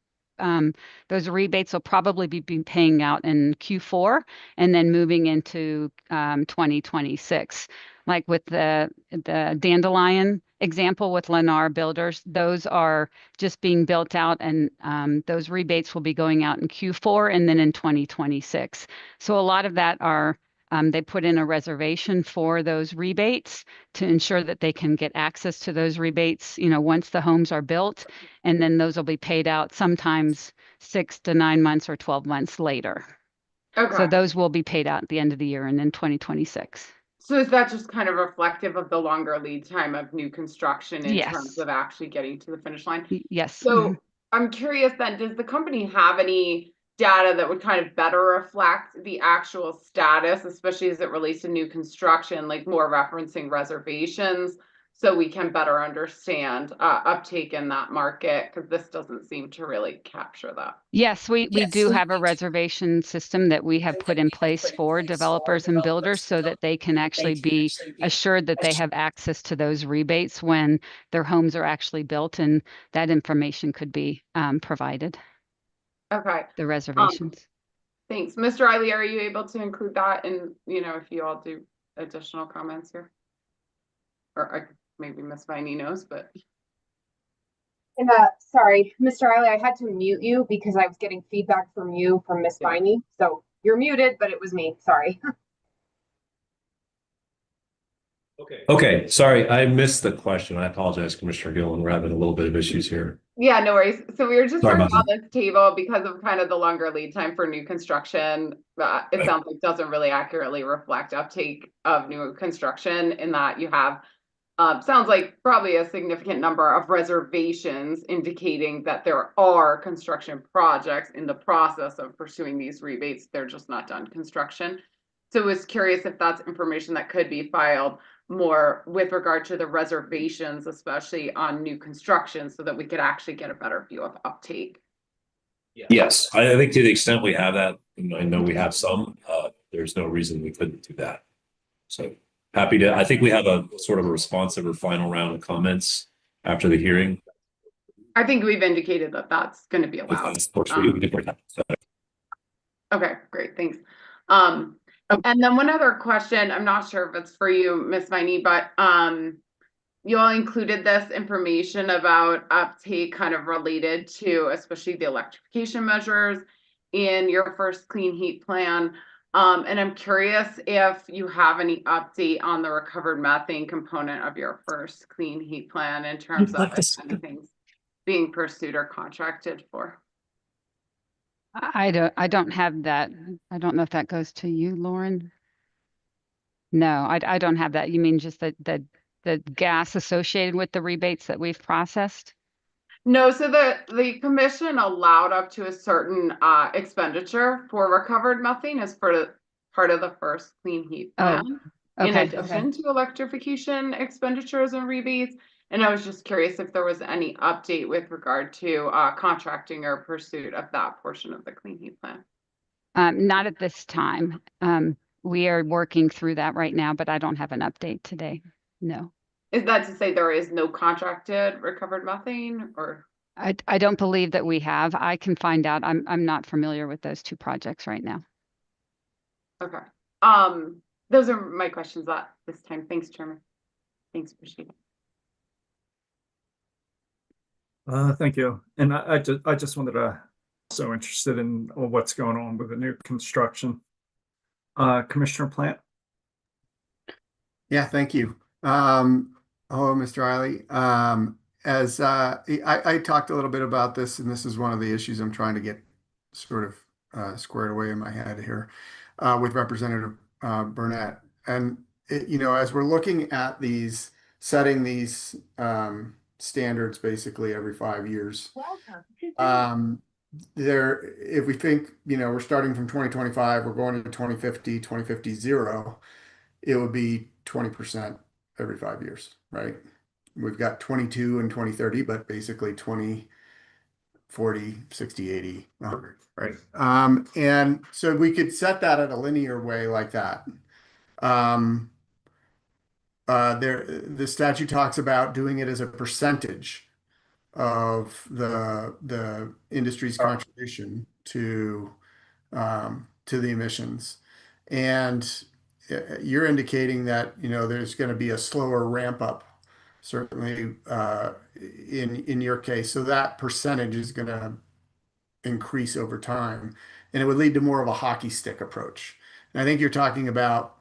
those rebates will probably be paying out in Q4 and then moving into 2026. Like with the Dandelion example with Lennar Builders, those are just being built out, and those rebates will be going out in Q4 and then in 2026. So a lot of that are they put in a reservation for those rebates to ensure that they can get access to those rebates, once the homes are built, and then those will be paid out sometimes 6 to 9 months or 12 months later. Okay. So those will be paid out at the end of the year and in 2026. So is that just kind of reflective of the longer lead time of new construction in Yes. terms of actually getting to the finish line? Yes. So I'm curious then, does the company have any data that would kind of better reflect the actual status, especially as it relates to new construction, like more referencing reservations, so we can better understand uptake in that market? Because this doesn't seem to really capture that. Yes, we do have a reservation system that we have put in place for developers and builders so that they can actually be assured that they have access to those rebates when their homes are actually built, and that information could be provided. Okay. The reservations. Thanks. Mr. Eiley, are you able to include that in, if you all do additional comments here? Or maybe Ms. Viney knows, but. Sorry, Mr. Eiley, I had to mute you because I was getting feedback from you from Miss Viney. So you're muted, but it was me. Sorry. Okay, sorry, I missed the question. I apologize, Commissioner Gillen. We're having a little bit of issues here. Yeah, no worries. So we were just Sorry talking about about this table because of kind of the longer lead time for new construction. It sounds like doesn't really accurately reflect uptake of new construction in that you have sounds like probably a significant number of reservations indicating that there are construction projects in the process of pursuing these rebates. They're just not done construction. So I was curious if that's information that could be filed more with regard to the reservations, especially on new construction, so that we could actually get a better view of uptake. Yes, I think to the extent we have that, and I know we have some, there's no reason we couldn't do that. So happy to, I think we have a sort of a responsive or final round of comments after the hearing. I think we've indicated that that's going to be allowed. Okay, great, thanks. And then one other question, I'm not sure if it's for you, Ms. Viney, but you all included this information about uptake kind of related to especially the electrification measures in your first clean heat plan. And I'm curious if you have any update on the recovered methane component of your first clean heat plan in terms of if anything's being pursued or contracted for. I don't have that. I don't know if that goes to you, Lauren. No, I don't have that. You mean just the gas associated with the rebates that we've processed? No, so the commission allowed up to a certain expenditure for recovered methane as part of the first clean heat plan. In addition to electrification expenditures and rebates. And I was just curious if there was any update with regard to contracting or pursuit of that portion of the clean heat plan. Not at this time. We are working through that right now, but I don't have an update today. No. Is that to say there is no contracted recovered methane, or? I don't believe that we have. I can find out. I'm not familiar with those two projects right now. Okay. Those are my questions at this time. Thanks, Chairman. Thanks, appreciate it. Thank you. And I just wanted to, so interested in what's going on with the new construction. Commissioner Plant. Yeah, thank you. Hello, Mr. Eiley. As I talked a little bit about this, and this is one of the issues I'm trying to get sort of squared away in my head here with Representative Burnett. And as we're looking at these, setting these standards basically every 5 years, if we think we're starting from 2025, we're going into 2050 zero, it would be 20% every 5 years, right? We've got 22 and 2030, but basically 20, 40, 60, 80, 100, right? And so we could set that at a linear way like that. The statute talks about doing it as a percentage of the industry's contribution to the emissions. And you're indicating that, there's going to be a slower ramp up, certainly in your case. So that percentage is going to increase over time, and it would lead to more of a hockey stick approach. And I think you're talking about,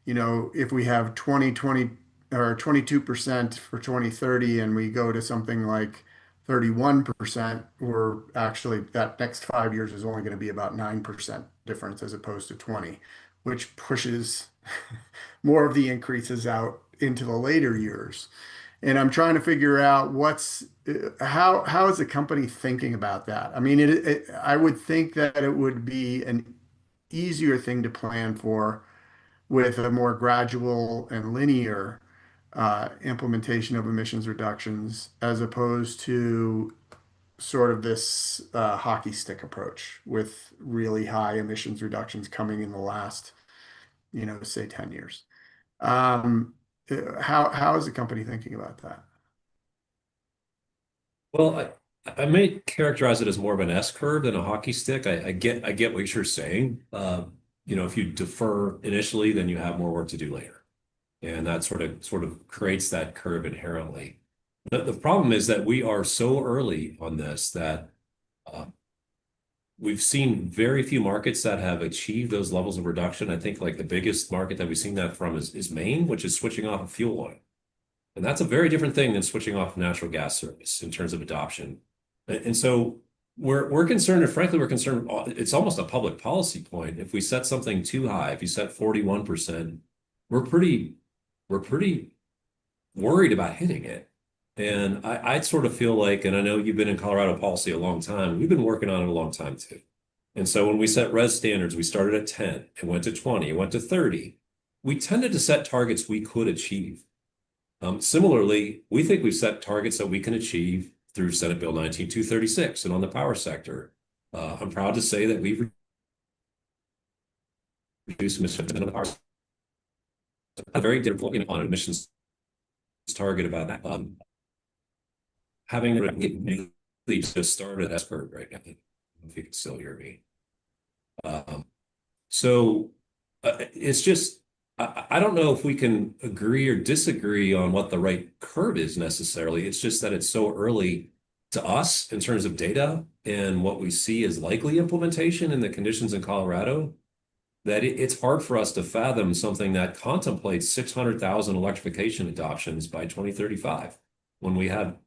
if we have 2020 or 22% for 2030 and we go to something like 31%, or actually that next 5 years is only going to be about 9% difference as opposed to 20, which pushes more of the increases out into the later years. And I'm trying to figure out how is the company thinking about that? I mean, I would think that it would be an easier thing to plan for with a more gradual and linear implementation of emissions reductions, as opposed to sort of this hockey stick approach with really high emissions reductions coming in the last, say 10 years. How is the company thinking about that? Well, I may characterize it as more of an S curve than a hockey stick. I get what you're saying. If you defer initially, then you have more work to do later. And that sort of creates that curve inherently. The problem is that we are so early on this that we've seen very few markets that have achieved those levels of reduction. I think like the biggest market that we've seen that from is Maine, which is switching off of fuel oil. And that's a very different thing than switching off natural gas service in terms of adoption. And so we're concerned, and frankly, we're concerned, it's almost a public policy point. If we set something too high, if you set 41%, we're pretty worried about hitting it. And I'd sort of feel like, and I know you've been in Colorado policy a long time, we've been working on it a long time too. And so when we set res standards, we started at 10, it went to 20, it went to 30. We tended to set targets we could achieve. Similarly, we think we've set targets that we can achieve through Senate Bill 19236 and on the power sector. I'm proud to say that we've reduced emissions on the power sector. A very different on emissions target about that. Having really just started S curve right now, if you can still hear me. It's just, I don't know if we can agree or disagree on what the right curve is necessarily. It's just that it's so early to us in terms of data and what we see as likely implementation in the conditions in Colorado, that it's hard for us to fathom something that contemplates 600,000 electrification adoptions by 2035, when we have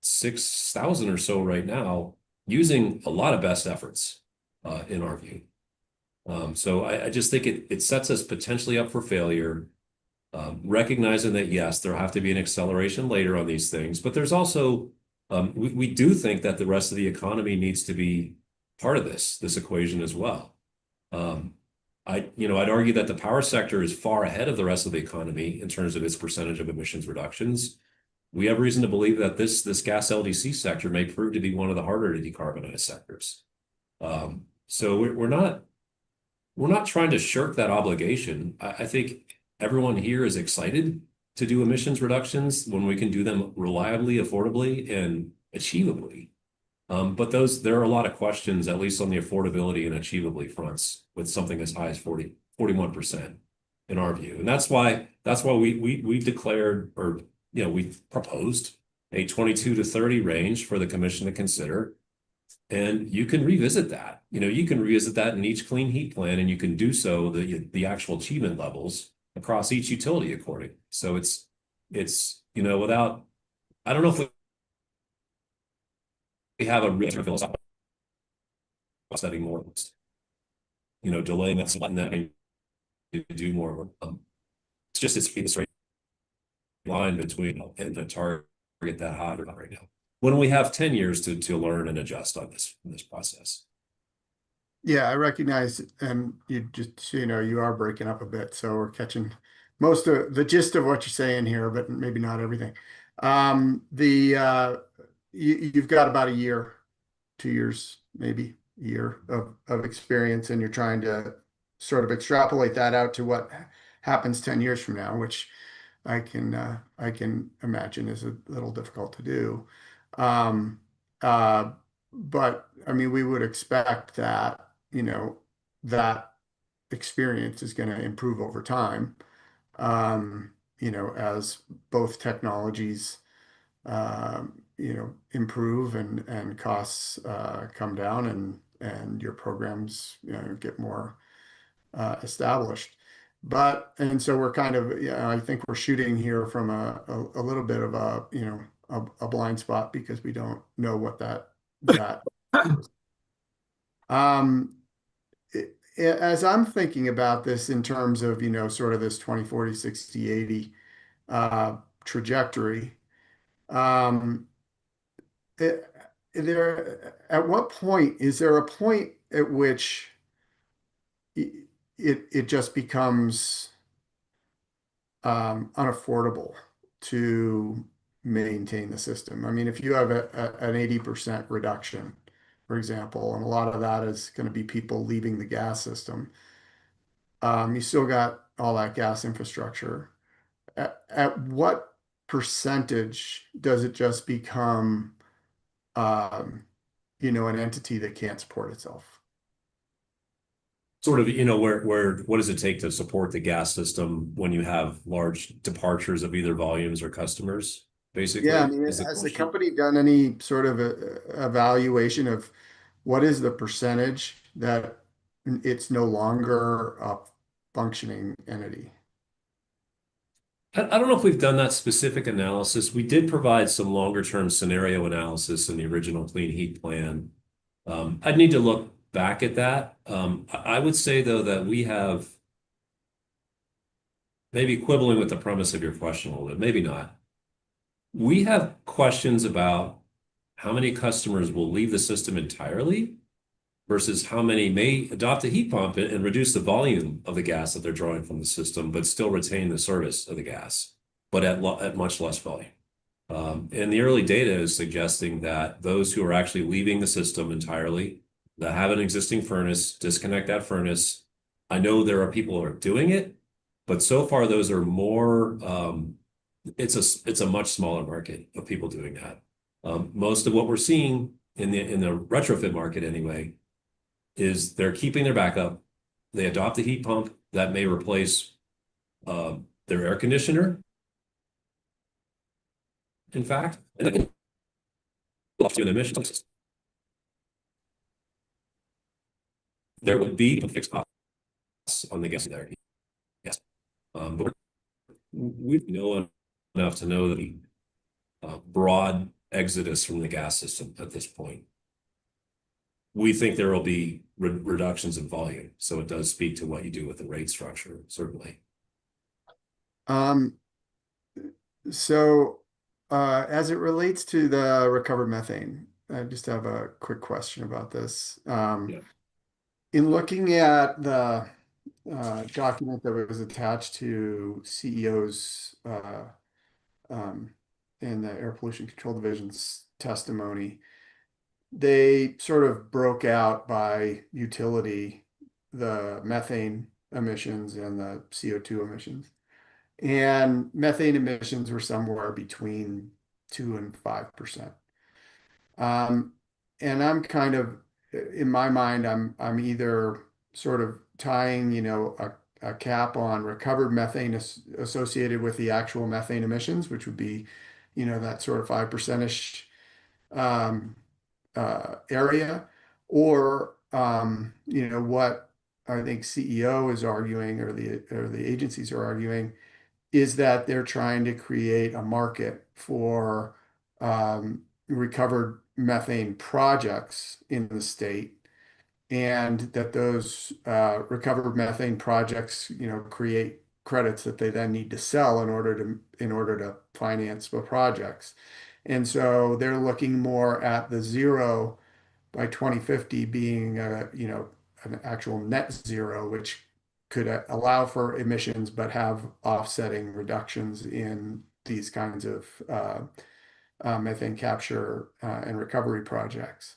6,000 or so right now, using a lot of best efforts in our view. So I just think it sets us potentially up for failure, recognizing that, yes, there'll have to be an acceleration later on these things, but there's also, we do think that the rest of the economy needs to be part of this equation as well. I'd argue that the power sector is far ahead of the rest of the economy in terms of its percentage of emissions reductions. We have reason to believe that this gas LDC sector may prove to be one of the harder to decarbonize sectors. So we're not trying to shirk that obligation. I think everyone here is excited to do emissions reductions when we can do them reliably, affordably, and achievably. But there are a lot of questions, at least on the affordability and achievably fronts, with something as high as 41% in our view. And that's why we declared, or we proposed a 22 to 30 range for the commission to consider. And you can revisit that. You can revisit that in each clean heat plan, and you can do so the actual achievement levels across each utility according. So it's without, I don't know if we have a real philosophical setting more, delaying that, letting that to do more. It's just it's a straight line between and the target that high or not right now, when we have 10 years to learn and adjust on this process. Yeah, I recognize, and you just, you are breaking up a bit, so we're catching most of the gist of what you're saying here, but maybe not everything. You've got about a year, 2 years, maybe a year of experience, and you're trying to sort of extrapolate that out to what happens 10 years from now, which I can imagine is a little difficult to do. Um, but I mean, we would expect that, that experience is going to improve over time, as both technologies, improve and costs come down and your programs, get more established. And so we're kind of, I think we're shooting here from a little bit of a blind spot because we don't know what that is. As I'm thinking about this in terms of, sort of this 20, 40, 60, 80 trajectory, at what point, is there a point at which it just becomes unaffordable to maintain the system? I mean, if you have an 80% reduction, for example, and a lot of that is going to be people leaving the gas system, you still got all that gas infrastructure. At what percentage does it just become, an entity that can't support itself? Sort of, what does it take to support the gas system when you have large departures of either volumes or customers, basically? Yeah, I mean, has the company done any sort of evaluation of what is the percentage that it's no longer a functioning entity? I don't know if we've done that specific analysis. We did provide some longer term scenario analysis in the original Clean Heat Plan. I'd need to look back at that. I would say, though, that we have, maybe quibbling with the premise of your question a little bit, maybe not. We have questions about how many customers will leave the system entirely versus how many may adopt a heat pump and reduce the volume of the gas that they're drawing from the system, but still retain the service of the gas, but at much less volume. And the early data is suggesting that those who are actually leaving the system entirely, that have an existing furnace, disconnect that furnace. I know there are people who are doing it, but so far those are more, it's a much smaller market of people doing that. Most of what we're seeing in the retrofit market anyway, is they're keeping their backup. They adopt a heat pump that may replace their air conditioner. In fact, and then off to an emission system. There would be fixed costs on the gas there. Yes. But we know enough to know the broad exodus from the gas system at this point. We think there will be reductions in volume. So it does speak to what you do with the rate structure, certainly. As it relates to the recovered methane, I just have a quick question about this. In looking at the document that was attached to CEO's in the Air Pollution Control Division's testimony, they sort of broke out by utility the methane emissions and the CO2 emissions. And methane emissions were somewhere between 2 and 5%. And I'm kind of, in my mind, I'm either sort of tying, a cap on recovered methane associated with the actual methane emissions, which would be, that sort of 5%-ish area, or what I think CEO is arguing, or the agencies are arguing, is that they're trying to create a market for recovered methane projects in the state, and that those recovered methane projects, create credits that they then need to sell in order to finance the projects. And so they're looking more at the zero by 2050 being an actual net zero, which could allow for emissions but have offsetting reductions in these kinds of methane capture and recovery projects.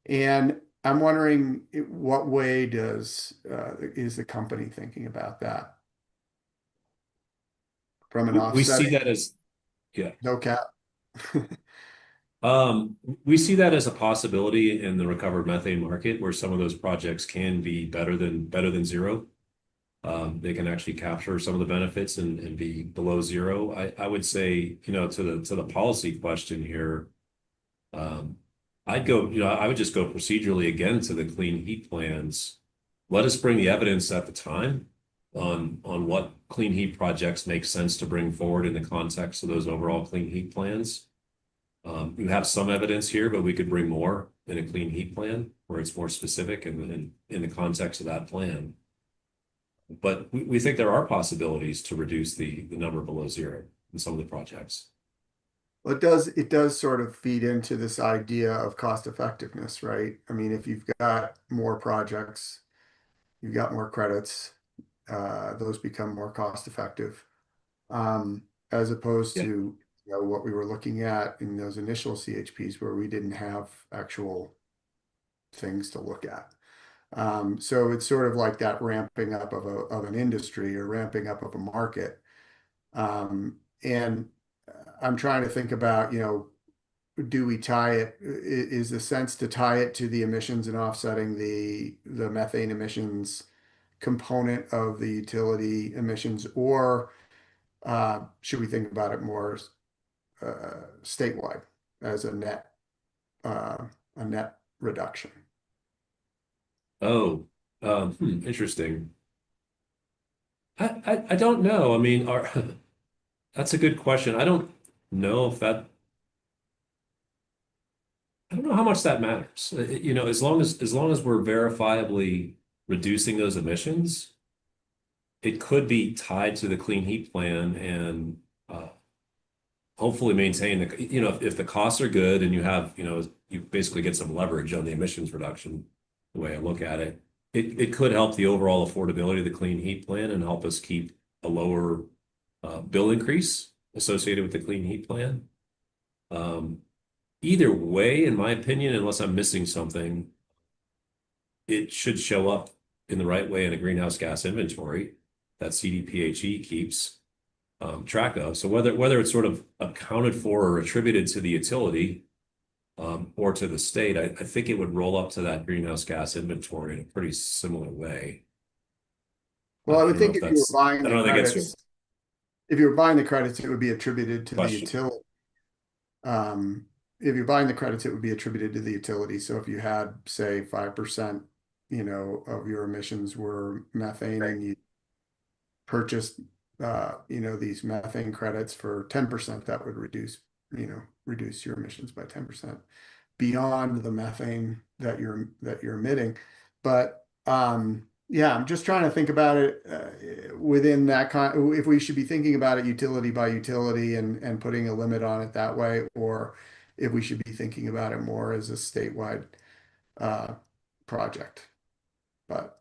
And I'm wondering, what way is the company thinking about that? From an offsetting, we see that as, yeah, no cap. We see that as a possibility in the recovered methane market, where some of those projects can be better than zero. They can actually capture some of the benefits and be below zero. I would say, to the policy question here, I would just go procedurally again to the clean heat plans. Let us bring the evidence at the time on what clean heat projects make sense to bring forward in the context of those overall clean heat plans. You have some evidence here, but we could bring more in a clean heat plan where it's more specific and in the context of that plan. But we think there are possibilities to reduce the number below zero in some of the projects. Well, it does sort of feed into this idea of cost effectiveness, right? I mean, if you've got more projects, you've got more credits, those become more cost effective, as opposed to what we were looking at in those initial CHPs where we didn't have actual things to look at. So it's sort of like that ramping up of an industry or ramping up of a market. And I'm trying to think about, do we tie it? Is the sense to tie it to the emissions and offsetting the methane emissions component of the utility emissions, or should we think about it more statewide as a net reduction? Oh, interesting. I don't know. I mean, that's a good question. I don't know I don't know how much that matters. As long as we're verifiably reducing those emissions, it could be tied to the clean heat plan and hopefully maintain if the costs are good and you basically get some leverage on the emissions reduction, the way I look at it, it could help the overall affordability of the clean heat plan and help us keep a lower bill increase associated with the clean heat plan. Either way, in my opinion, unless I'm missing something, it should show up in the right way in a greenhouse gas inventory that CDPHE keeps track of. So whether it's sort of accounted for or attributed to the utility or to the state, I think it would roll up to that greenhouse gas inventory in a pretty similar way. Well, I would think if you were buying the credits, it would be attributed to the utility. If you're buying the credits, it would be attributed to the utility. So if you had, say, 5%, of your emissions were methane, and you purchased, these methane credits for 10%, that would reduce your emissions by 10% beyond the methane that you're emitting. But I'm just trying to think about it within that if we should be thinking about it utility by utility and putting a limit on it that way, or if we should be thinking about it more as a statewide project. But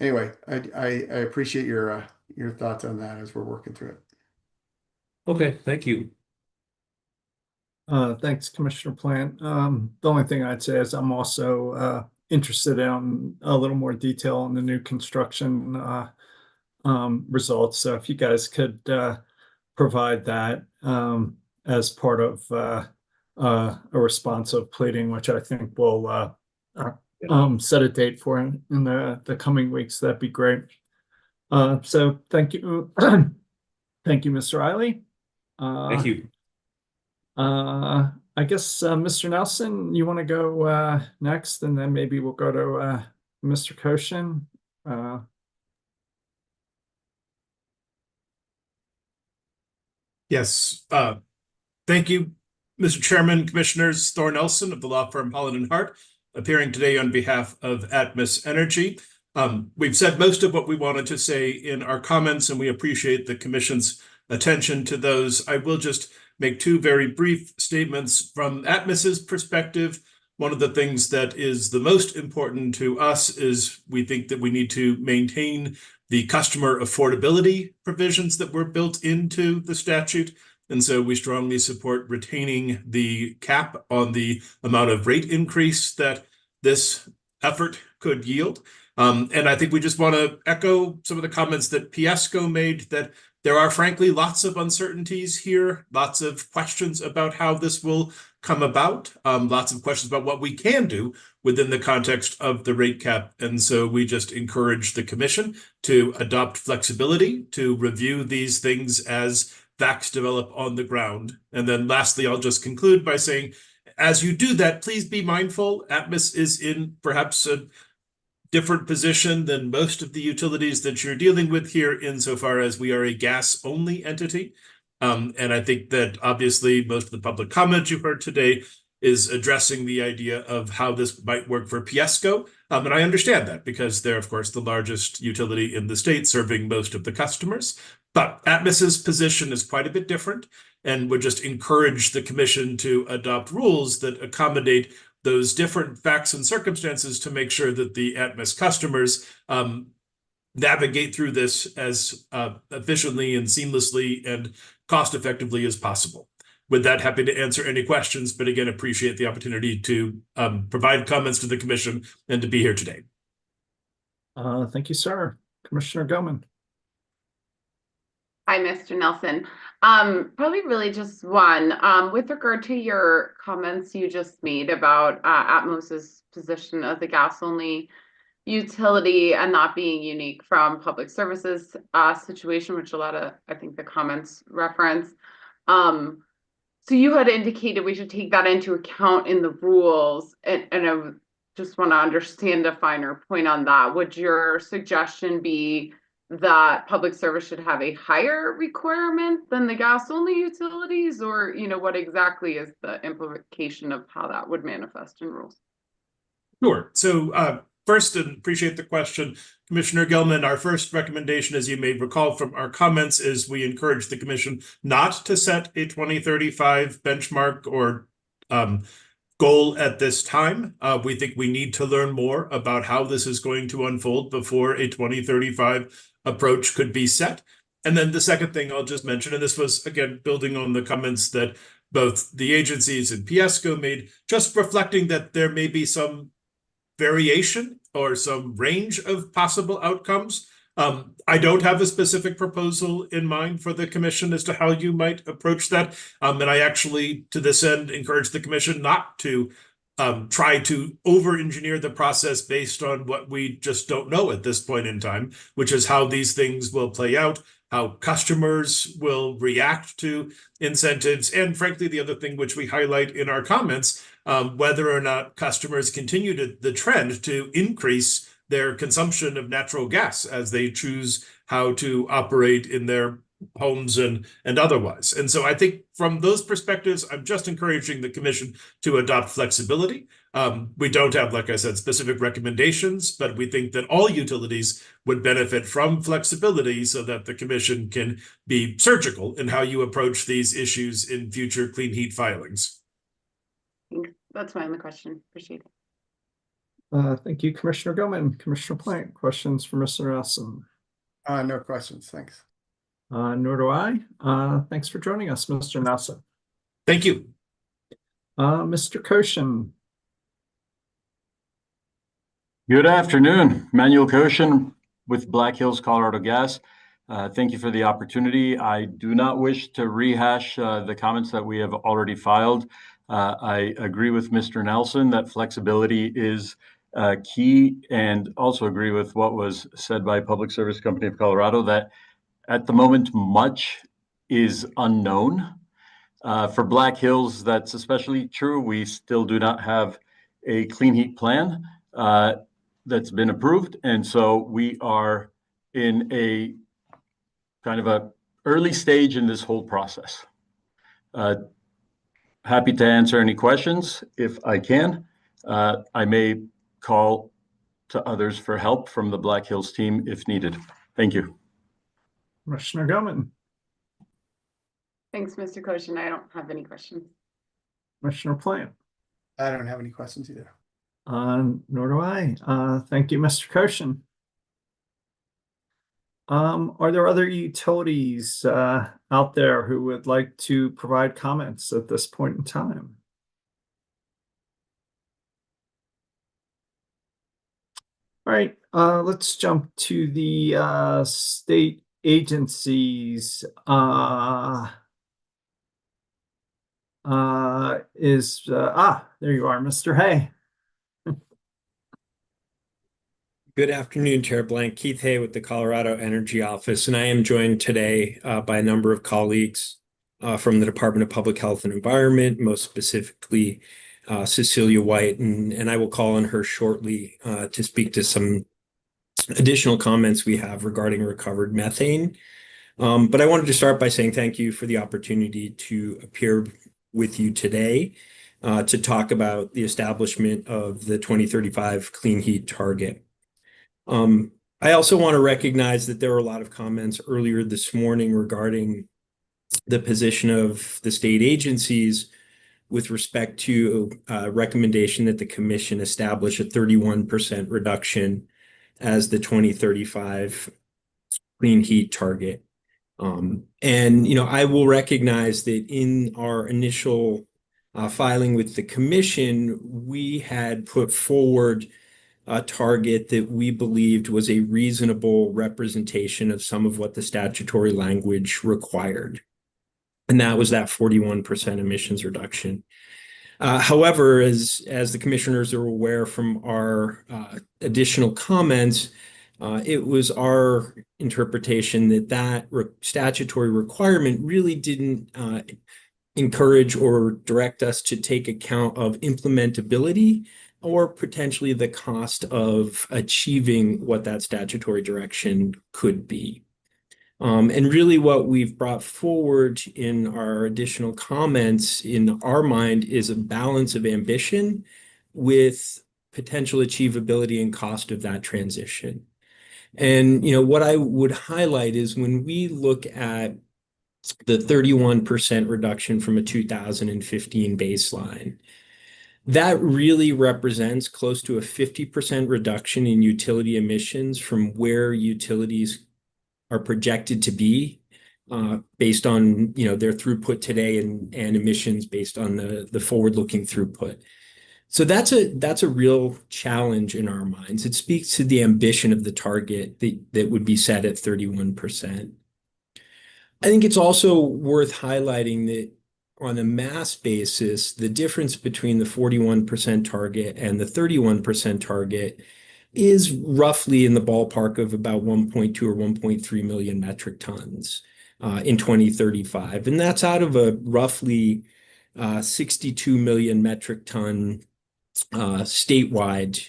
anyway, I appreciate your thoughts on that as we're working through it. Okay, thank you. Thanks, Commissioner Plant. The only thing I'd say is I'm also interested in a little more detail on the new construction results. So if you guys could provide that as part of a responsive pleading, which I think will set a date for in the coming weeks, that'd be great. So thank you. Thank you, Mr. Riley. Thank you. I guess, Mr. Nelson, you want to go next, and then maybe we'll go to Mr. Koshin. Yes. Thank you, Mr. Chairman, Commissioners. Thor Nelson of the law firm Holland & Hart, appearing today on behalf of Atmos Energy. We've said most of what we wanted to say in our comments, and we appreciate the Commission's attention to those. I will just make two very brief statements from Atmos's perspective. One of the things that is the most important to us is we think that we need to maintain the customer affordability provisions that were built into the statute. And so we strongly support retaining the cap on the amount of rate increase that this effort could yield. And I think we just want to echo some of the comments that Piesco made, that There are frankly lots of uncertainties here, lots of questions about how this will come about, lots of questions about what we can do within the context of the rate cap. And so we just encourage the commission to adopt flexibility, to review these things as facts develop on the ground. And then lastly, I'll just conclude by saying, as you do that, please be mindful. Atmos is in perhaps a different position than most of the utilities that you're dealing with here, insofar as we are a gas-only entity. And I think that obviously most of the public comment you've heard today is addressing the idea of how this might work for Piesco. And I understand that because they're, of course, the largest utility in the state, serving most of the customers. But Atmos's position is quite a bit different, and would just encourage the commission to adopt rules that accommodate those different facts and circumstances to make sure that the Atmos customers navigate through this as efficiently and seamlessly and cost effectively as possible. With that, happy to answer any questions, but again, appreciate the opportunity to provide comments to the commission and to be here today. Thank you, sir. Commissioner Goman. Hi, Mr. Nelson. Probably really just one. With regard to your comments you just made about Atmos's position as a gas-only utility and not being unique from public services situation, which a lot of, I think, the comments reference. So you had indicated we should take that into account in the rules, and I just want to understand a finer point on that. Would your suggestion be that public service should have a higher requirement than the gas-only utilities, or what exactly is the implication of how that would manifest in rules? Sure. So first, and appreciate the question, Commissioner Gilman. Our first recommendation, as you may recall from our comments, is we encourage the commission not to set a 2035 benchmark or goal at this time. We think we need to learn more about how this is going to unfold before a 2035 approach could be set. And then the second thing I'll just mention, and this was, again, building on the comments that both the agencies and Piesco made, just reflecting that there may be some variation or some range of possible outcomes. I don't have a specific proposal in mind for the commission as to how you might approach that. And I actually, to this end, encourage the commission not to try to over-engineer the process based on what we just don't know at this point in time, which is how these things will play out, how customers will react to incentives, and frankly, the other thing which we highlight in our comments, whether or not customers continue the trend to increase their consumption of natural gas as they choose how to operate in their homes and otherwise. And so I think from those perspectives, I'm just encouraging the commission to adopt flexibility. We don't have, like I said, specific recommendations, but we think that all utilities would benefit from flexibility so that the commission can be surgical in how you approach these issues in future clean heat filings. That's my only question. Appreciate it. Thank you, Commissioner Goman. Commissioner Plant, questions for Mr. Nelson? No questions, thanks. Nor do I. Thanks for joining us, Mr. Nelson. Thank you. Mr. Koshin. Good afternoon. Manuel Koshin with Black Hills Colorado Gas. Thank you for the opportunity. I do not wish to rehash the comments that we have already filed. I agree with Mr. Nelson that flexibility is key, and also agree with what was said by Public Service Company of Colorado that at the moment much is unknown. For Black Hills, that's especially true. We still do not have a clean heat plan that's been approved, and so we are in a kind of a early stage in this whole process. Happy to answer any questions if I can. I may call to others for help from the Black Hills team if needed. Thank you. Commissioner Goman. Thanks, Mr. Koshin. I don't have any questions. Commissioner Plant. I don't have any questions either. Nor do I. Thank you, Mr. Koshin. Are there other utilities out there who would like to provide comments at this point in time? All right, let's jump to the state agencies there you are, Mr. Hay. Good afternoon, Chair Blank. Keith Hay with the Colorado Energy Office, and I am joined today by a number of colleagues from the Department of Public Health and Environment, most specifically Cecilia White, and I will call on her shortly to speak to some additional comments we have regarding recovered methane. But I wanted to start by saying thank you for the opportunity to appear with you today to talk about the establishment of the 2035 clean heat target. I also want to recognize that there were a lot of comments earlier this morning regarding the position of the state agencies with respect to a recommendation that the commission establish a 31% reduction as the 2035 clean heat target. And, I will recognize that in our initial filing with the commission, we had put forward a target that we believed was a reasonable representation of some of what the statutory language required. And that was that 41% emissions reduction. However, as the commissioners are aware from our additional comments, it was our interpretation that statutory requirement really didn't encourage or direct us to take account of implementability or potentially the cost of achieving what that statutory direction could be. And really what we've brought forward in our additional comments in our mind is a balance of ambition with potential achievability and cost of that transition. And, what I would highlight is when we look at the 31% reduction from a 2015 baseline, that really represents close to a 50% reduction in utility emissions from where utilities are projected to be based on their throughput today and emissions based on the forward-looking throughput. So that's a real challenge in our minds. It speaks to the ambition of the target that would be set at 31%. I think it's also worth highlighting that on a mass basis, the difference between the 41% target and the 31% target is roughly in the ballpark of about 1.2 or 1.3 million metric tons in 2035. And that's out of a roughly 62 million metric ton statewide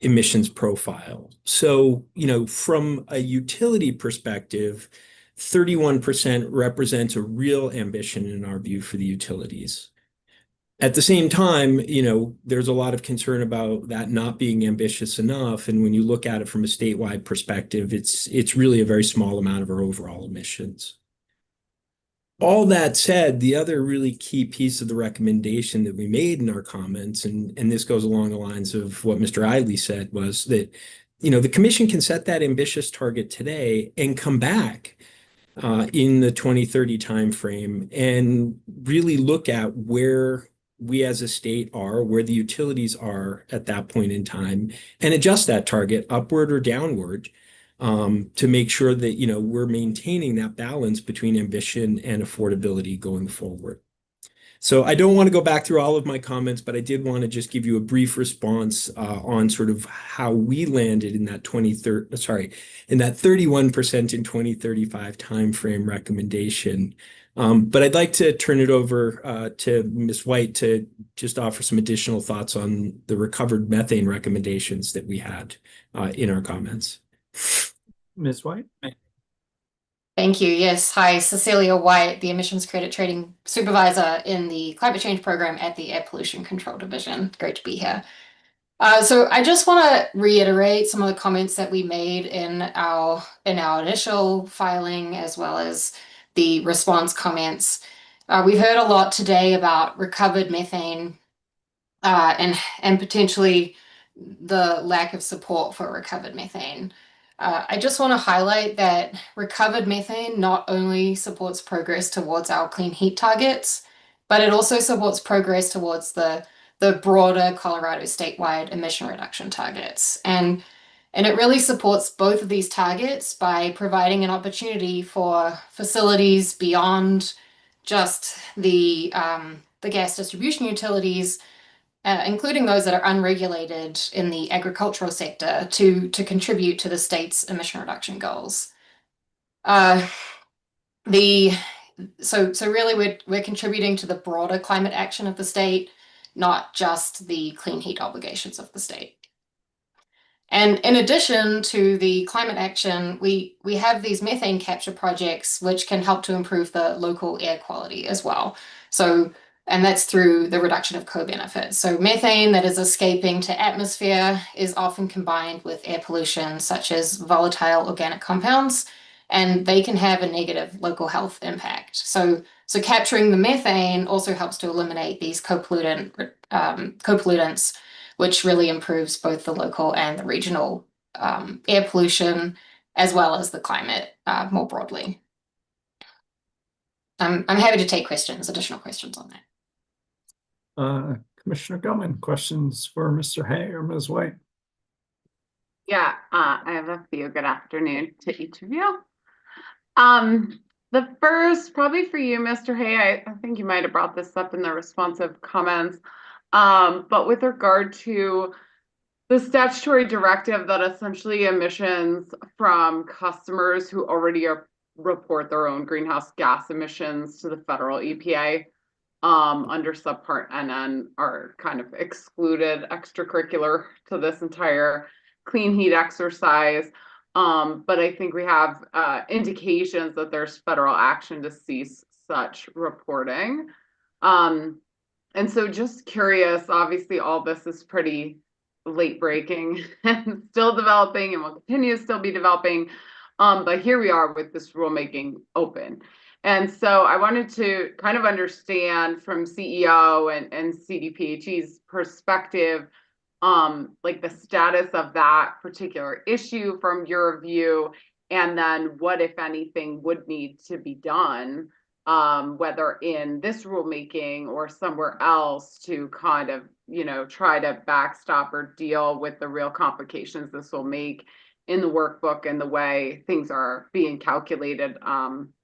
emissions profile. So, from a utility perspective, 31% represents a real ambition in our view for the utilities. At the same time, there's a lot of concern about that not being ambitious enough. And when you look at it from a statewide perspective, it's really a very small amount of our overall emissions. All that said, the other really key piece of the recommendation that we made in our comments, and this goes along the lines of what Mr. Eiley said, was that, the commission can set that ambitious target today and come back in the 2030 timeframe and really look at where we as a state are, where the utilities are at that point in time, and adjust that target upward or downward to make sure that we're maintaining that balance between ambition and affordability going forward. So I don't want to go back through all of my comments, but I did want to just give you a brief response on sort of how we landed in that 31% in 2035 timeframe recommendation. But I'd like to turn it over to Ms. White to just offer some additional thoughts on the recovered methane recommendations that we had in our comments. Ms. White? Thank you. Yes. Hi, Cecilia White, the Emissions Credit Trading Supervisor in the Climate Change Program at the Air Pollution Control Division. Great to be here. So I just want to reiterate some of the comments that we made in our initial filing, as well as the response comments. We've heard a lot today about recovered methane and potentially the lack of support for recovered methane. I just want to highlight that recovered methane not only supports progress towards our clean heat targets, but it also supports progress towards the broader Colorado statewide emission reduction targets. And And it really supports both of these targets by providing an opportunity for facilities beyond just the gas distribution utilities, including those that are unregulated in the agricultural sector, to contribute to the state's emission reduction goals. So really we're contributing to the broader climate action of the state, not just the clean heat obligations of the state. And in addition to the climate action, we have these methane capture projects which can help to improve the local air quality as well. And that's through the reduction of co-benefits. So methane that is escaping to atmosphere is often combined with air pollution, such as volatile organic compounds, and they can have a negative local health impact. So capturing the methane also helps to eliminate these co-pollutants, which really improves both the local and the regional air pollution, as well as the climate more broadly. I'm happy to take additional questions on that. Commissioner Gilman, questions for Mr. Hay or Ms. White? Yeah, I have a few. Good afternoon to each of you. The first, probably for you, Mr. Hay, I think you might have brought this up in the responsive comments, but with regard to the statutory directive that essentially emissions from customers who already report their own greenhouse gas emissions to the federal EPA under subpart NN are kind of excluded extracurricular to this entire clean heat exercise. But I think we have indications that there's federal action to cease such reporting. And so just curious, obviously all this is pretty late breaking and still developing and will continue to still be developing. But here we are with this rulemaking open. And so I wanted to kind of understand from CEO and CDPHE's perspective, like the status of that particular issue from your view, and then what, if anything, would need to be done, whether in this rulemaking or somewhere else to kind of, try to backstop or deal with the real complications this will make in the workbook and the way things are being calculated,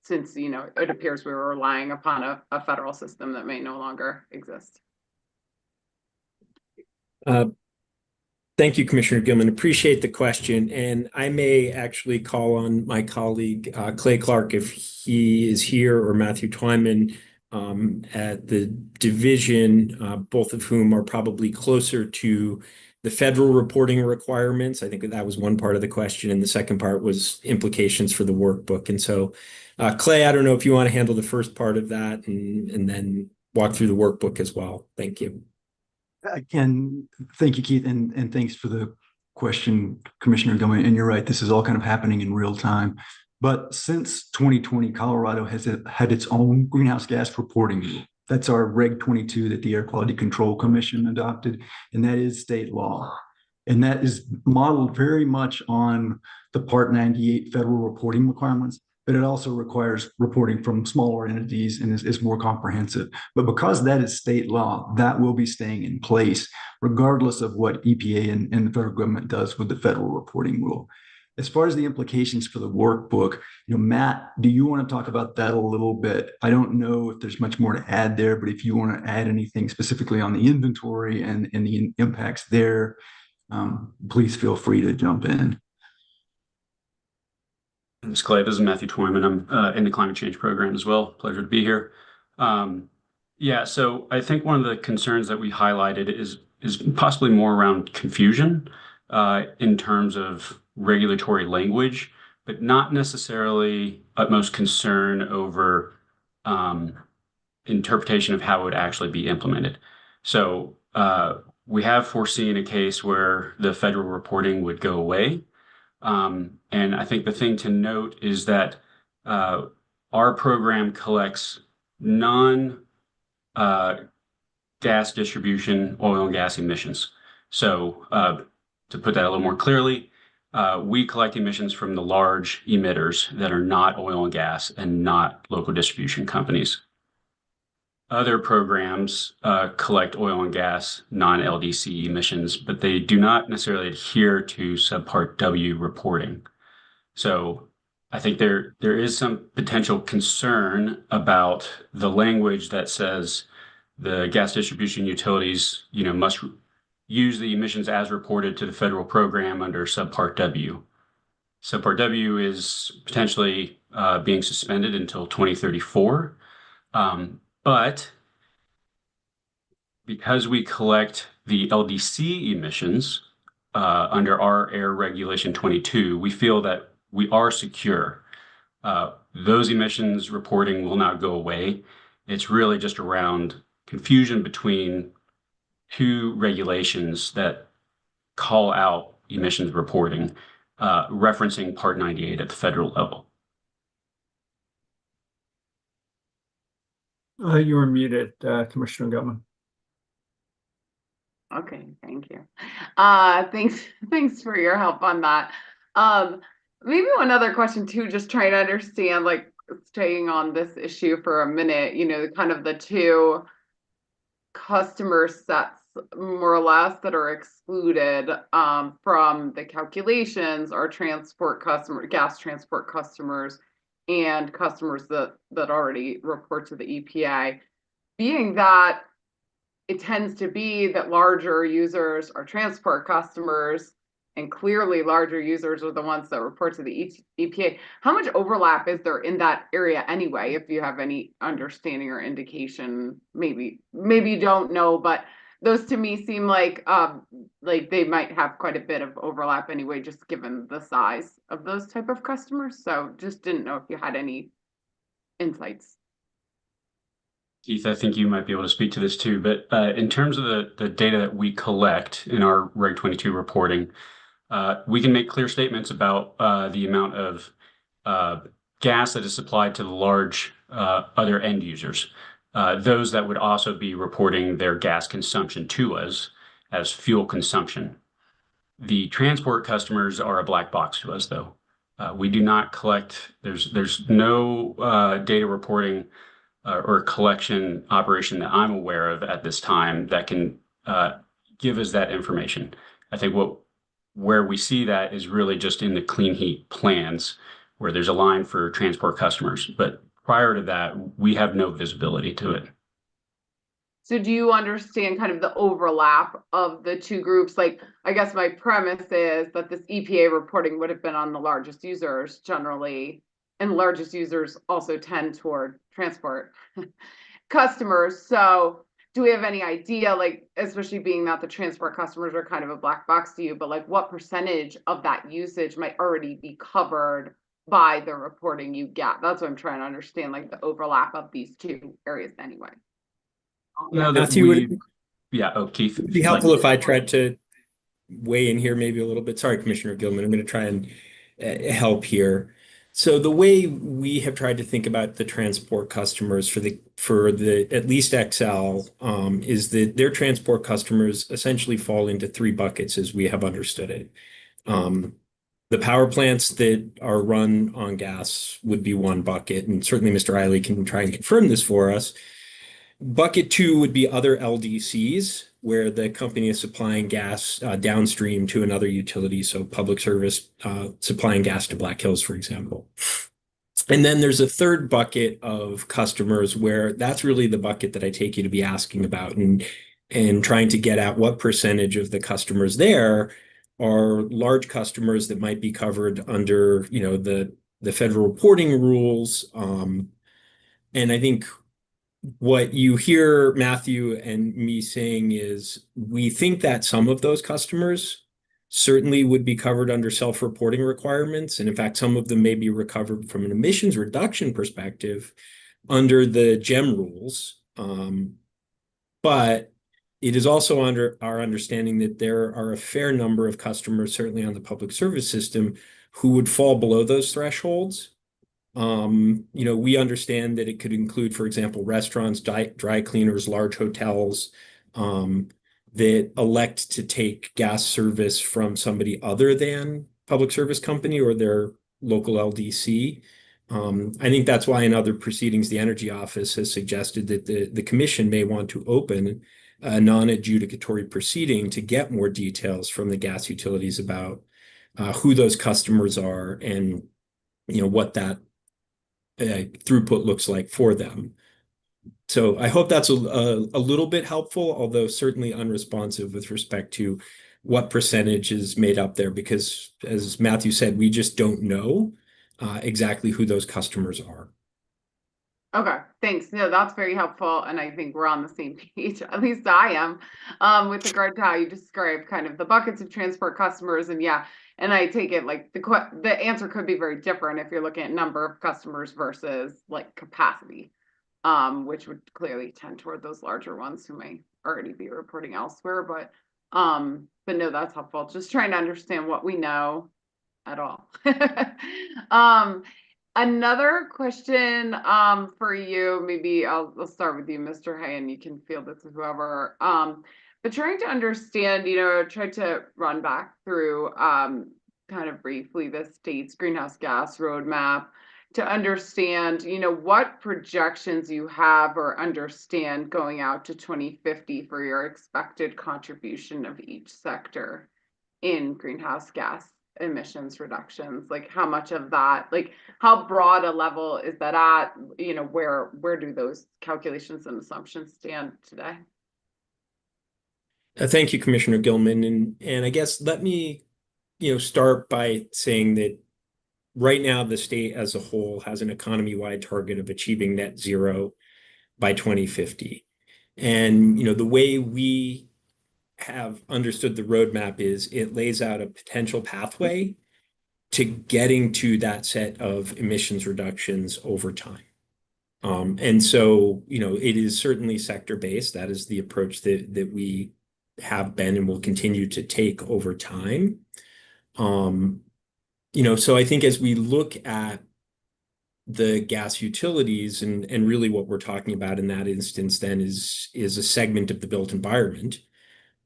since, it appears we were relying upon a federal system that may no longer exist. Thank you, Commissioner Gilman. Appreciate the question. And I may actually call on my colleague, Clay Clark, if he is here, or Matthew Twyman at the division, both of whom are probably closer to the federal reporting requirements. I think that was one part of the question. And the second part was implications for the workbook. And so, Clay, I don't know if you want to handle the first part of that and then walk through the workbook as well. Thank you. Again, thank you, Keith, and thanks for the question, Commissioner Gilman. And you're right, this is all kind of happening in real time. But since 2020, Colorado has had its own greenhouse gas reporting rule. That's our Reg 22 that the Air Quality Control Commission adopted, and that is state law. And that is modeled very much on the Part 98 federal reporting requirements, but it also requires reporting from smaller entities and is more comprehensive. But because that is state law, that will be staying in place regardless of what EPA and the federal government does with the federal reporting rule. As far as the implications for the workbook, Matt, do you want to talk about that a little bit? I don't know if there's much more to add there, but if you want to add anything specifically on the inventory and the impacts there, please feel free to jump in. Thanks, Clay. This is Matthew Twyman. I'm in the climate change program as well. Pleasure to be here. Yeah, so I think one of the concerns that we highlighted is possibly more around confusion in terms of regulatory language, but not necessarily utmost concern over interpretation of how it would actually be implemented. So we have foreseen a case where the federal reporting would go away. And I think the thing to note is that our program collects non-gas distribution oil and gas emissions. So to put that a little more clearly, we collect emissions from the large emitters that are not oil and gas and not local distribution companies. other programs collect oil and gas non-LDC emissions, but they do not necessarily adhere to Subpart W reporting. So I think there is some potential concern about the language that says the gas distribution utilities, must use the emissions as reported to the federal program under Subpart W. Subpart W is potentially being suspended until 2034. But because we collect the LDC emissions under our Air Regulation 22, we feel that we are secure. Those emissions reporting will not go away. It's really just around confusion between two regulations that call out emissions reporting, referencing Part 98 at the federal level. You were muted, Commissioner Gilman. Okay, thank you. Thanks for your help on that. Maybe one other question too, just trying to understand, like staying on this issue for a minute, kind of the two customer sets more or less that are excluded from the calculations are gas transport customers and customers that already report to the EPA. Being that it tends to be that larger users are transport customers, and clearly larger users are the ones that report to the EPA. How much overlap is there in that area anyway, if you have any understanding or indication? Maybe you don't know, but those to me seem like they might have quite a bit of overlap anyway, just given the size of those type of customers. So just didn't know if you had any insights. Keith, I think you might be able to speak to this too, but in terms of the data that we collect in our Reg 22 reporting, we can make clear statements about the amount of gas that is supplied to the large other end users, those that would also be reporting their gas consumption to us as fuel consumption. The transport customers are a black box to us, though. We do not collect, there's no data reporting or collection operation that I'm aware of at this time that can give us that information. I think where we see that is really just in the clean heat plans, where there's a line for transport customers. But prior to that, we have no visibility to it. So do you understand kind of the overlap of the two groups? Like, I guess my premise is that this EPA reporting would have been on the largest users generally, and largest users also tend toward transport customers. So do we have any idea, like, especially being that the transport customers are kind of a black box to you, but like what percentage of that usage might already be covered by the reporting you get? That's what I'm trying to understand, like the overlap of these two areas anyway. Matthew, Keith. It'd be helpful if I tried to weigh in here maybe a little bit. Sorry, Commissioner Gilman, I'm going to try and help here. So the way we have tried to think about the transport customers for the at least XL is that their transport customers essentially fall into three buckets as we have understood it. The power plants that are run on gas would be one bucket, and certainly Mr. Eiley can try and confirm this for us. Bucket two would be other LDCs, where the company is supplying gas downstream to another utility, so public service supplying gas to Black Hills, for example. And then there's a third bucket of customers where that's really the bucket that I take you to be asking about and trying to get at what percentage of the customers there are large customers that might be covered under the federal reporting rules. And I think what you hear Matthew and me saying is we think that some of those customers certainly would be covered under self-reporting requirements. And in fact, some of them may be recovered from an emissions reduction perspective under the GEM rules. But it is also under our understanding that there are a fair number of customers, certainly on the public service system, who would fall below those thresholds. We understand that it could include, for example, restaurants, dry cleaners, large hotels that elect to take gas service from somebody other than public service company or their local LDC. I think that's why in other proceedings, the Energy Office has suggested that the Commission may want to open a non-adjudicatory proceeding to get more details from the gas utilities about who those customers are and what that throughput looks like for them. So I hope that's a little bit helpful, although certainly unresponsive with respect to what percentage is made up there, because as Matthew said, we just don't know exactly who those customers are. Okay, thanks. No, that's very helpful. And I think we're on the same page, at least I am, with regard to how you describe kind of the buckets of transport customers. And yeah, and I take it like the answer could be very different if you're looking at number of customers versus like capacity, which would clearly tend toward those larger ones who may already be reporting elsewhere. But no, that's helpful. Just trying to understand what we know at all. Another question for you, maybe I'll start with you, Mr. Hay, and you can field this with whoever. But trying to understand, try to run back through kind of briefly the state's greenhouse gas roadmap to understand, what projections you have or understand going out to 2050 for your expected contribution of each sector in greenhouse gas emissions reductions. Like how much of that, like how broad a level is that at, where do those calculations and assumptions stand today? Thank you, Commissioner Gilman. And I guess let me, start by saying that right now the state as a whole has an economy-wide target of achieving net zero by 2050. And, the way we have understood the roadmap is it lays out a potential pathway to getting to that set of emissions reductions over time. And so, it is certainly sector-based. That is the approach that we have been and will continue to take over time. So I think as we look at the gas utilities and really what we're talking about in that instance then is a segment of the built environment.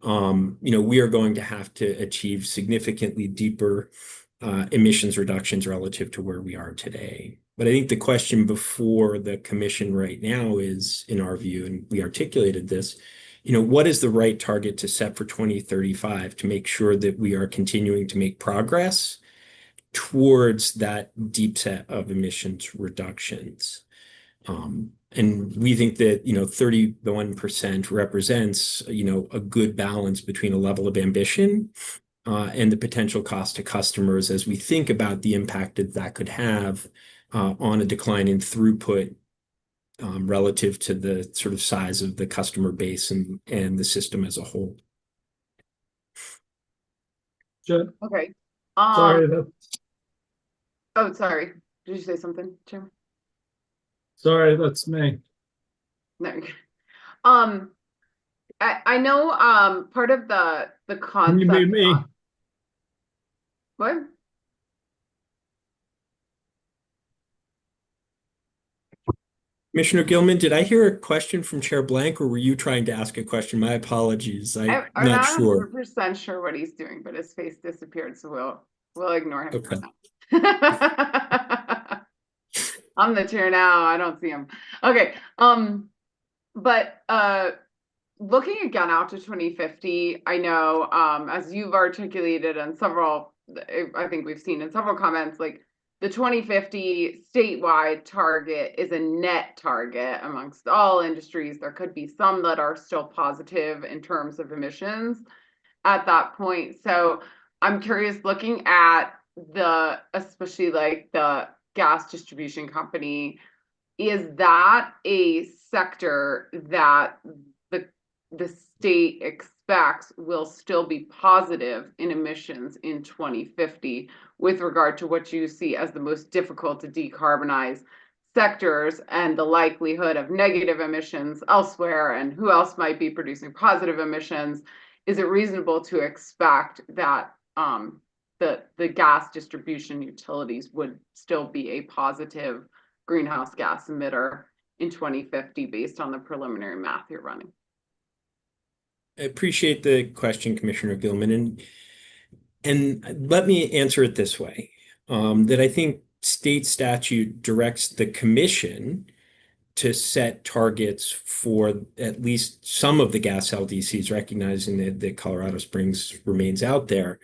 We are going to have to achieve significantly deeper emissions reductions relative to where we are today. But I think the question before the Commission right now is, in our view, and we articulated this, what is the right target to set for 2035 to make sure that we are continuing to make progress towards that deep set of emissions reductions? And we think that, 31% represents, a good balance between a level of ambition and the potential cost to customers as we think about the impact that could have on a decline in throughput relative to the sort of size of the customer base and the system as a whole. Sure. Okay. Sorry. Oh, sorry. Did you say something, Chairman? Sorry, that's me. No. I know part of the concept. Can you mute me? What? Commissioner Gilman, did I hear a question from Chair Blank, or were you trying to ask a question? My apologies. I'm not sure. 100% sure what he's doing, but his face disappeared, so we'll ignore him for Okay. now. I'm the chair now. I don't see him. Okay. But looking again out to 2050, I know as you've articulated in several, I think we've seen in several comments, like the 2050 statewide target is a net target amongst all industries. There could be some that are still positive in terms of emissions at that point. So I'm curious, looking at especially like the gas distribution company, is that a sector that the state expects will still be positive in emissions in 2050 with regard to what you see as the most difficult to decarbonize sectors and the likelihood of negative emissions elsewhere and who else might be producing positive emissions? Is it reasonable to expect that the gas distribution utilities would still be a positive greenhouse gas emitter in 2050 based on the preliminary math you're running? I appreciate the question, Commissioner Gilman, and let me answer it this way, that I think state statute directs the commission to set targets for at least some of the gas LDCs, recognizing that Colorado Springs remains out there,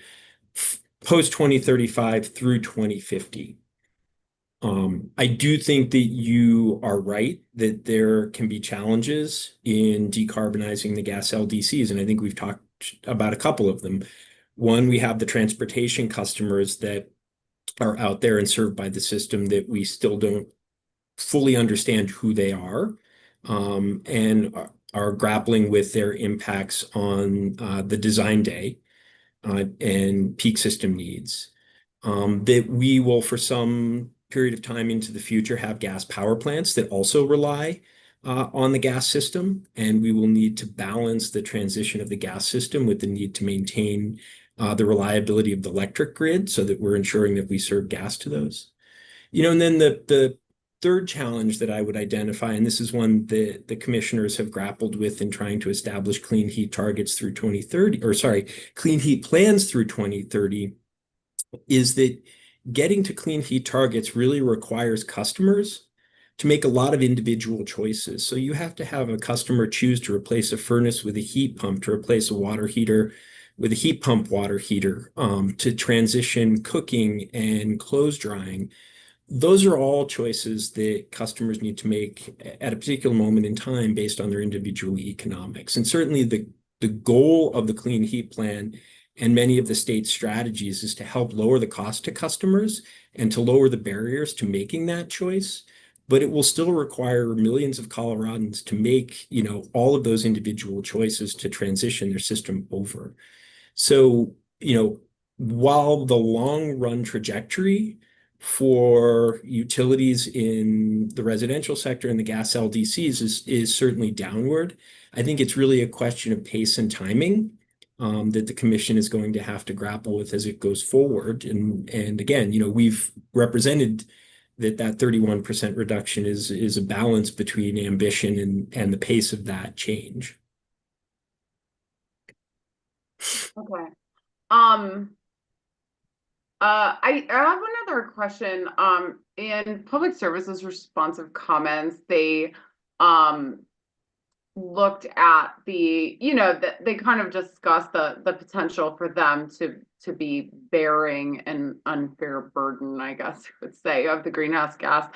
post 2035 through 2050. I do think that you are right that there can be challenges in decarbonizing the gas LDCs, and I think we've talked about a couple of them. One, we have the transportation customers that are out there and served by the system that we still don't fully understand who they are, and are grappling with their impacts on the design day and peak system needs. That we will, for some period of time into the future, have gas power plants that also rely on the gas system, and we will need to balance the transition of the gas system with the need to maintain the reliability of the electric grid so that we're ensuring that we serve gas to those. And then the third challenge that I would identify, and this is one that the commissioners have grappled with in trying to establish clean heat targets through 2030, or sorry, clean heat plans through 2030, is that getting to clean heat targets really requires customers to make a lot of individual choices. So you have to have a customer choose to replace a furnace with a heat pump, to replace a water heater with a heat pump water heater, to transition cooking and clothes drying. Those are all choices that customers need to make at a particular moment in time based on their individual economics. And certainly the goal of the Clean Heat Plan and many of the state strategies is to help lower the cost to customers and to lower the barriers to making that choice. But it will still require millions of Coloradans to make, all of those individual choices to transition their system over. So, while the long run trajectory for utilities in the residential sector and the gas LDCs is certainly downward, I think it's really a question of pace and timing that the commission is going to have to grapple with as it goes forward. And again, we've represented that 31% reduction is a balance between ambition and the pace of that change. Okay. I have another question. In public services responsive comments, they looked at they kind of discussed the potential for them to be bearing an unfair burden, I guess I would say, of the greenhouse gas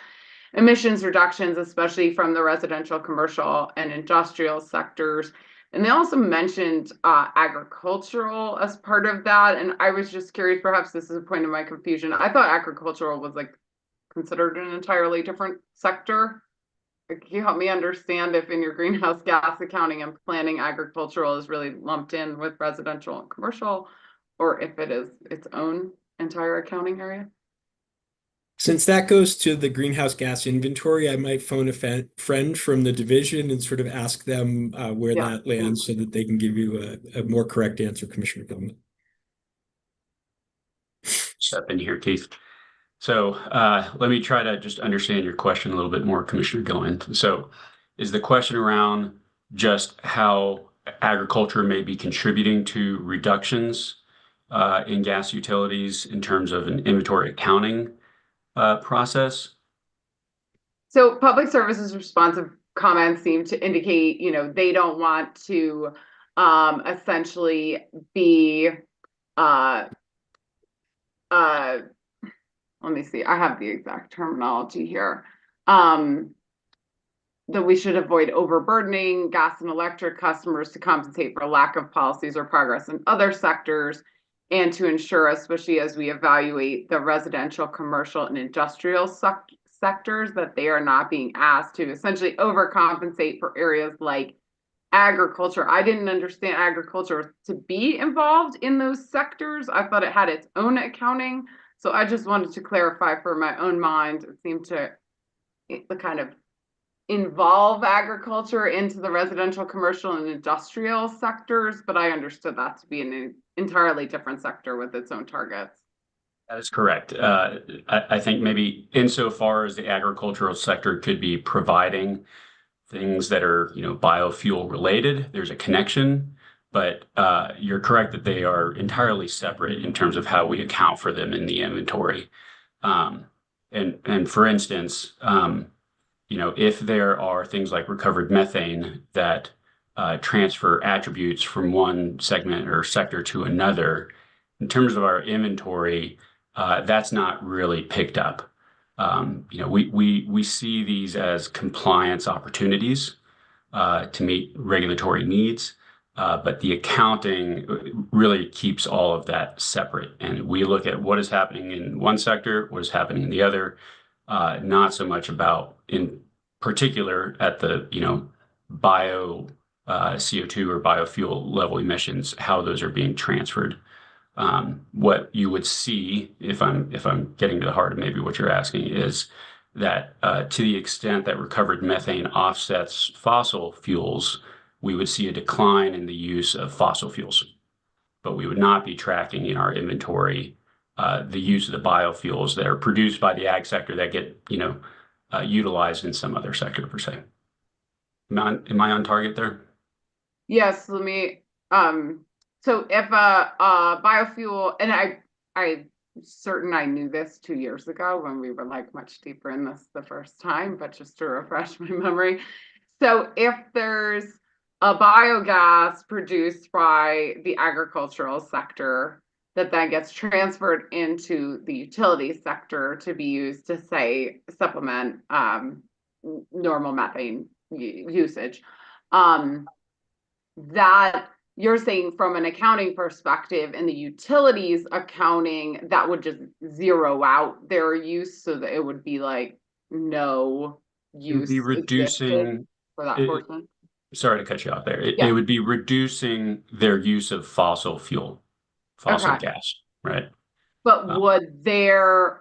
emissions reductions, especially from the residential, commercial, and industrial sectors. And they also mentioned agricultural as part of that. And I was just curious, perhaps this is a point of my confusion. I thought agricultural was considered an entirely different sector. Can you help me understand if in your greenhouse gas accounting and planning, agricultural is really lumped in with residential and commercial, or if it is its own entire accounting area? Since that goes to the greenhouse gas inventory, I might phone a friend from the division and sort of ask them where that lands so that they can give you a more correct answer, Commissioner Gilman. Step in here, Keith. So let me try to just understand your question a little bit more, Commissioner Gilman. So is the question around just how agriculture may be contributing to reductions in gas utilities in terms of an inventory accounting process? So public services responsive comments seem to indicate, they don't want to essentially be let me see, I have the exact terminology here. That we should avoid overburdening gas and electric customers to compensate for lack of policies or progress in other sectors, and to ensure, especially as we evaluate the residential, commercial, and industrial sectors, that they are not being asked to essentially overcompensate for areas like agriculture. I didn't understand agriculture to be involved in those sectors. I thought it had its own accounting. So I just wanted to clarify for my own mind. It seemed to kind of involve agriculture into the residential, commercial, and industrial sectors, but I understood that to be an entirely different sector with its own targets. That is correct. I think maybe insofar as the agricultural sector could be providing things that are, biofuel related, there's a connection, but you're correct that they are entirely separate in terms of how we account for them in the inventory. And for instance, if there are things like recovered methane that transfer attributes from one segment or sector to another, in terms of our inventory, that's not really picked up. We see these as compliance opportunities to meet regulatory needs. But the accounting really keeps all of that separate. And we look at what is happening in one sector, what is happening in the other, not so much about, in particular, at the, bio CO2 or biofuel level emissions, how those are being transferred. What you would see, if I'm getting to the heart of maybe what you're asking, is that to the extent that recovered methane offsets fossil fuels, we would see a decline in the use of fossil fuels. But we would not be tracking in our inventory the use of the biofuels that are produced by the ag sector that get, utilized in some other sector per se. Am I on target there? Yes, let me, so if a biofuel, and I certain I knew this 2 years ago when we were like much deeper in this the first time, but just to refresh my memory. So if there's a biogas produced by the agricultural sector that then gets transferred into the utility sector to be used to, say, supplement normal methane usage, that you're saying from an accounting perspective in the utilities accounting, that would just zero out their use so that it would be like no It would use be existed reducing. for that portion. Sorry to cut you off there. It Yeah. would be reducing their use of fossil fuel, fossil Okay. gas, right? But would there,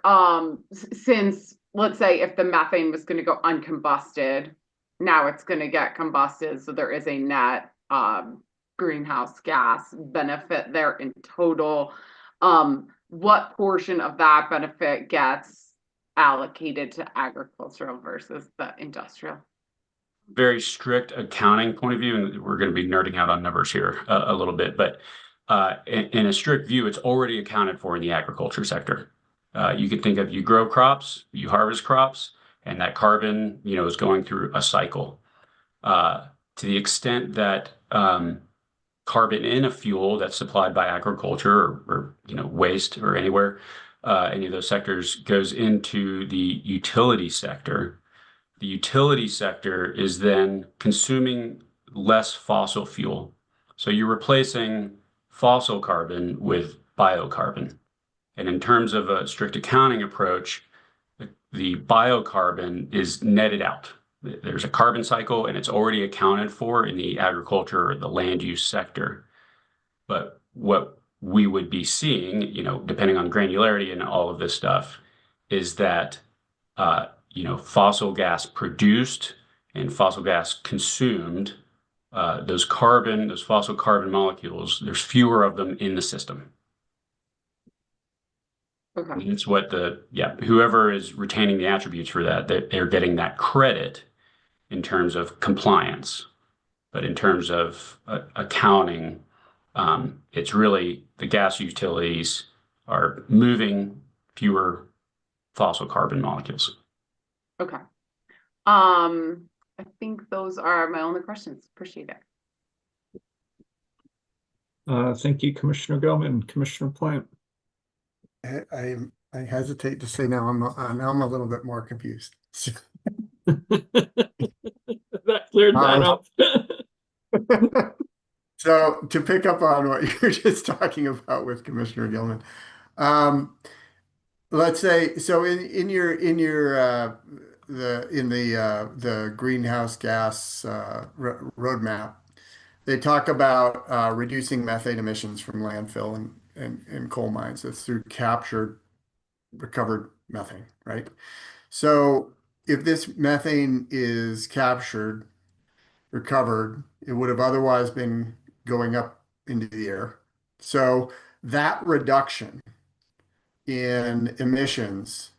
since let's say if the methane was going to go uncombusted, now it's going to get combusted, so there is a net greenhouse gas benefit there in total. What portion of that benefit gets allocated to agricultural versus the industrial? Very strict accounting point of view, and we're going to be nerding out on numbers here a little bit, but in a strict view, it's already accounted for in the agriculture sector. You can think of, you grow crops, you harvest crops, and that carbon, is going through a cycle. To the extent that carbon in a fuel that's supplied by agriculture or waste or anywhere, any of those sectors goes into the utility sector. The utility sector is then consuming less fossil fuel. So you're replacing fossil carbon with biocarbon. And in terms of a strict accounting approach, the biocarbon is netted out. There's a carbon cycle and it's already accounted for in the agriculture or the land use sector. But what we would be seeing, depending on granularity and all of this stuff, is that fossil gas produced and fossil gas consumed, those fossil carbon molecules, there's fewer of them in the system. Okay. And it's what whoever is retaining the attributes for that they're getting that credit in terms of compliance. But in terms of accounting, it's really the gas utilities are moving fewer fossil carbon molecules. Okay. I think those are my only questions. Appreciate it. Thank you, Commissioner Gilman. Commissioner Plant. I hesitate to say now I'm a little bit more confused. That cleared that up. So to pick up on what you're just talking about with Commissioner Gilman, let's say so in the greenhouse gas roadmap, they talk about reducing methane emissions from landfill and coal mines. That's through captured, recovered methane, right? So if this methane is captured, recovered, it would have otherwise been going up into the air. So that reduction in emissions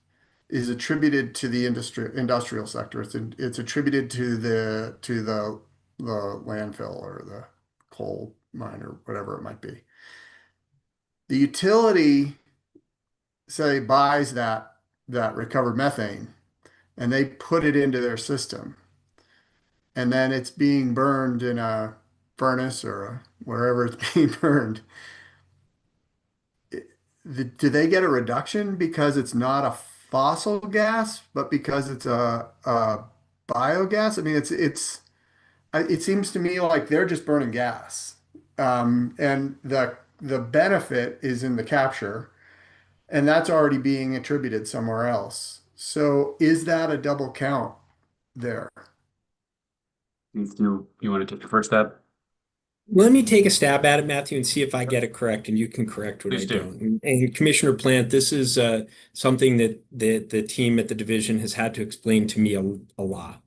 is attributed to the industrial sector. It's attributed to the landfill or the coal mine or whatever it might be. The utility, say, buys that that recovered methane and they put it into their system, and then it's being burned in a furnace or wherever it's being burned, do they get a reduction because it's not a fossil gas, but because it's a biogas? I mean, it seems to me like they're just burning gas, and the benefit is in the capture, and that's already being attributed somewhere else. So is that a double count there? You want to take the first stab? Let me take a stab at it, Matthew, and see if I get it correct, and you can correct what Please I do. don't. And Commissioner Plant, this is something that the team at the division has had to explain to me a lot.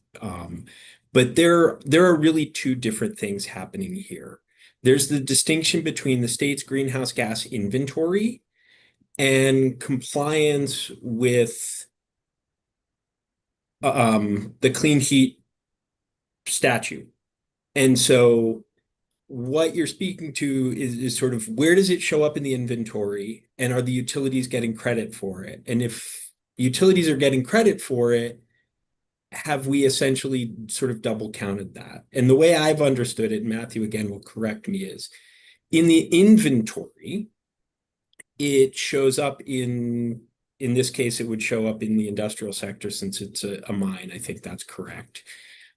But there are really two different things happening here. There's the distinction between the state's greenhouse gas inventory and compliance with the clean heat statute. And so what you're speaking to is sort of where does it show up in the inventory, and are the utilities getting credit for it? And if utilities are getting credit for it, have we essentially sort of double counted that? And the way I've understood it, Matthew again will correct me, is in the inventory, it shows up in this case, it would show up in the industrial sector since it's a mine. I think that's correct.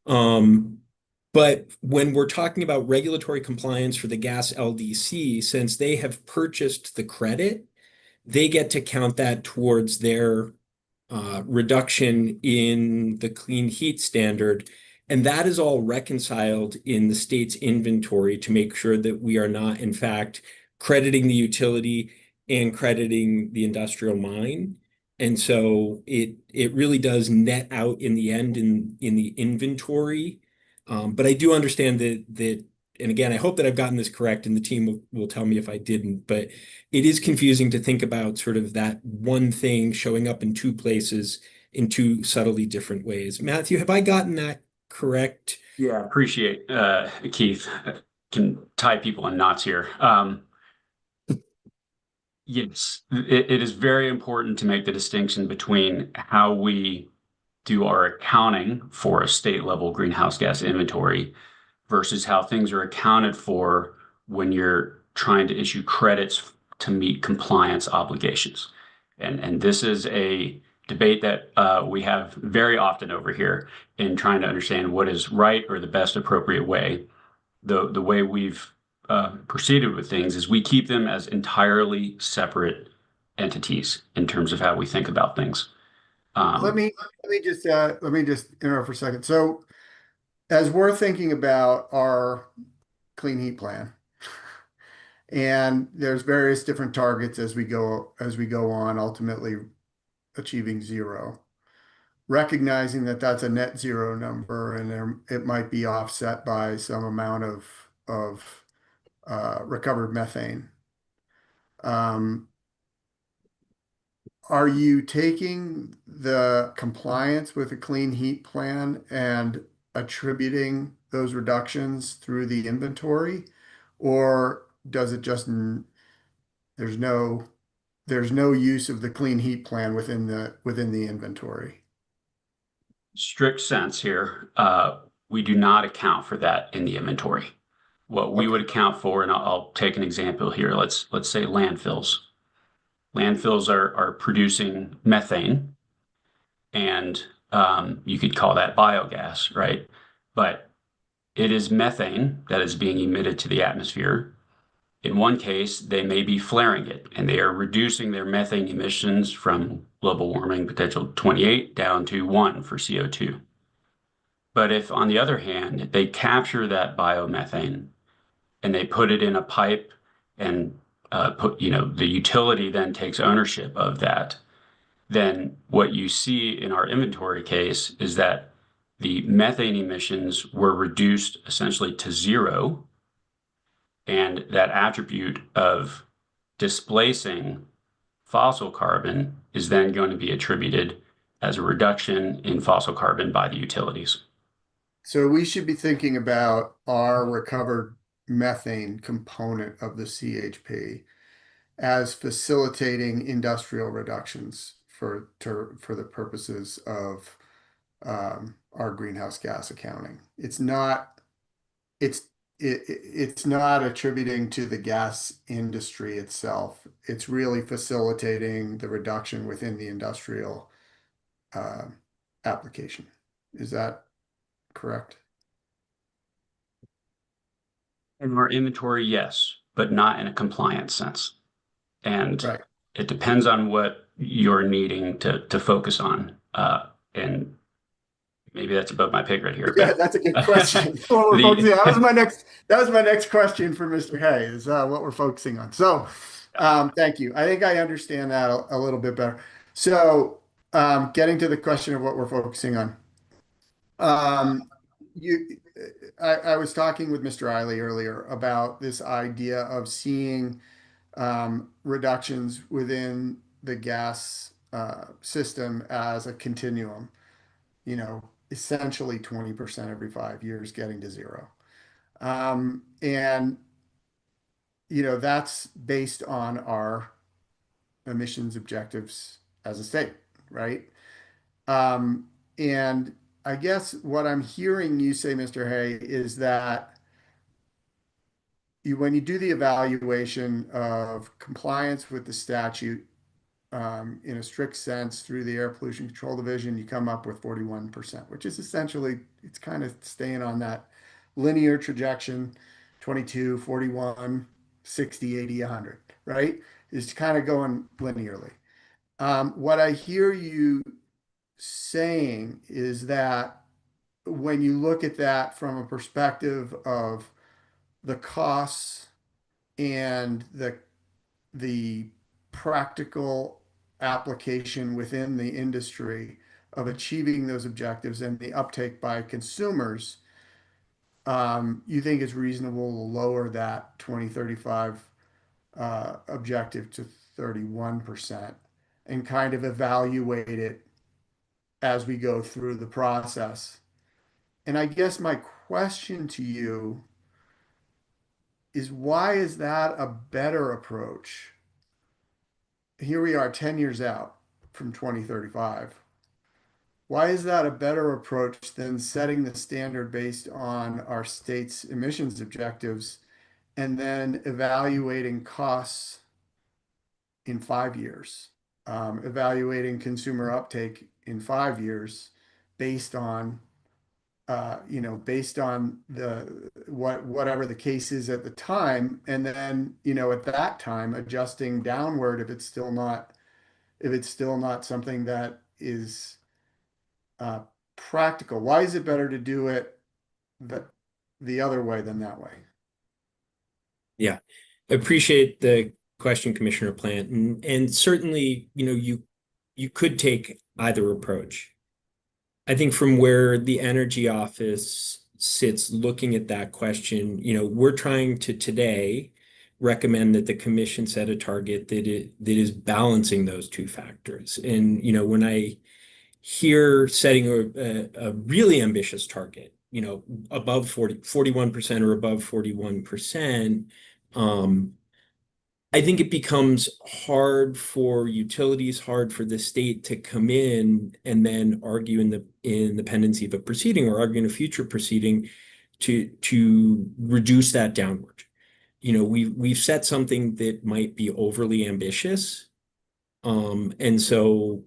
But when we're talking about regulatory compliance for the gas LDC, since they have purchased the credit, they get to count that towards their reduction in the clean heat standard. And that is all reconciled in the state's inventory to make sure that we are not, in fact, crediting the utility and crediting the industrial mine. And so it really does net out in the end in the inventory. But I do understand that, and again, I hope that I've gotten this correct, and the team will tell me if I didn't, but it is confusing to think about sort of that one thing showing up in two places in two subtly different ways. Matthew, have I gotten that correct? Yeah, appreciate Keith. Can tie people in knots here. Yes, it is very important to make the distinction between how we do our accounting for a state level greenhouse gas inventory versus how things are accounted for when you're trying to issue credits to meet compliance obligations. And this is a debate that we have very often over here in trying to understand what is right or the best appropriate way. The way we've proceeded with things is we keep them as entirely separate entities in terms of how we think about things. Let me just interrupt for a second. So as we're thinking about our clean heat plan, and there's various different targets as we go on, ultimately achieving zero, recognizing that that's a net zero number, and it might be offset by some amount of recovered methane. Are you taking the compliance with a clean heat plan and attributing those reductions through the inventory, or does it just there's no use of the clean heat plan within the inventory? Strict sense here, we do not account for that in the inventory. What we would account for, and I'll take an example here. Let's say landfills. Landfills are producing methane, and you could call that biogas, right? But it is methane that is being emitted to the atmosphere. In one case, they may be flaring it, and they are reducing their methane emissions from global warming potential 28 down to 1 for CO2. But if, on the other hand, they capture that biomethane and they put it in a pipe and the utility then takes ownership of that, then what you see in our inventory case is that the methane emissions were reduced essentially to zero, and that attribute of displacing fossil carbon is then going to be attributed as a reduction in fossil carbon by the utilities. So we should be thinking about our recovered methane component of the CHP as facilitating industrial reductions for the purposes of our greenhouse gas accounting. It's not attributing to the gas industry itself. It's really facilitating the reduction within the industrial application. Is that correct? In our inventory, yes, but not in a compliance sense. And right. It depends on what you're needing to focus on. And maybe that's above my pay grade here. Yeah, But that's a good question. What we're focusing on. That was my next question for Mr. Hay, is what we're focusing on. So thank you. I think I understand that a little bit better. So getting to the question of what we're focusing on. I was talking with Mr. Eiley earlier about this idea of seeing reductions within the gas system as a continuum, essentially 20% every 5 years getting to zero. And that's based on our emissions objectives as a state, right? And I guess what I'm hearing you say, Mr. Hay, is that when you do the evaluation of compliance with the statute in a strict sense through the Air Pollution Control Division, you come up with 41%, which is essentially, it's kind of staying on that linear trajectory, 22, 41, 60, 80, 100, right? It's kind of going linearly. What I hear you saying is that when you look at that from a perspective of the costs and the practical application within the industry of achieving those objectives and the uptake by consumers, you think it's reasonable to lower that 2035 objective to 31% and kind of evaluate it as we go through the process. And I guess my question to you is, why is that a better approach? Here we are 10 years out from 2035. Why is that a better approach than setting the standard based on our state's emissions objectives and then evaluating costs in 5 years, evaluating consumer uptake in 5 years based on based on whatever the case is at the time, and then at that time adjusting downward if it's still not something that is practical. Why is it better to do it the other way than that way? Yeah, appreciate the question, Commissioner Plant, and certainly you could take either approach. I think from where the Energy Office sits looking at that question, we're trying to today recommend that the Commission set a target that is balancing those two factors. And, when I hear setting a really ambitious target, above 41% or above 41%, I think it becomes hard for utilities, hard for the state to come in and then argue in the pendency of a proceeding or argue in a future proceeding to reduce that downward. We've set something that might be overly ambitious, and so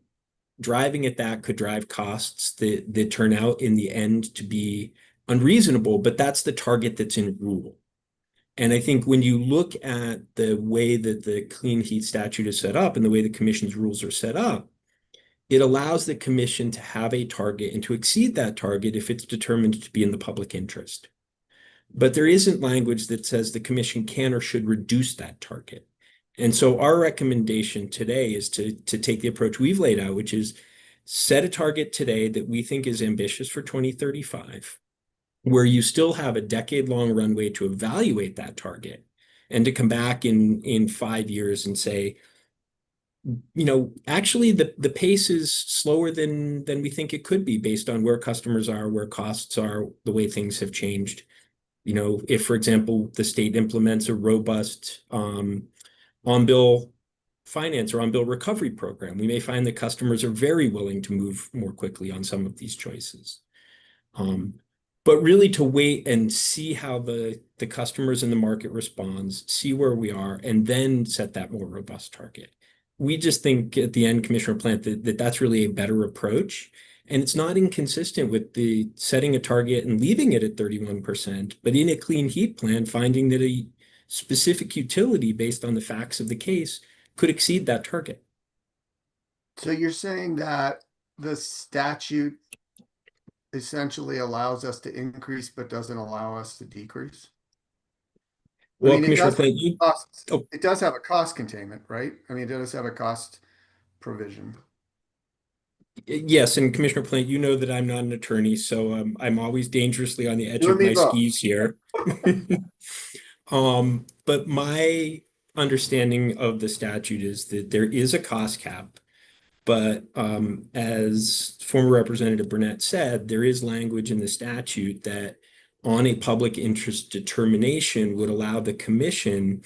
driving at that could drive costs that turn out in the end to be unreasonable. But that's the target that's in rule. And I think when you look at the way that the Clean Heat statute is set up and the way the Commission's rules are set up, it allows the Commission to have a target and to exceed that target if it's determined to be in the public interest. But there isn't language that says the Commission can or should reduce that target. And so our recommendation today is to take the approach we've laid out, which is set a target today that we think is ambitious for 2035. Where you still have a decade-long runway to evaluate that target and to come back in 5 years and say, actually the pace is slower than we think it could be based on where customers are, where costs are, the way things have changed. If, for example, the state implements a robust on-bill finance or on-bill recovery program. We may find that customers are very willing to move more quickly on some of these choices. But really to wait and see how the customers in the market responds, see where we are, and then set that more robust target. We just think at the end, Commissioner Plant, that's really a better approach. And it's not inconsistent with the setting a target and leaving it at 31%, but in a clean heat plan, finding that a specific utility based on the facts of the case could exceed that target. So you're saying that the statute essentially allows us to increase but doesn't allow us to decrease? Well, I mean, Commissioner Plant, it does have a cost containment, right? I mean, it does have a cost provision. yes, and Commissioner Plant, you know that I'm not an attorney, so I'm always dangerously on the edge You of and me my both. skis here. But my understanding of the statute is that there is a cost cap, but as former Representative Burnett said, there is language in the statute that on a public interest determination would allow the commission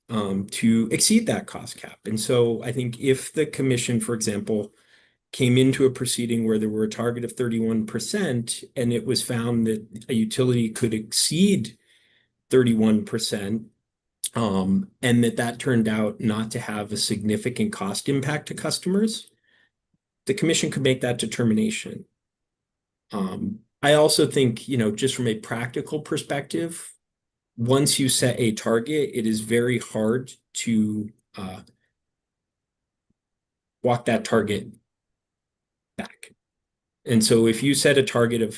to exceed that cost cap. And so I think if the commission, for example, came into a proceeding where there were a target of 31% and it was found that a utility could exceed 31%, and that turned out not to have a significant cost impact to customers, the commission could make that determination. I also think, just from a practical perspective, once you set a target, it is very hard to walk that target back. And so if you set a target of,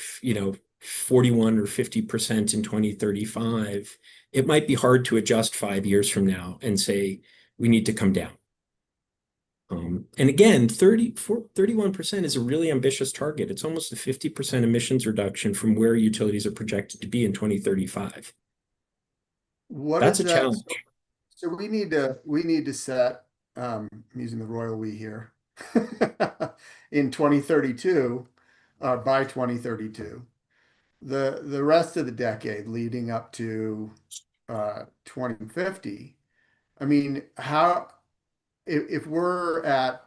41 or 50% in 2035, it might be hard to adjust 5 years from now and say, we need to come down. And again, 31% is a really ambitious target. It's almost a 50% emissions reduction from where utilities are projected to be in 2035. That's a challenge. So we need to set, I'm using the royal we here, in 2032, by 2032. The rest of the decade leading up to 2050. I mean, if we're at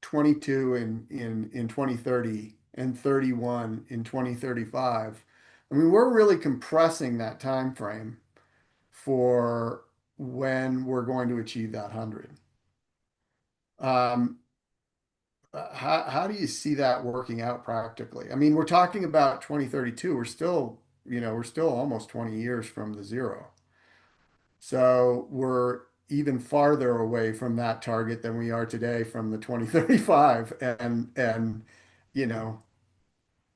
22 in 2030 and 31 in 2035, I mean, we're really compressing that time frame for when we're going to achieve that 100. How do you see that working out practically? I mean, we're talking about 2032. We're still almost 20 years from the zero. So we're even farther away from that target than we are today from the 2035. And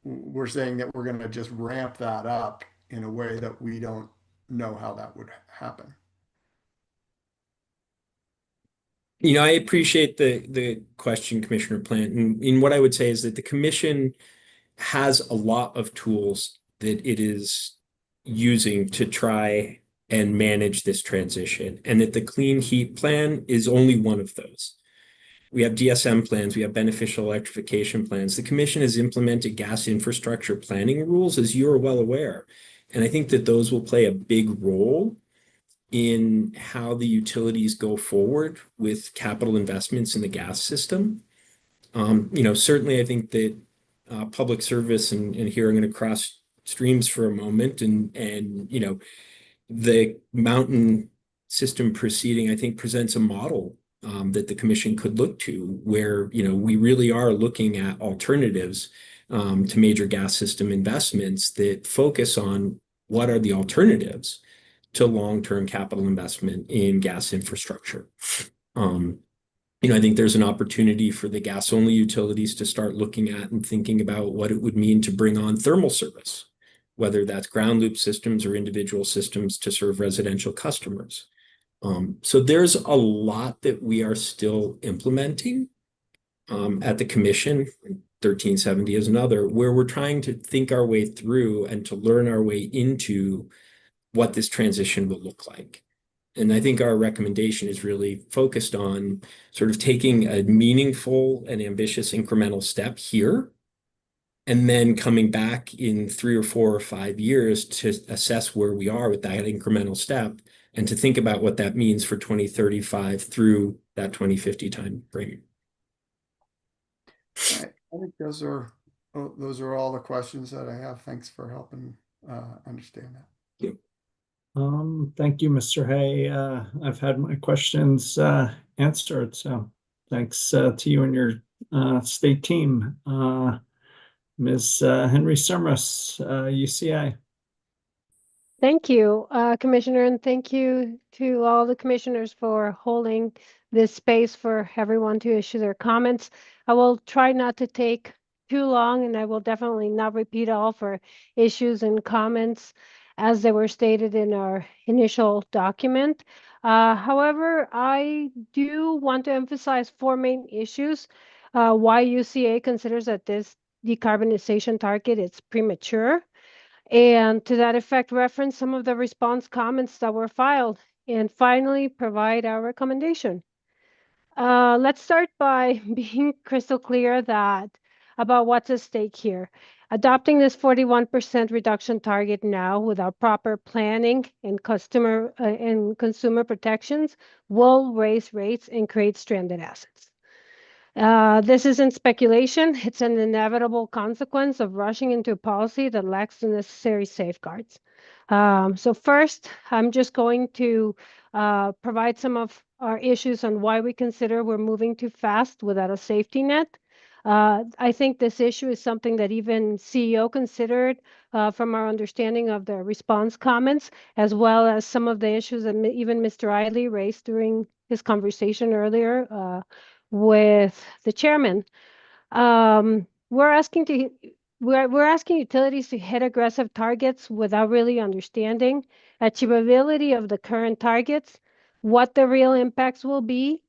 we're saying that we're going to just ramp that up in a way that we don't know how that would happen. I appreciate the question, Commissioner Plant. And what I would say is that the commission has a lot of tools that it is using to try and manage this transition, and that the clean heat plan is only one of those. We have DSM plans, we have beneficial electrification plans. The commission has implemented gas infrastructure planning rules, as you are well aware. And I think that those will play a big role in how the utilities go forward with capital investments in the gas system. Certainly I think that public service, and here I'm going to cross streams for a moment, and the mountain system proceeding, I think, presents a model that the commission could look to, where we really are looking at alternatives to major gas system investments that focus on what are the alternatives to long-term capital investment in gas infrastructure. I think there's an opportunity for the gas-only utilities to start looking at and thinking about what it would mean to bring on thermal service, whether that's ground loop systems or individual systems to serve residential customers. So there's a lot that we are still implementing at the commission. 1370 is another, where we're trying to think our way through and to learn our way into what this transition will look like. And I think our recommendation is really focused on sort of taking a meaningful and ambitious incremental step here, and then coming back in 3 or 4 or 5 years to assess where we are with that incremental step, and to think about what that means for 2035 through that 2050 time frame. I think those are all the questions that I have. Thanks for helping understand that. Thank you, Mr. Hay. I've had my questions answered, so thanks to you and your state team. Ms. Henry Sermus, UCI. Thank you, Commissioner, and thank you to all the commissioners for holding this space for everyone to issue their comments. I will try not to take too long, and I will definitely not repeat all for issues and comments as they were stated in our initial document. However, I do want to emphasize four main issues why UCA considers that this decarbonization target is premature. And to that effect, reference some of the response comments that were filed, and finally provide our recommendation. Let's start by being crystal clear about what's at stake here. Adopting this 41% reduction target now without proper planning and consumer protections will raise rates and create stranded assets. This isn't speculation. It's an inevitable consequence of rushing into a policy that lacks the necessary safeguards. So first, I'm just going to provide some of our issues on why we consider we're moving too fast without a safety net. I think this issue is something that even CEO considered from our understanding of the response comments, as well as some of the issues that even Mr. Eiley raised during his conversation earlier with the chairman. We're asking utilities to hit aggressive targets without really understanding achievability of the current targets, what the real impacts will be,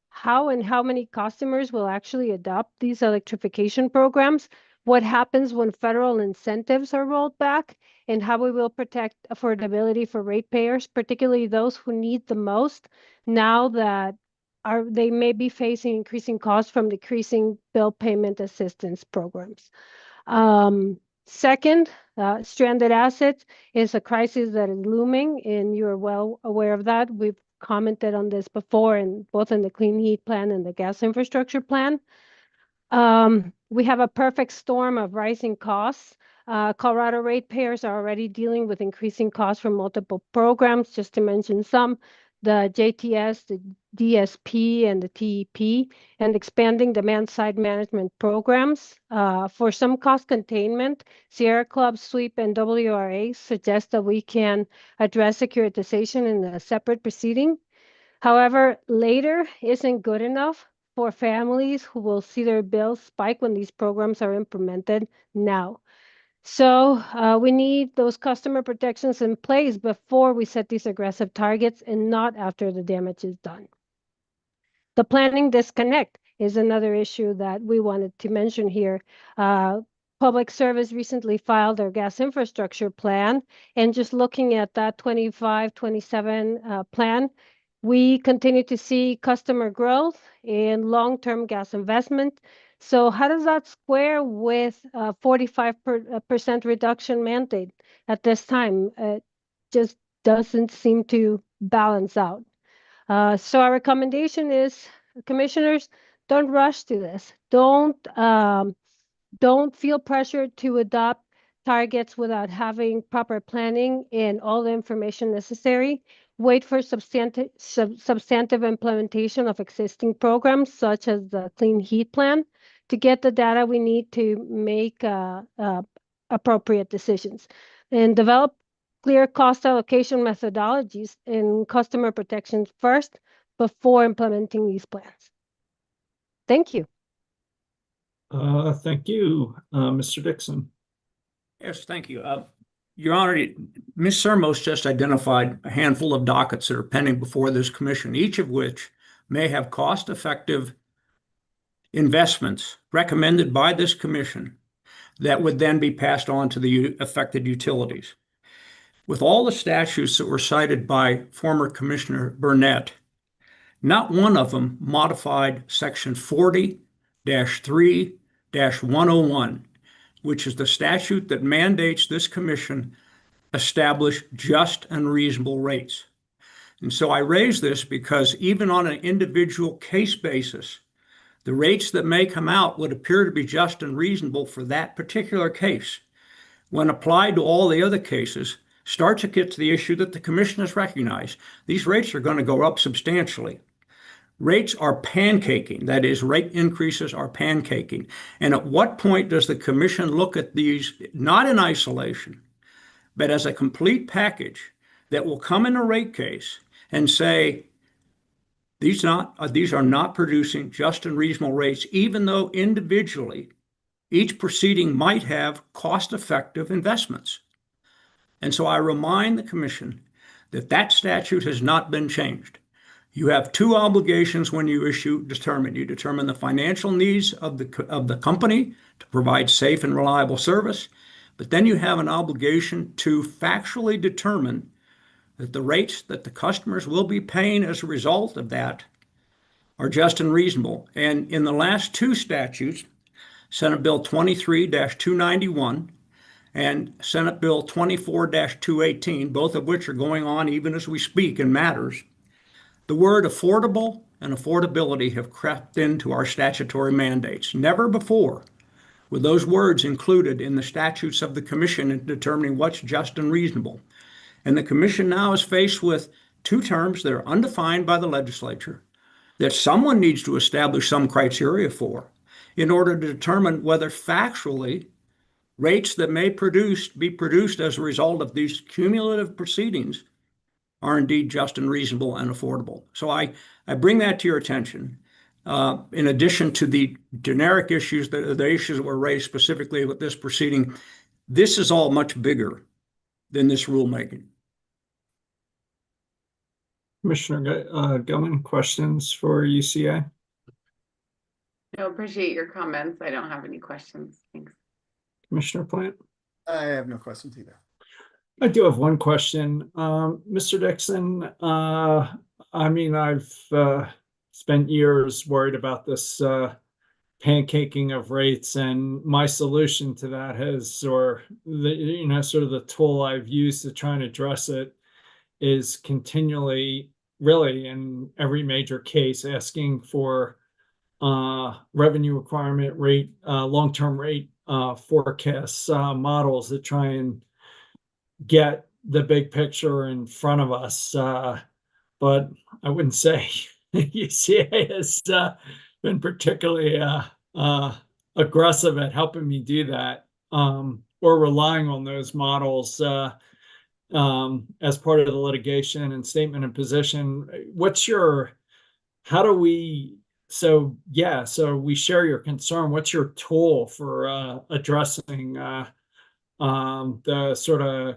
how and how many customers will actually adopt these electrification programs, what happens when federal incentives are rolled back, and how we will protect affordability for ratepayers, particularly those who need the most now that they may be facing increasing costs from decreasing bill payment assistance programs. Second, stranded assets is a crisis that is looming, and you're well aware of that. We've commented on this before, both in the Clean Heat Plan and the Gas Infrastructure Plan. We have a perfect storm of rising costs. Colorado ratepayers are already dealing with increasing costs from multiple programs, just to mention some, the JTS, the DSP, and the TEP, and expanding demand-side management programs. For some cost containment, Sierra Club, SWEEP, and WRA suggest that we can address securitization in a separate proceeding. However, later isn't good enough for families who will see their bills spike when these programs are implemented now. So we need those customer protections in place before we set these aggressive targets and not after the damage is done. The planning disconnect is another issue that we wanted to mention here. Public Service recently filed their gas infrastructure plan, and just looking at that 25-27 plan, we continue to see customer growth and long-term gas investment. So how does that square with a 45% reduction mandate at this time? It just doesn't seem to balance out. So our recommendation is, commissioners, don't rush to this. Don't feel pressured to adopt targets without having proper planning and all the information necessary. Wait for substantive implementation of existing programs, such as the Clean Heat Plan, to get the data we need to make appropriate decisions. And develop clear cost allocation methodologies and customer protections first before implementing these plans. Thank you. Thank you, Mr. Dixon. Yes, thank you. Your Honor, Ms. Sermos just identified a handful of dockets that are pending before this commission, each of which may have cost-effective investments recommended by this commission that would then be passed on to the affected utilities. With all the statutes that were cited by former Commissioner Burnett, not one of them modified Section 40-3-101, which is the statute that mandates this commission establish just and reasonable rates. And so I raise this because even on an individual case basis, the rates that may come out would appear to be just and reasonable for that particular case. When applied to all the other cases, start to get to the issue that the commission has recognized. These rates are going to go up substantially. Rates are pancaking, that is, rate increases are pancaking. And at what point does the commission look at these, not in isolation, but as a complete package that will come in a rate case and say, these are not producing just and reasonable rates, even though individually each proceeding might have cost-effective investments. And so I remind the commission that that statute has not been changed. You have two obligations when you determine. You determine the financial needs of the company to provide safe and reliable service, but then you have an obligation to factually determine that the rates that the customers will be paying as a result of that are just and reasonable. And in the last two statutes, Senate Bill 23-291 and Senate Bill 24-218, both of which are going on even as we speak in matters, the word affordable and affordability have crept into our statutory mandates. Never before were those words included in the statutes of the commission in determining what's just and reasonable. And the commission now is faced with two terms that are undefined by the legislature that someone needs to establish some criteria for in order to determine whether factually rates that may be produced as a result of these cumulative proceedings are indeed just and reasonable and affordable. So I bring that to your attention. In addition to the generic issues, the issues that were raised specifically with this proceeding, this is all much bigger than this rulemaking. Commissioner Gilman, questions for UCA? No, appreciate your comments. I don't have any questions. Thanks. Commissioner Plant? I have no questions either. I do have one question. Mr. Dixon, I mean, I've spent years worried about this pancaking of rates, and my solution to that has, or the, sort of the tool I've used to try and address it is continually, really in every major case, asking for revenue requirement rate, long-term rate forecasts, models that try and get the big picture in front of us. But I wouldn't say UCA has been particularly aggressive at helping me do that, or relying on those models as part of the litigation and statement of position. How do we, so we share your concern. What's your tool for addressing the sort of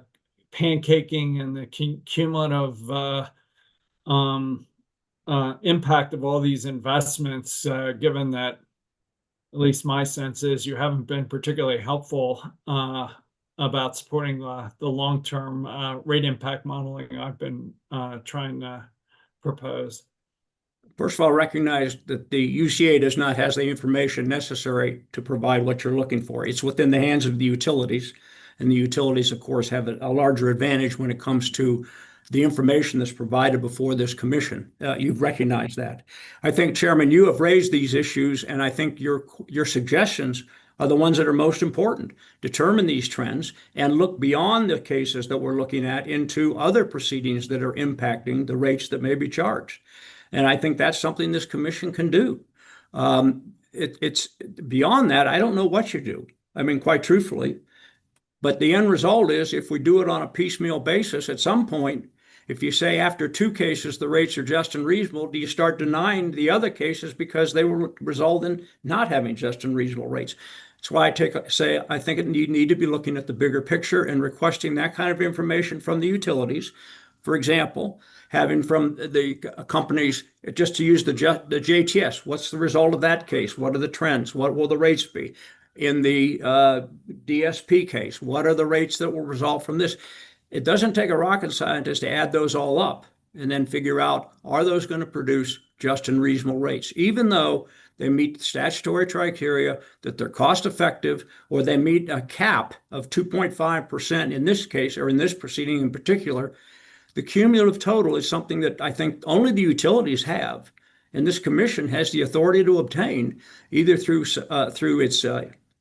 pancaking and the cumulative impact of all these investments, given that at least my sense is you haven't been particularly helpful about supporting the long-term rate impact modeling I've been trying to propose? First of all, recognize that the UCA does not have the information necessary to provide what you're looking for. It's within the hands of the utilities, and the utilities, of course, have a larger advantage when it comes to the information that's provided before this commission. You've recognized that. I think, Chairman, you have raised these issues, and I think your suggestions are the ones that are most important. Determine these trends and look beyond the cases that we're looking at into other proceedings that are impacting the rates that may be charged. And I think that's something this commission can do. It's beyond that, I don't know what you do. I mean, quite truthfully. But the end result is, if we do it on a piecemeal basis, at some point, if you say after two cases the rates are just and reasonable, do you start denying the other cases because they will result in not having just and reasonable rates? That's why I think you need to be looking at the bigger picture and requesting that kind of information from the utilities. For example, having from the companies, just to use the JTS, what's the result of that case? What are the trends? What will the rates be? In the DSP case, what are the rates that will result from this? It doesn't take a rocket scientist to add those all up and then figure out, are those going to produce just and reasonable rates, even though they meet the statutory criteria, that they're cost effective, or they meet a cap of 2.5% in this case, or in this proceeding in particular. The cumulative total is something that I think only the utilities have, and this commission has the authority to obtain either through its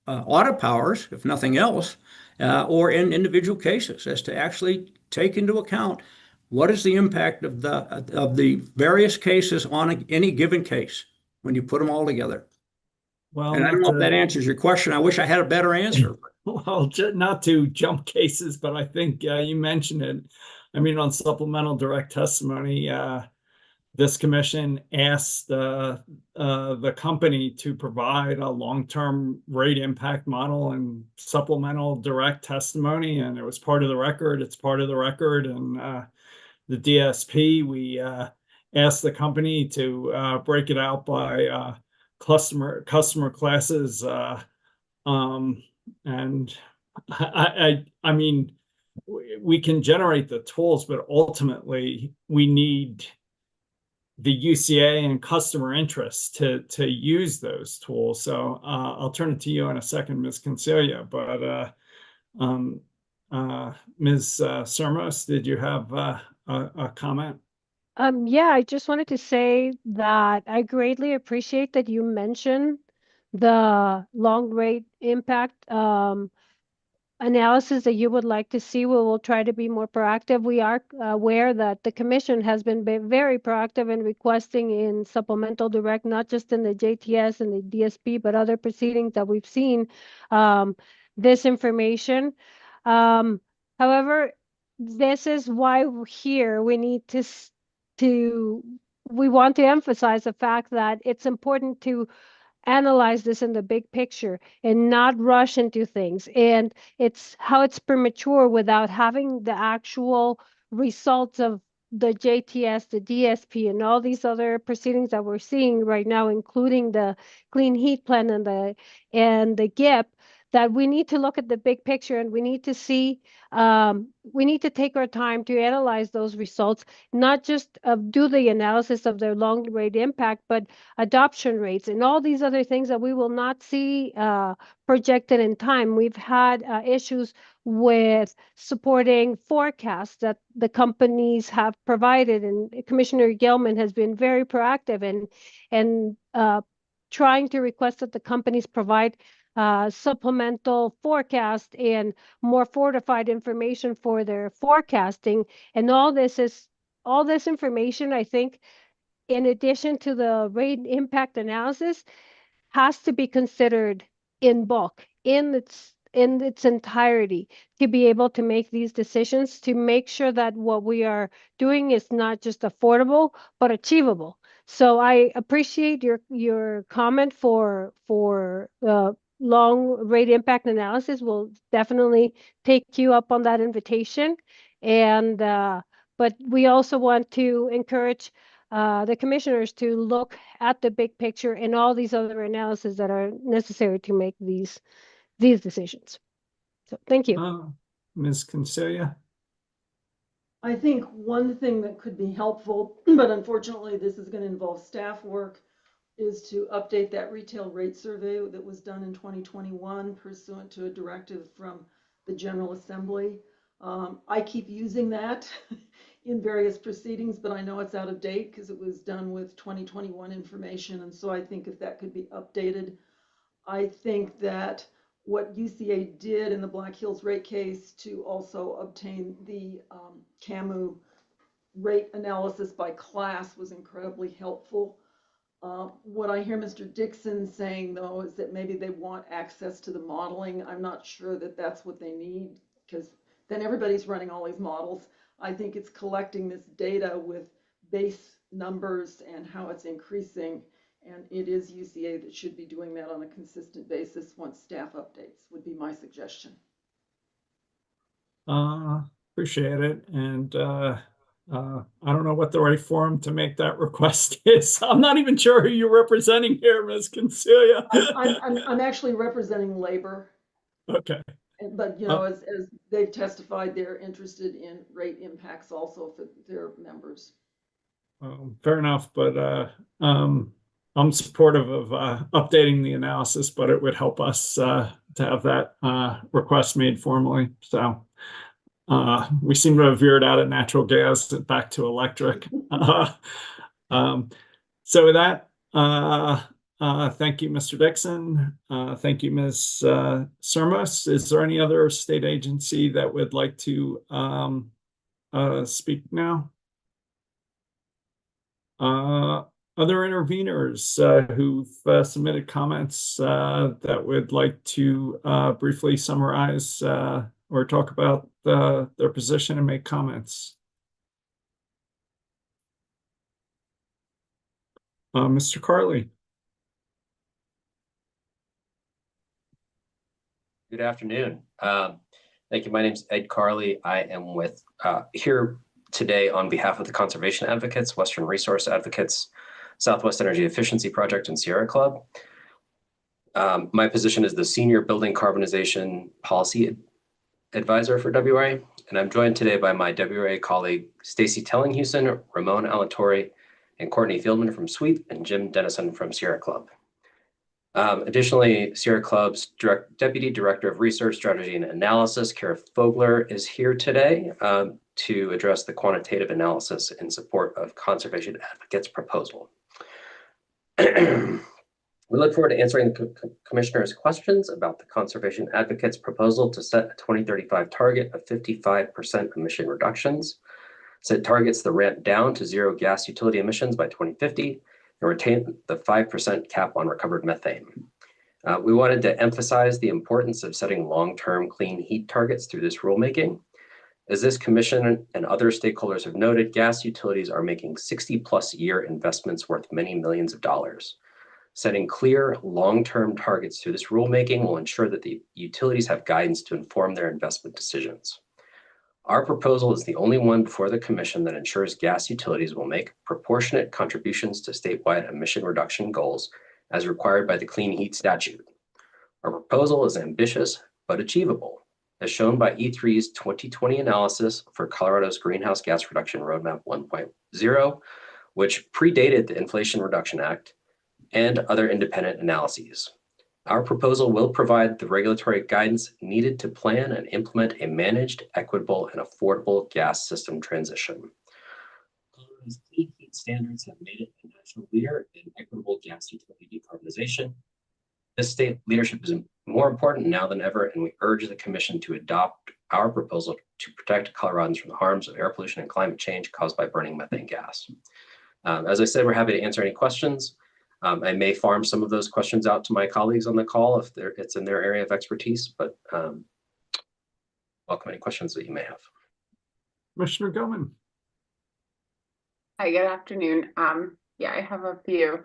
audit powers, if nothing else, or in individual cases, as to actually take into account what is the impact of the various cases on any given case when you put them all together. Well, And I don't know if that answers your question. I wish I had a better answer. Well, not to jump cases, but I think you mentioned it. I mean, on supplemental direct testimony, this commission asked the company to provide a long-term rate impact model and supplemental direct testimony, and it was part of the record. It's part of the record, and the DSP, we asked the company to break it out by customer classes, and I mean, we can generate the tools, but ultimately we need the UCA and customer interest to use those tools. So I'll turn it to you in a second, Ms. Concelia, but Ms. Sermos, did you have a comment? Yeah, I just wanted to say that I greatly appreciate that you mentioned the long rate impact analysis that you would like to see. We will try to be more proactive. We are aware that the commission has been very proactive in requesting in supplemental direct, not just in the JTS and the DSP, but other proceedings that we've seen this information. However, this is why we're here. We need we want to emphasize the fact that it's important to analyze this in the big picture and not rush into things. And it's premature without having the actual results of the JTS, the DSP, and all these other proceedings that we're seeing right now, including the Clean Heat Plan and the GIP, that we need to look at the big picture, and we need to see, we need to take our time to analyze those results, not just do the analysis of their long rate impact, but adoption rates and all these other things that we will not see projected in time. We've had issues with supporting forecasts that the companies have provided, and Commissioner Gelman has been very proactive in trying to request that the companies provide supplemental forecast and more fortified information for their forecasting. And all this information, I think, in addition to the rate impact analysis, has to be considered in bulk, in its entirety, to be able to make these decisions, to make sure that what we are doing is not just affordable, but achievable. So I appreciate your comment for long rate impact analysis. We'll definitely take you up on that invitation. And but we also want to encourage the commissioners to look at the big picture and all these other analyses that are necessary to make these decisions. So thank you. Ms. Concelia? I think one thing that could be helpful, but unfortunately this is going to involve staff work, is to update that retail rate survey that was done in 2021 pursuant to a directive from the General Assembly. I keep using that in various proceedings, but I know it's out of date because it was done with 2021 information. And so I think if that could be updated, I think that what UCA did in the Black Hills rate case to also obtain the CAMU rate analysis by class was incredibly helpful. What I hear Mr. Dixon saying, though, is that maybe they want access to the modeling. I'm not sure that that's what they need, because then everybody's running all these models. I think it's collecting this data with base numbers and how it's increasing. And it is UCA that should be doing that on a consistent basis once staff updates, would be my suggestion. Appreciate it. And I don't know what the right forum to make that request is. I'm not even sure who you're representing here, Ms. Concelia. I'm actually representing labor. Okay. But, you know, as they've testified, they're interested in rate impacts also for their members. Fair enough, but I'm supportive of updating the analysis, but it would help us to have that request made formally. So We seem to have veered out of natural gas and back to electric. So with that, thank you, Mr. Dixon. Thank you, Ms. Sermos. Is there any other state agency that would like to speak now? Other interveners who've submitted comments that would like to briefly summarize or talk about their position and make comments? Mr. Carley. Good afternoon. Thank you. My name is Ed Carley. I am with here today on behalf of the Conservation Advocates, Western Resource Advocates, Southwest Energy Efficiency Project, and Sierra Club. My position is the Senior Building Carbonization Policy Advisor for WRA, and I'm joined today by my WRA colleague, Stacy Tellinghusen, Ramon Alatorre, and Courtney Fieldman from SWEEP, and Jim Dennison from Sierra Club. Additionally, Sierra Club's Deputy Director of Research, Strategy, and Analysis, Kara Fogler, is here today to address the quantitative analysis in support of Conservation Advocates' proposal. We look forward to answering the Commissioner's questions about the Conservation Advocates' proposal to set a 2035 target of 55% emission reductions. Set targets the ramp down to zero gas utility emissions by 2050 and retain the 5% cap on recovered methane. We wanted to emphasize the importance of setting long-term clean heat targets through this rulemaking. As this commission and other stakeholders have noted, gas utilities are making 60+ year investments worth many millions of dollars. Setting clear long-term targets through this rulemaking will ensure that the utilities have guidance to inform their investment decisions. Our proposal is the only one before the commission that ensures gas utilities will make proportionate contributions to statewide emission reduction goals as required by the Clean Heat Statute. Our proposal is ambitious but achievable, as shown by E3's 2020 analysis for Colorado's Greenhouse Gas Reduction Roadmap 1.0, which predated the Inflation Reduction Act and other independent analyses. Our proposal will provide the regulatory guidance needed to plan and implement a managed, equitable, and affordable gas system transition. Colorado's clean heat standards have made it a national leader in equitable gas utility decarbonization. This state leadership is more important now than ever, and we urge the Commission to adopt our proposal to protect Coloradans from the harms of air pollution and climate change caused by burning methane gas. As I said, we're happy to answer any questions. I may farm some of those questions out to my colleagues on the call if it's in their area of expertise, but welcome any questions that you may have. Commissioner Goman. Hi, good afternoon. Yeah, I have a few.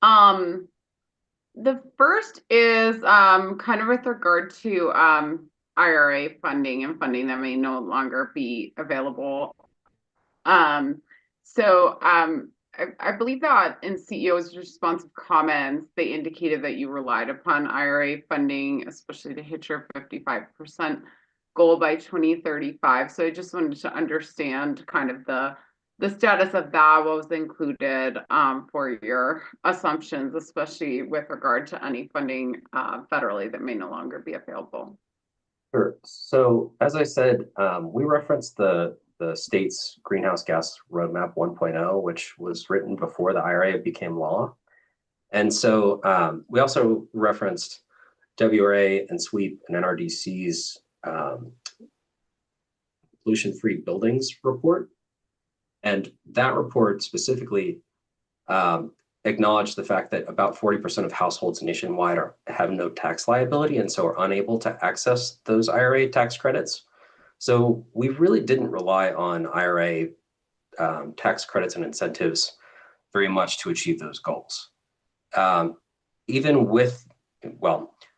The first is kind of with regard to IRA funding and funding that may no longer be available. I believe that in CEO's responsive comments, they indicated that you relied upon IRA funding, especially to hit your 55% goal by 2035. So I just wanted to understand kind of the status of that, what was included for your assumptions, especially with regard to any funding federally that may no longer be available. Sure. So as I said, we referenced the state's Greenhouse Gas Roadmap 1.0, which was written before the IRA became law. And so we also referenced WRA and SWEEP and NRDC's pollution-free buildings report. And that report specifically acknowledged the fact that about 40% of households nationwide have no tax liability and so are unable to access those IRA tax credits. So we really didn't rely on IRA tax credits and incentives very much to achieve those goals. Even with,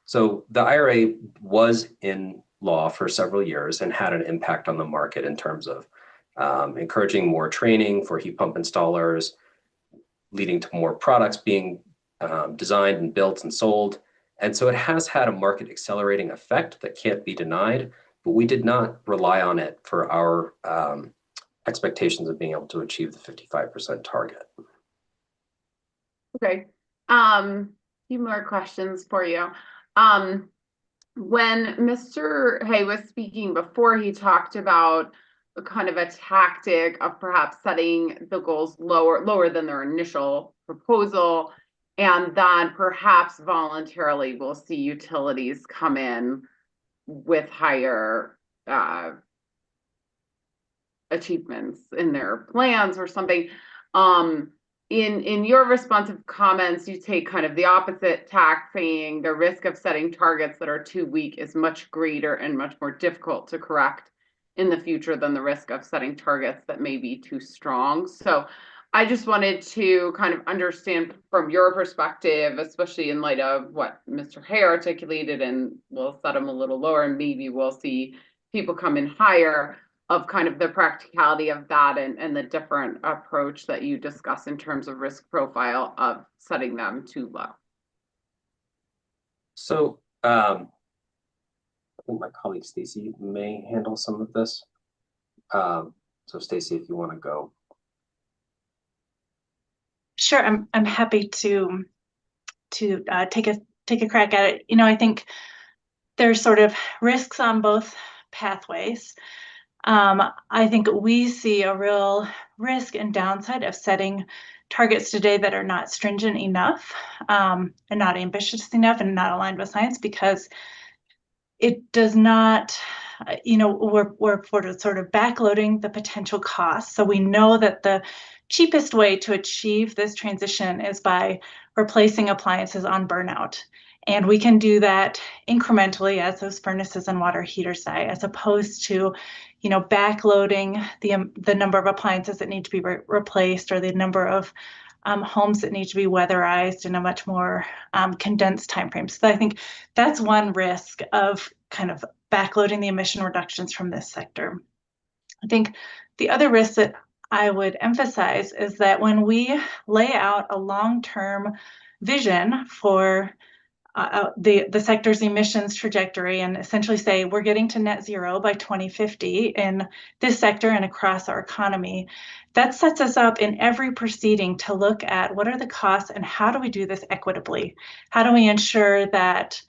so the IRA was in law for several years and had an impact on the market in terms of encouraging more training for heat pump installers, leading to more products being designed and built and sold. And so it has had a market accelerating effect that can't be denied, but we did not rely on it for our expectations of being able to achieve the 55% target. Okay, a few more questions for you. when Mr. Hay was speaking before, he talked about a kind of a tactic of perhaps setting the goals lower than their initial proposal, and then perhaps voluntarily we'll see utilities come in with higher achievements in their plans or something. In your responsive comments, you take kind of the opposite tack, saying the risk of setting targets that are too weak is much greater and much more difficult to correct in the future than the risk of setting targets that may be too strong. So I just wanted to kind of understand from your perspective, especially in light of what Mr. Hay articulated, and we'll set them a little lower and maybe we'll see people come in higher, of kind of the practicality of that and the different approach that you discuss in terms of risk profile of setting them too low. So I think my colleague Stacy may handle some of this. So Stacy, if you want to go. Sure, I'm happy to take a crack at it. I think there's sort of risks on both pathways. I think we see a real risk and downside of setting targets today that are not stringent enough, and not ambitious enough, and not aligned with science, because it does not, we're sort of backloading the potential costs. So we know that the cheapest way to achieve this transition is by replacing appliances on burnout. And we can do that incrementally as those furnaces and water heaters die, as opposed to, backloading the number of appliances that need to be replaced, or the number of homes that need to be weatherized in a much more condensed time frame. So I think that's one risk of kind of backloading the emission reductions from this sector. I think the other risk that I would emphasize is that when we lay out a long-term vision for the sector's emissions trajectory, and essentially say we're getting to net zero by 2050 in this sector and across our economy, that sets us up in every proceeding to look at what are the costs and how do we do this equitably? How do we ensure that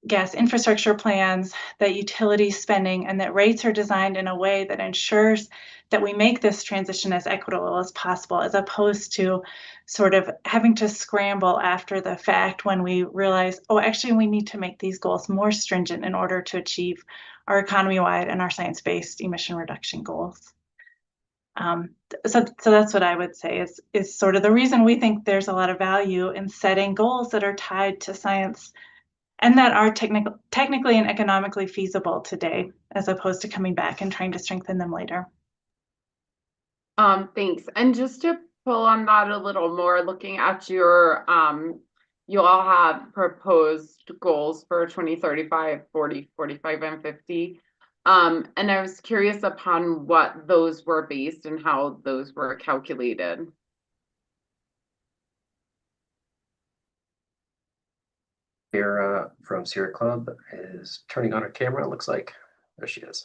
gas infrastructure plans, that utility spending, and that rates are designed in a way that ensures that we make this transition as equitable as possible, as opposed to sort of having to scramble after the fact when we realize, oh, actually, we need to make these goals more stringent in order to achieve our economy-wide and our science-based emission reduction goals. So that's what I would say is sort of the reason we think there's a lot of value in setting goals that are tied to science and that are technically and economically feasible today, as opposed to coming back and trying to strengthen them later. Thanks. And just to pull on that a little more, looking at your, you all have proposed goals for 2035, 40, 45, and 50. And I was curious upon what those were based and how those were calculated. Vera from Sierra Club is turning on her camera. It looks like there she is.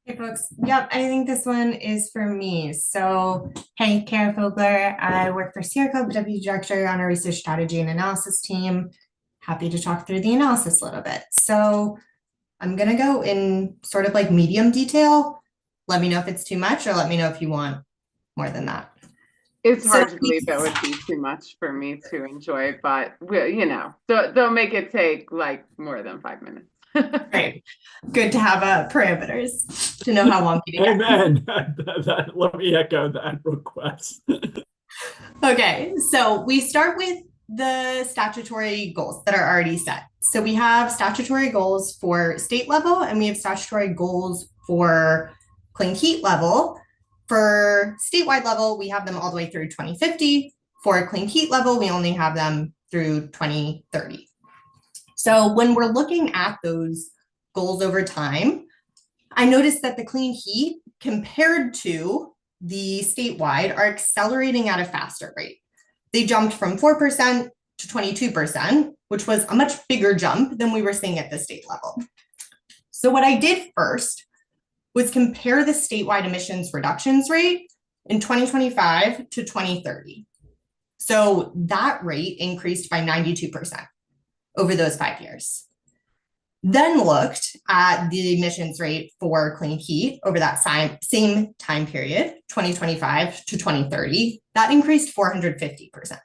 Hey folks, yep, I think this one is for me. So, hey, Kara Fogler, I work for Sierra Club, Deputy Director on our Research Strategy and Analysis team. Happy to talk through the analysis a little bit. So I'm gonna go in sort of like medium detail. Let me know if it's too much, or let me know if you want more than that. It's hard to believe that would be too much for me to enjoy, but don't make it take like more than 5 minutes. Right. Good to have parameters to know how long to get. Amen. Let me echo that request. Okay, so we start with the statutory goals that are already set. So we have statutory goals for state level, and we have statutory goals for clean heat level. For statewide level, we have them all the way through 2050. For clean heat level, we only have them through 2030. So when we're looking at those goals over time, I noticed that the clean heat compared to the statewide are accelerating at a faster rate. They jumped from 4% to 22%, which was a much bigger jump than we were seeing at the state level. So what I did first was compare the statewide emissions reductions rate in 2025 to 2030. So that rate increased by 92% over those 5 years. then looked at the emissions rate for clean heat over that same time period, 2025 to 2030, that increased 450%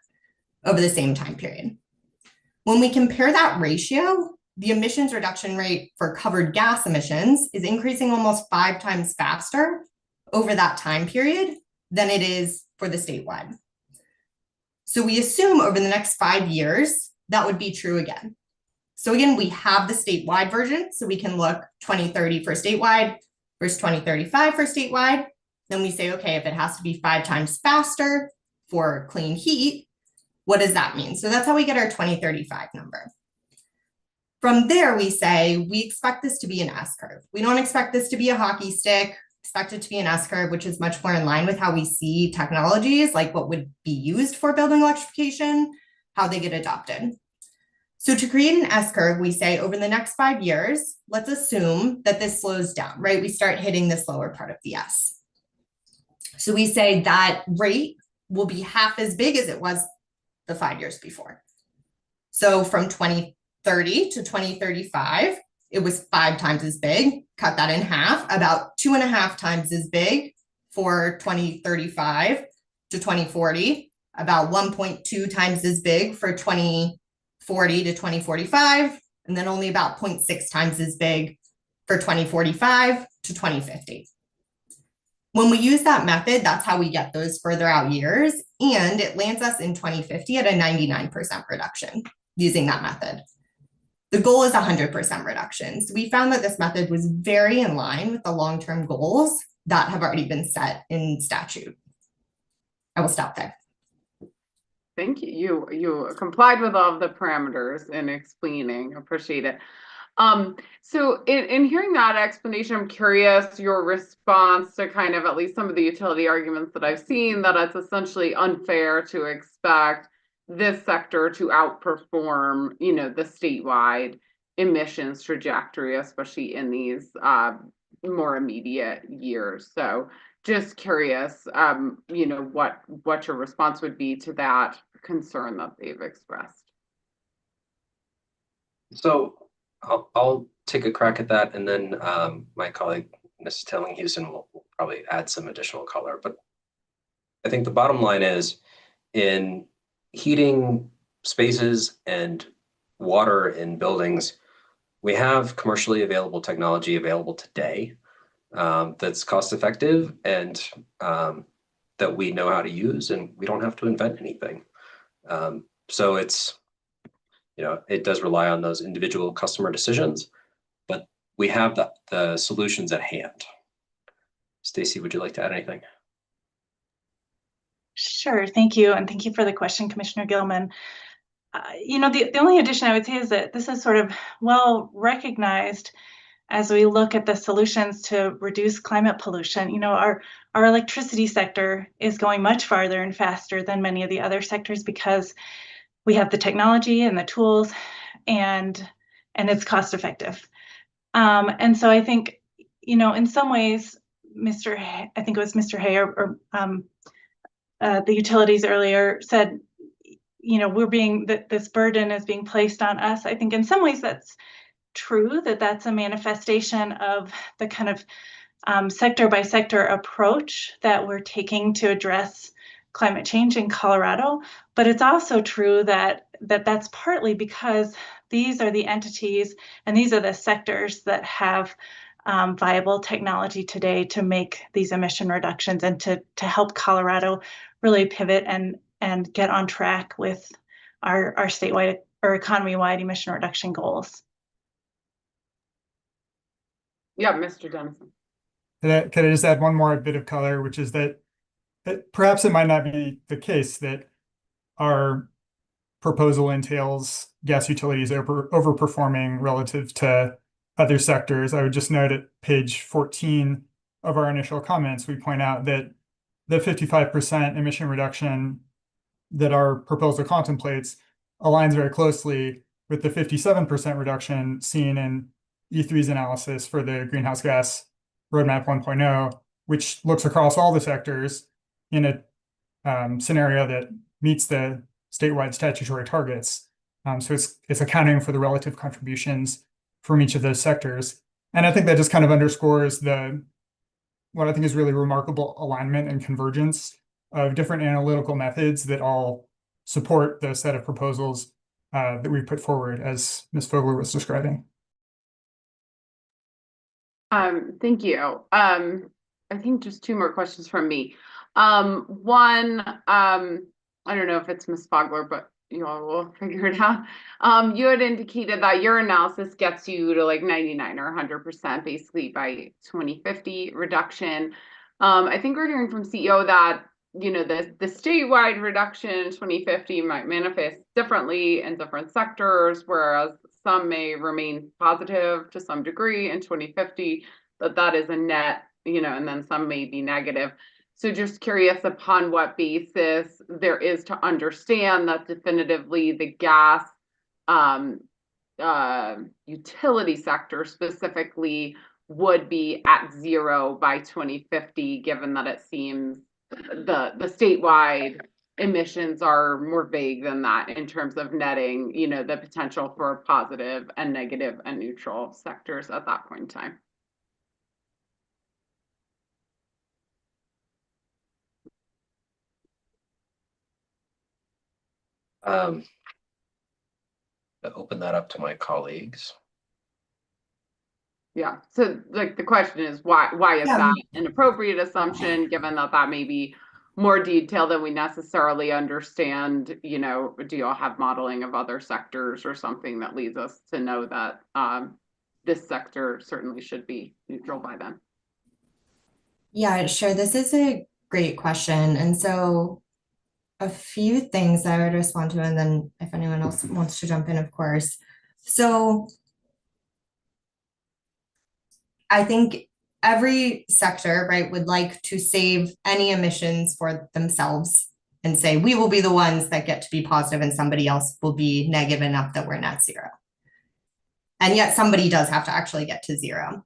over the same time period. When we compare that ratio, the emissions reduction rate for covered gas emissions is increasing almost 5 times faster over that time period than it is for the statewide. So we assume over the next 5 years, that would be true again. So again, we have the statewide version, so we can look 2030 for statewide versus 2035 for statewide. Then we say, okay, if it has to be 5 times faster for clean heat, what does that mean? So that's how we get our 2035 number. From there, we say, we expect this to be an S-curve. We don't expect this to be a hockey stick, expect it to be an S-curve, which is much more in line with how we see technologies, like what would be used for building electrification, how they get adopted. So to create an S-curve, we say over the next 5 years, let's assume that this slows down, right? We start hitting this lower part of the S. So we say that rate will be half as big as it was the 5 years before. So from 2030 to 2035, it was 5 times as big, cut that in half, about 2.5 times as big for 2035 to 2040, about 1.2 times as big for 2040 to 2045, and then only about 0.6 times as big for 2045 to 2050. When we use that method, that's how we get those further out years, and it lands us in 2050 at a 99% reduction using that method. The goal is 100% reduction. So we found that this method was very in line with the long-term goals that have already been set in statute. I will stop there. Thank you. You complied with all of the parameters in explaining. Appreciate it. So in hearing that explanation, I'm curious your response to kind of at least some of the utility arguments that I've seen, that it's essentially unfair to expect this sector to outperform, the statewide emissions trajectory, especially in these more immediate years. So just curious, what your response would be to that concern that they've expressed. So I'll take a crack at that, and then my colleague, Ms. Telling-Houston, will probably add some additional color. But I think the bottom line is, in heating spaces and water in buildings, we have commercially available technology available today that's cost effective and that we know how to use, and we don't have to invent anything. So it's, it does rely on those individual customer decisions, but we have the solutions at hand. Stacy, would you like to add anything? Sure, thank you. And thank you for the question, Commissioner Gilman. The only addition I would say is that this is sort of well recognized as we look at the solutions to reduce climate pollution. Our electricity sector is going much farther and faster than many of the other sectors because we have the technology and the tools, and it's cost effective. And so I think, in some ways, I think it was Mr. Hay or the utilities earlier said, this burden is being placed on us. I think in some ways that's true, that's a manifestation of the kind of sector by sector approach that we're taking to address climate change in Colorado. But it's also true that that's partly because these are the entities and these are the sectors that have viable technology today to make these emission reductions and to help Colorado really pivot and get on track with our statewide or economy-wide emission reduction goals. Yeah, Mr. Dennison. Can I just add one more bit of color, which is that perhaps it might not be the case that our proposal entails gas utilities overperforming relative to other sectors. I would just note at page 14 of our initial comments, we point out that the 55% emission reduction that our proposal contemplates aligns very closely with the 57% reduction seen in E3's analysis for the Greenhouse Gas Roadmap 1.0, which looks across all the sectors in a scenario that meets the statewide statutory targets. So it's accounting for the relative contributions from each of those sectors. And I think that just kind of underscores what I think is really remarkable alignment and convergence of different analytical methods that all support the set of proposals that we put forward, as Ms. Fogler was describing. Thank you. I think just two more questions from me. One, I don't know if it's Ms. Fogler, but you all will figure it out. You had indicated that your analysis gets you to like 99 or 100% basically by 2050 reduction. I think we're hearing from CEO that, you know, the statewide reduction in 2050 might manifest differently in different sectors, whereas some may remain positive to some degree in 2050, that is a net, you know, and then some may be negative. So just curious upon what basis there is to understand that definitively the gas utility sector specifically would be at zero by 2050, given that it seems the statewide emissions are more vague than that in terms of netting, you know, the potential for positive and negative and neutral sectors at that point in time. To open that up to my colleagues. Yeah, so like the question is why is that an appropriate assumption, given that that may be more detail than we necessarily understand? You know, do y'all have modeling of other sectors or something that leads us to know that this sector certainly should be neutral by then? Yeah, sure. This is a great question. And so a few things that I would respond to, and then if anyone else wants to jump in, of course. So I think every sector, right, would like to save any emissions for themselves and say, we will be the ones that get to be positive and somebody else will be negative enough that we're net zero. And yet somebody does have to actually get to zero.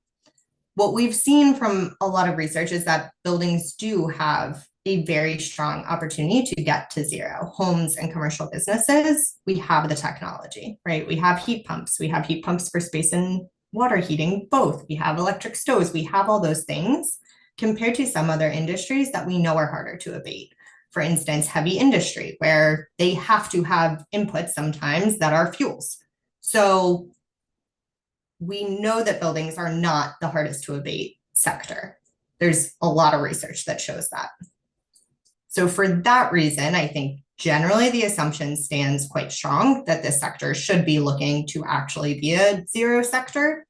What we've seen from a lot of research is that buildings do have a very strong opportunity to get to zero. Homes and commercial businesses, we have the technology, right? We have heat pumps. We have heat pumps for space and water heating, both. We have electric stoves. We have all those things compared to some other industries that we know are harder to abate. For instance, heavy industry, where they have to have inputs sometimes that are fuels. So we know that buildings are not the hardest to abate sector. There's a lot of research that shows that. So for that reason, I think generally the assumption stands quite strong that this sector should be looking to actually be a zero sector.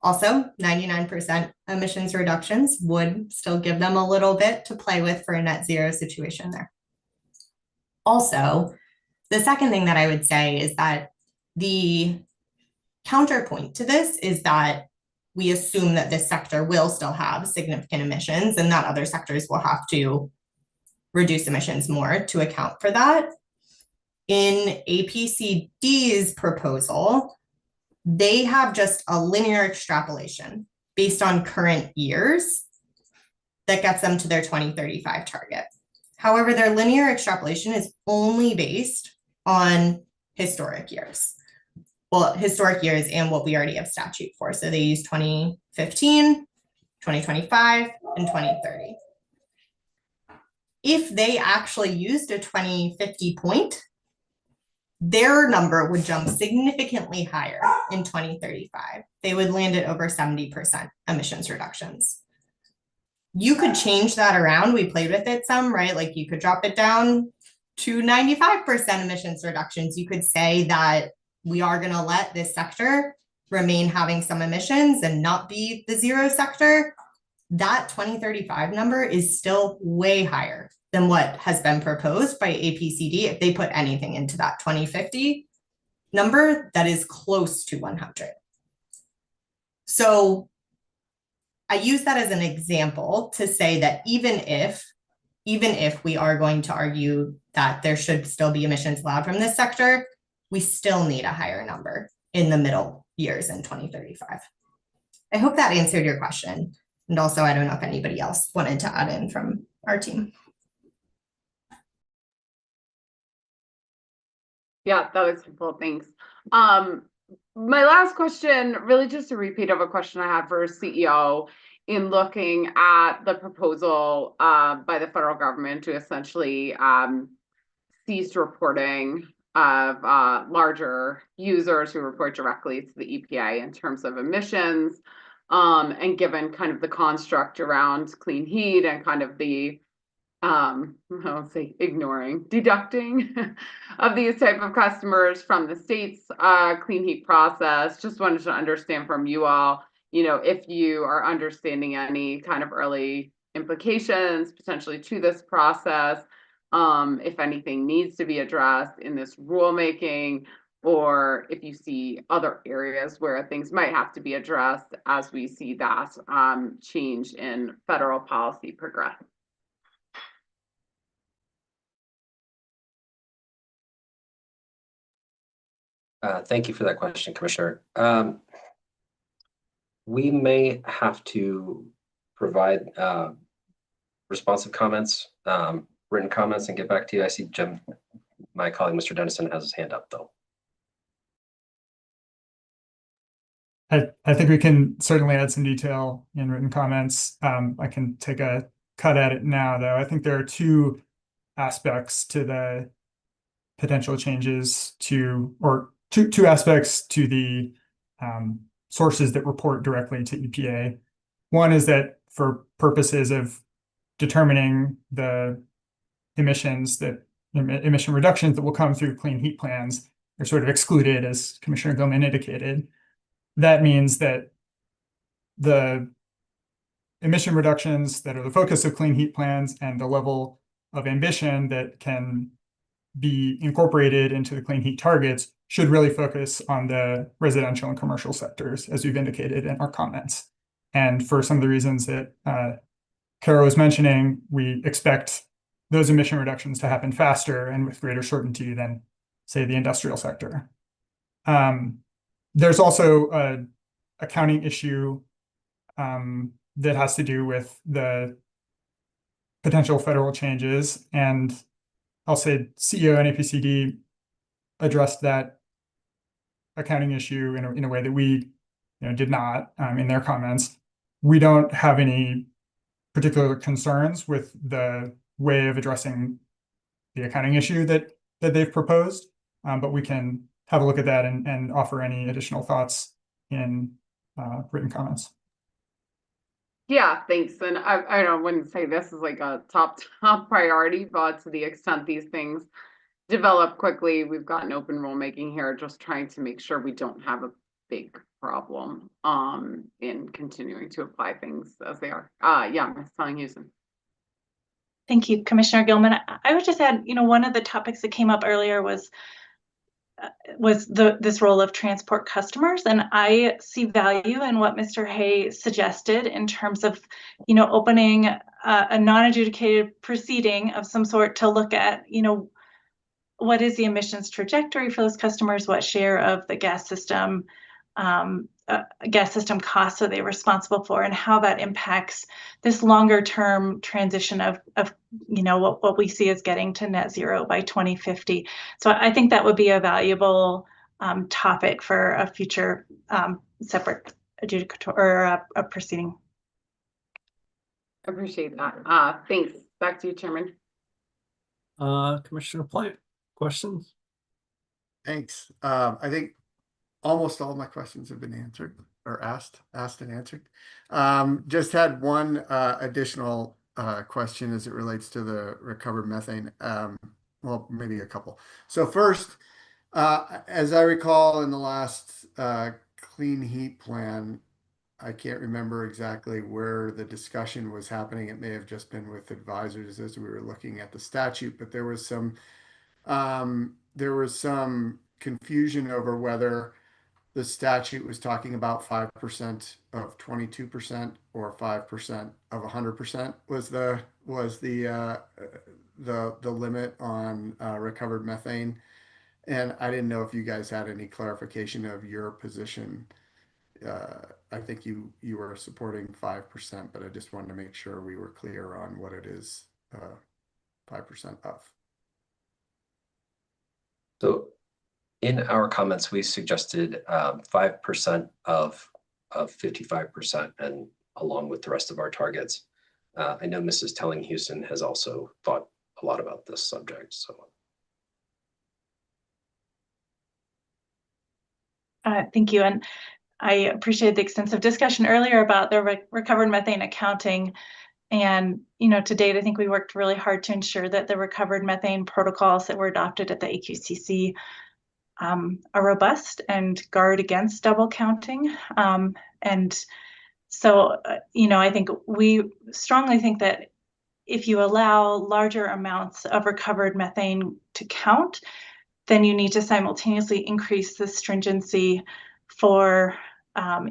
Also, 99% emissions reductions would still give them a little bit to play with for a net zero situation there. Also, the second thing that I would say is that the counterpoint to this is that we assume that this sector will still have significant emissions and that other sectors will have to reduce emissions more to account for that. In APCD's proposal, they have just a linear extrapolation based on current years that gets them to their 2035 target. However, their linear extrapolation is only based on historic years. Well, historic years and what we already have statute for. So they use 2015, 2025, and 2030. If they actually used a 2050 point, their number would jump significantly higher in 2035. They would land at over 70% emissions reductions. You could change that around. We played with it some, right? Like you could drop it down to 95% emissions reductions. You could say that we are going to let this sector remain having some emissions and not be the zero sector. That 2035 number is still way higher than what has been proposed by APCD if they put anything into that 2050 number that is close to 100. So I use that as an example to say that even if we are going to argue that there should still be emissions allowed from this sector, we still need a higher number in the middle years in 2035. I hope that answered your question. And also, I don't know if anybody else wanted to add in from our team. Yeah, that was helpful. Thanks. My last question, really just a repeat of a question I had for CEO in looking at the proposal by the federal government to essentially cease reporting of larger users who report directly to the EPA in terms of emissions. And given kind of the construct around clean heat and kind of the I won't say ignoring, deducting of these type of customers from the state's clean heat process. Just wanted to understand from you all, if you are understanding any kind of early implications potentially to this process, if anything needs to be addressed in this rulemaking, or if you see other areas where things might have to be addressed as we see that change in federal policy progress. Thank you for that question, Commissioner. We may have to provide responsive comments, written comments, and get back to you. I see Jim, my colleague, Mr. Dennison, has his hand up, though. I think we can certainly add some detail in written comments. I can take a cut at it now, though. I think there are two aspects to the potential changes to, or two aspects to the sources that report directly to EPA. One is that for purposes of determining the emission reductions that will come through clean heat plans, are sort of excluded, as Commissioner Gilman indicated. That means that the emission reductions that are the focus of clean heat plans and the level of ambition that can be incorporated into the clean heat targets should really focus on the residential and commercial sectors, as we've indicated in our comments. And for some of the reasons that Kara was mentioning, we expect those emission reductions to happen faster and with greater certainty than, say, the industrial sector. There's also an accounting issue that has to do with the potential federal changes. And I'll say CEO and APCD addressed that accounting issue in a way that we did not in their comments. We don't have any particular concerns with the way of addressing the accounting issue that they've proposed, but we can have a look at that and offer any additional thoughts in written comments. Yeah, thanks. And I wouldn't say this is like a top priority, but to the extent these things develop quickly, we've got an open rulemaking here, just trying to make sure we don't have a big problem in continuing to apply things as they are. Yeah, Ms. Houston. Thank you, Commissioner Gilman. I would just add, one of the topics that came up earlier was this role of transport customers, and I see value in what Mr. Hay suggested in terms of, opening a non-adjudicated proceeding of some sort to look at, what is the emissions trajectory for those customers? What share of the gas system costs are they responsible for, and how that impacts this longer term transition of what we see as getting to net zero by 2050. So I think that would be a valuable topic for a future separate adjudicator or a proceeding. Appreciate that. Thanks. Back to you, Chairman. Commissioner Plant, questions? Thanks. I think almost all my questions have been answered or asked and answered. Just had one additional question as it relates to the recovered methane. Well, maybe a couple. So first, as I recall in the last clean heat plan, I can't remember exactly where the discussion was happening. It may have just been with advisors as we were looking at the statute, but there was some confusion over whether the statute was talking about 5% of 22% or 5% of 100% was the limit on recovered methane. And I didn't know if you guys had any clarification of your position. I think you were supporting 5%, but I just wanted to make sure we were clear on what it is 5% of. So In our comments, we suggested 5% of 55%, and along with the rest of our targets. I know Mrs. Telling Houston has also thought a lot about this subject. So, thank you, and I appreciate the extensive discussion earlier about the recovered methane accounting. And, to date, I think we worked really hard to ensure that the recovered methane protocols that were adopted at the AQCC are robust and guard against double counting. And so, I think we strongly think that if you allow larger amounts of recovered methane to count, then you need to simultaneously increase the stringency for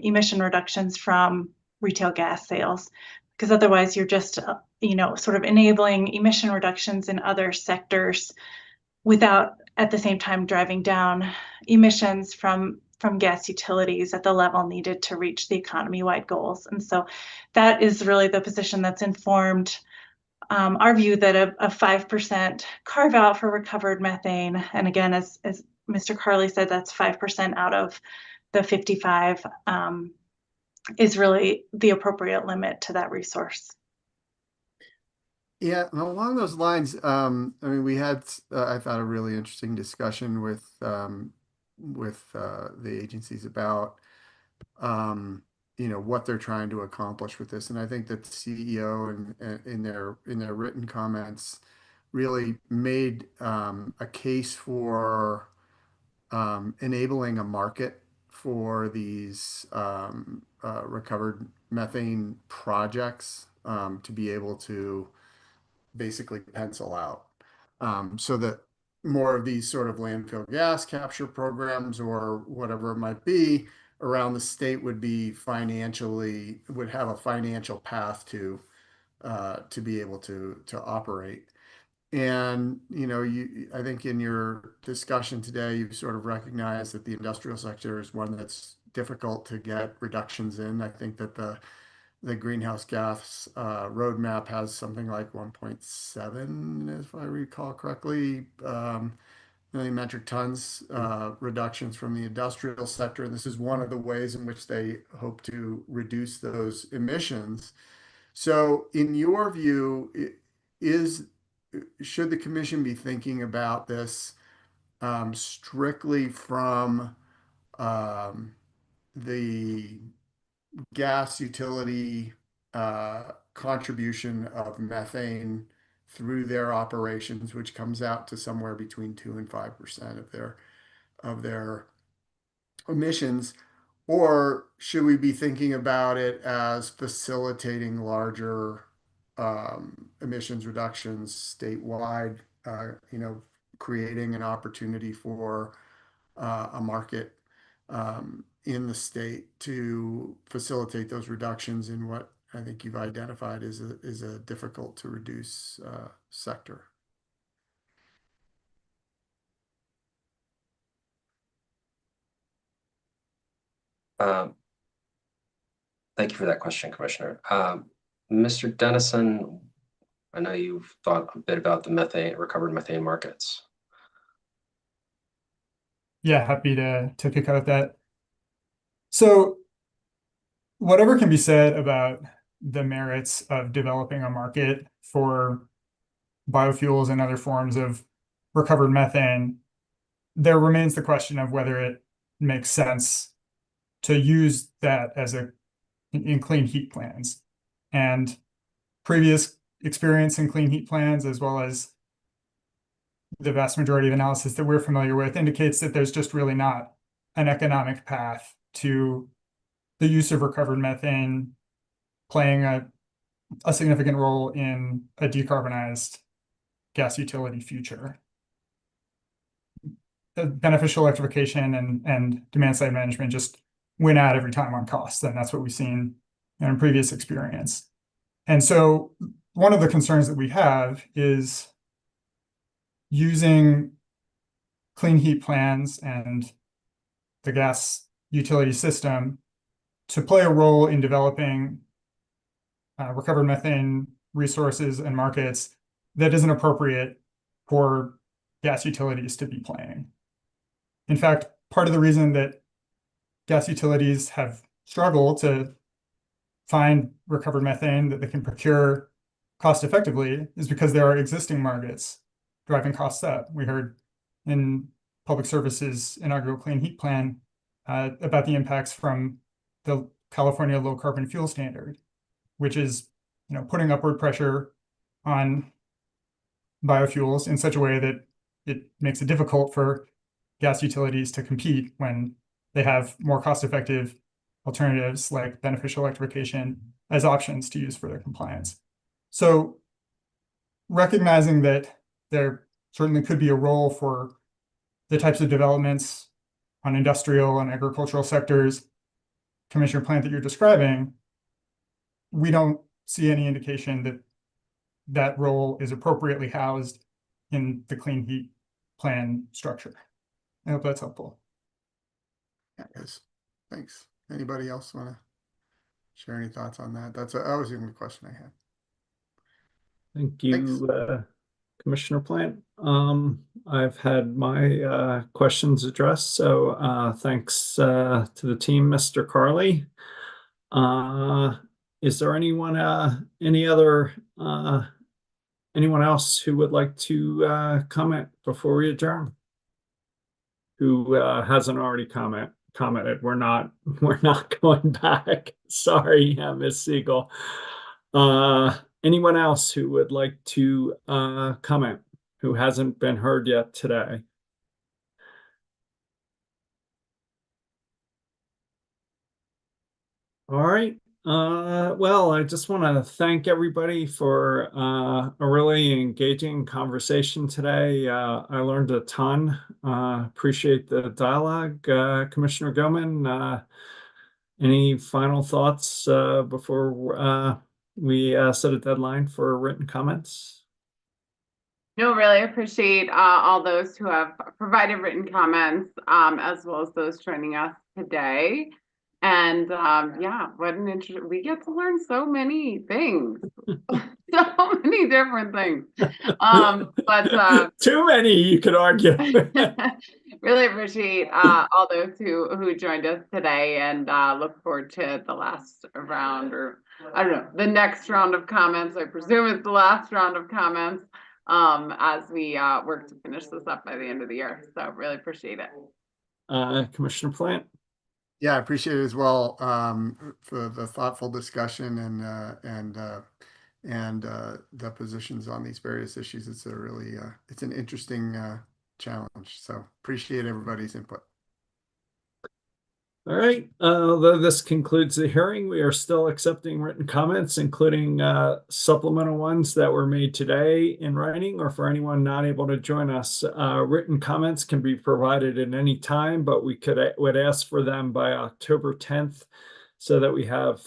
emission reductions from retail gas sales, because otherwise you're just, sort of enabling emission reductions in other sectors without at the same time driving down emissions from gas utilities at the level needed to reach the economy-wide goals. And so that is really the position that's informed our view that a 5% carve out for recovered methane, and again, as Mr. Carley said, that's 5% out of the 55, is really the appropriate limit to that resource. Yeah, and along those lines, I mean, we had, I thought, a really interesting discussion with the agencies about, what they're trying to accomplish with this. And I think that the CEO and in their written comments really made a case for enabling a market for these recovered methane projects to be able to basically pencil out, so that more of these sort of landfill gas capture programs or whatever it might be around the state would have a financial path to be able to operate. And I think in your discussion today, you've sort of recognized that the industrial sector is one that's difficult to get reductions in. I think that the greenhouse gas roadmap has something like 1.7, if I recall correctly, million metric tons reductions from the industrial sector. And this is one of the ways in which they hope to reduce those emissions. So in your view, should the commission be thinking about this strictly from the gas utility contribution of methane through their operations, which comes out to somewhere between 2 and 5% of their emissions, or should we be thinking about it as facilitating larger emissions reductions statewide, creating an opportunity for a market in the state to facilitate those reductions in what I think you've identified is a difficult to reduce sector? Thank you for that question, Commissioner. Mr. Dennison, I know you've thought a bit about the recovered methane markets. Yeah, happy to kick out that. So whatever can be said about the merits of developing a market for biofuels and other forms of recovered methane, there remains the question of whether it makes sense to use that in clean heat plans. And previous experience in clean heat plans, as well as the vast majority of analysis that we're familiar with, indicates that there's just really not an economic path to the use of recovered methane playing a significant role in a decarbonized gas utility future. The beneficial electrification and demand side management just win out every time on cost, and that's what we've seen in previous experience. And so one of the concerns that we have is using clean heat plans and the gas utility system to play a role in developing recovered methane resources and markets that isn't appropriate for gas utilities to be playing. In fact, part of the reason that gas utilities have struggled to find recovered methane that they can procure cost effectively is because there are existing markets driving costs up. We heard in Public Service's inaugural Clean Heat Plan about the impacts from the California Low Carbon Fuel Standard, which is, putting upward pressure on biofuels in such a way that it makes it difficult for gas utilities to compete when they have more cost-effective alternatives like beneficial electrification as options to use for their compliance. So recognizing that there certainly could be a role for the types of developments on industrial and agricultural sectors, Commissioner Plant, that you're describing, we don't see any indication that that role is appropriately housed in the Clean Heat Plan structure. I hope that's helpful. Yeah, guys. Thanks. Anybody else want to share any thoughts on that? That was the only question I had. Thank you, Commissioner Plant. I've had my questions addressed, so thanks to the team, Mr. Carley. Is there anyone else who would like to comment before we adjourn? Who hasn't already commented? We're not going back. Sorry, Ms. Siegel. Anyone else who would like to comment who hasn't been heard yet today? All right. Well, I just want to thank everybody for a really engaging conversation today. I learned a ton. Appreciate the dialogue. Commissioner Goman, any final thoughts before we set a deadline for written comments? No, really appreciate all those who have provided written comments, as well as those joining us today. And yeah, what an interesting, we get to learn so many things, so many different things. But too many, you could argue. Really appreciate all those who joined us today, and look forward to the last round, or I don't know, the next round of comments. I presume it's the last round of comments as we work to finish this up by the end of the year. So really appreciate it. Commissioner Plant. Yeah, I appreciate it as well, for the thoughtful discussion and the positions on these various issues. It's a really it's an interesting challenge. So appreciate everybody's input. All right. Although this concludes the hearing, we are still accepting written comments, including supplemental ones that were made today in writing, or for anyone not able to join us. Written comments can be provided at any time, but we would ask for them by October 10th so that we have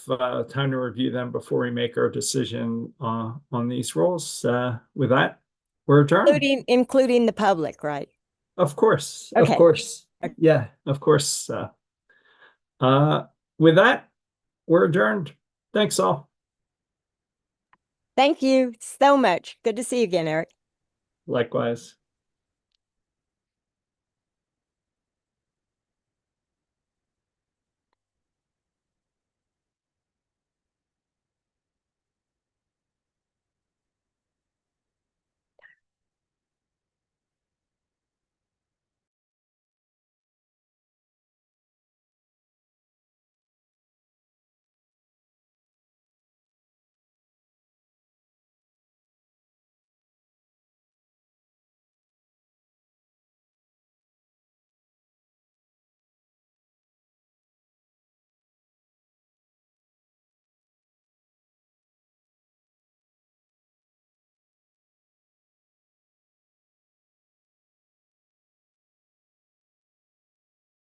time to review them before we make our decision on these rules. With that, we're adjourned. Including the public, right? Of course. Okay. Of course. Yeah, of course. With that, we're adjourned. Thanks all. Thank you so much. Good to see you again, Eric. Likewise.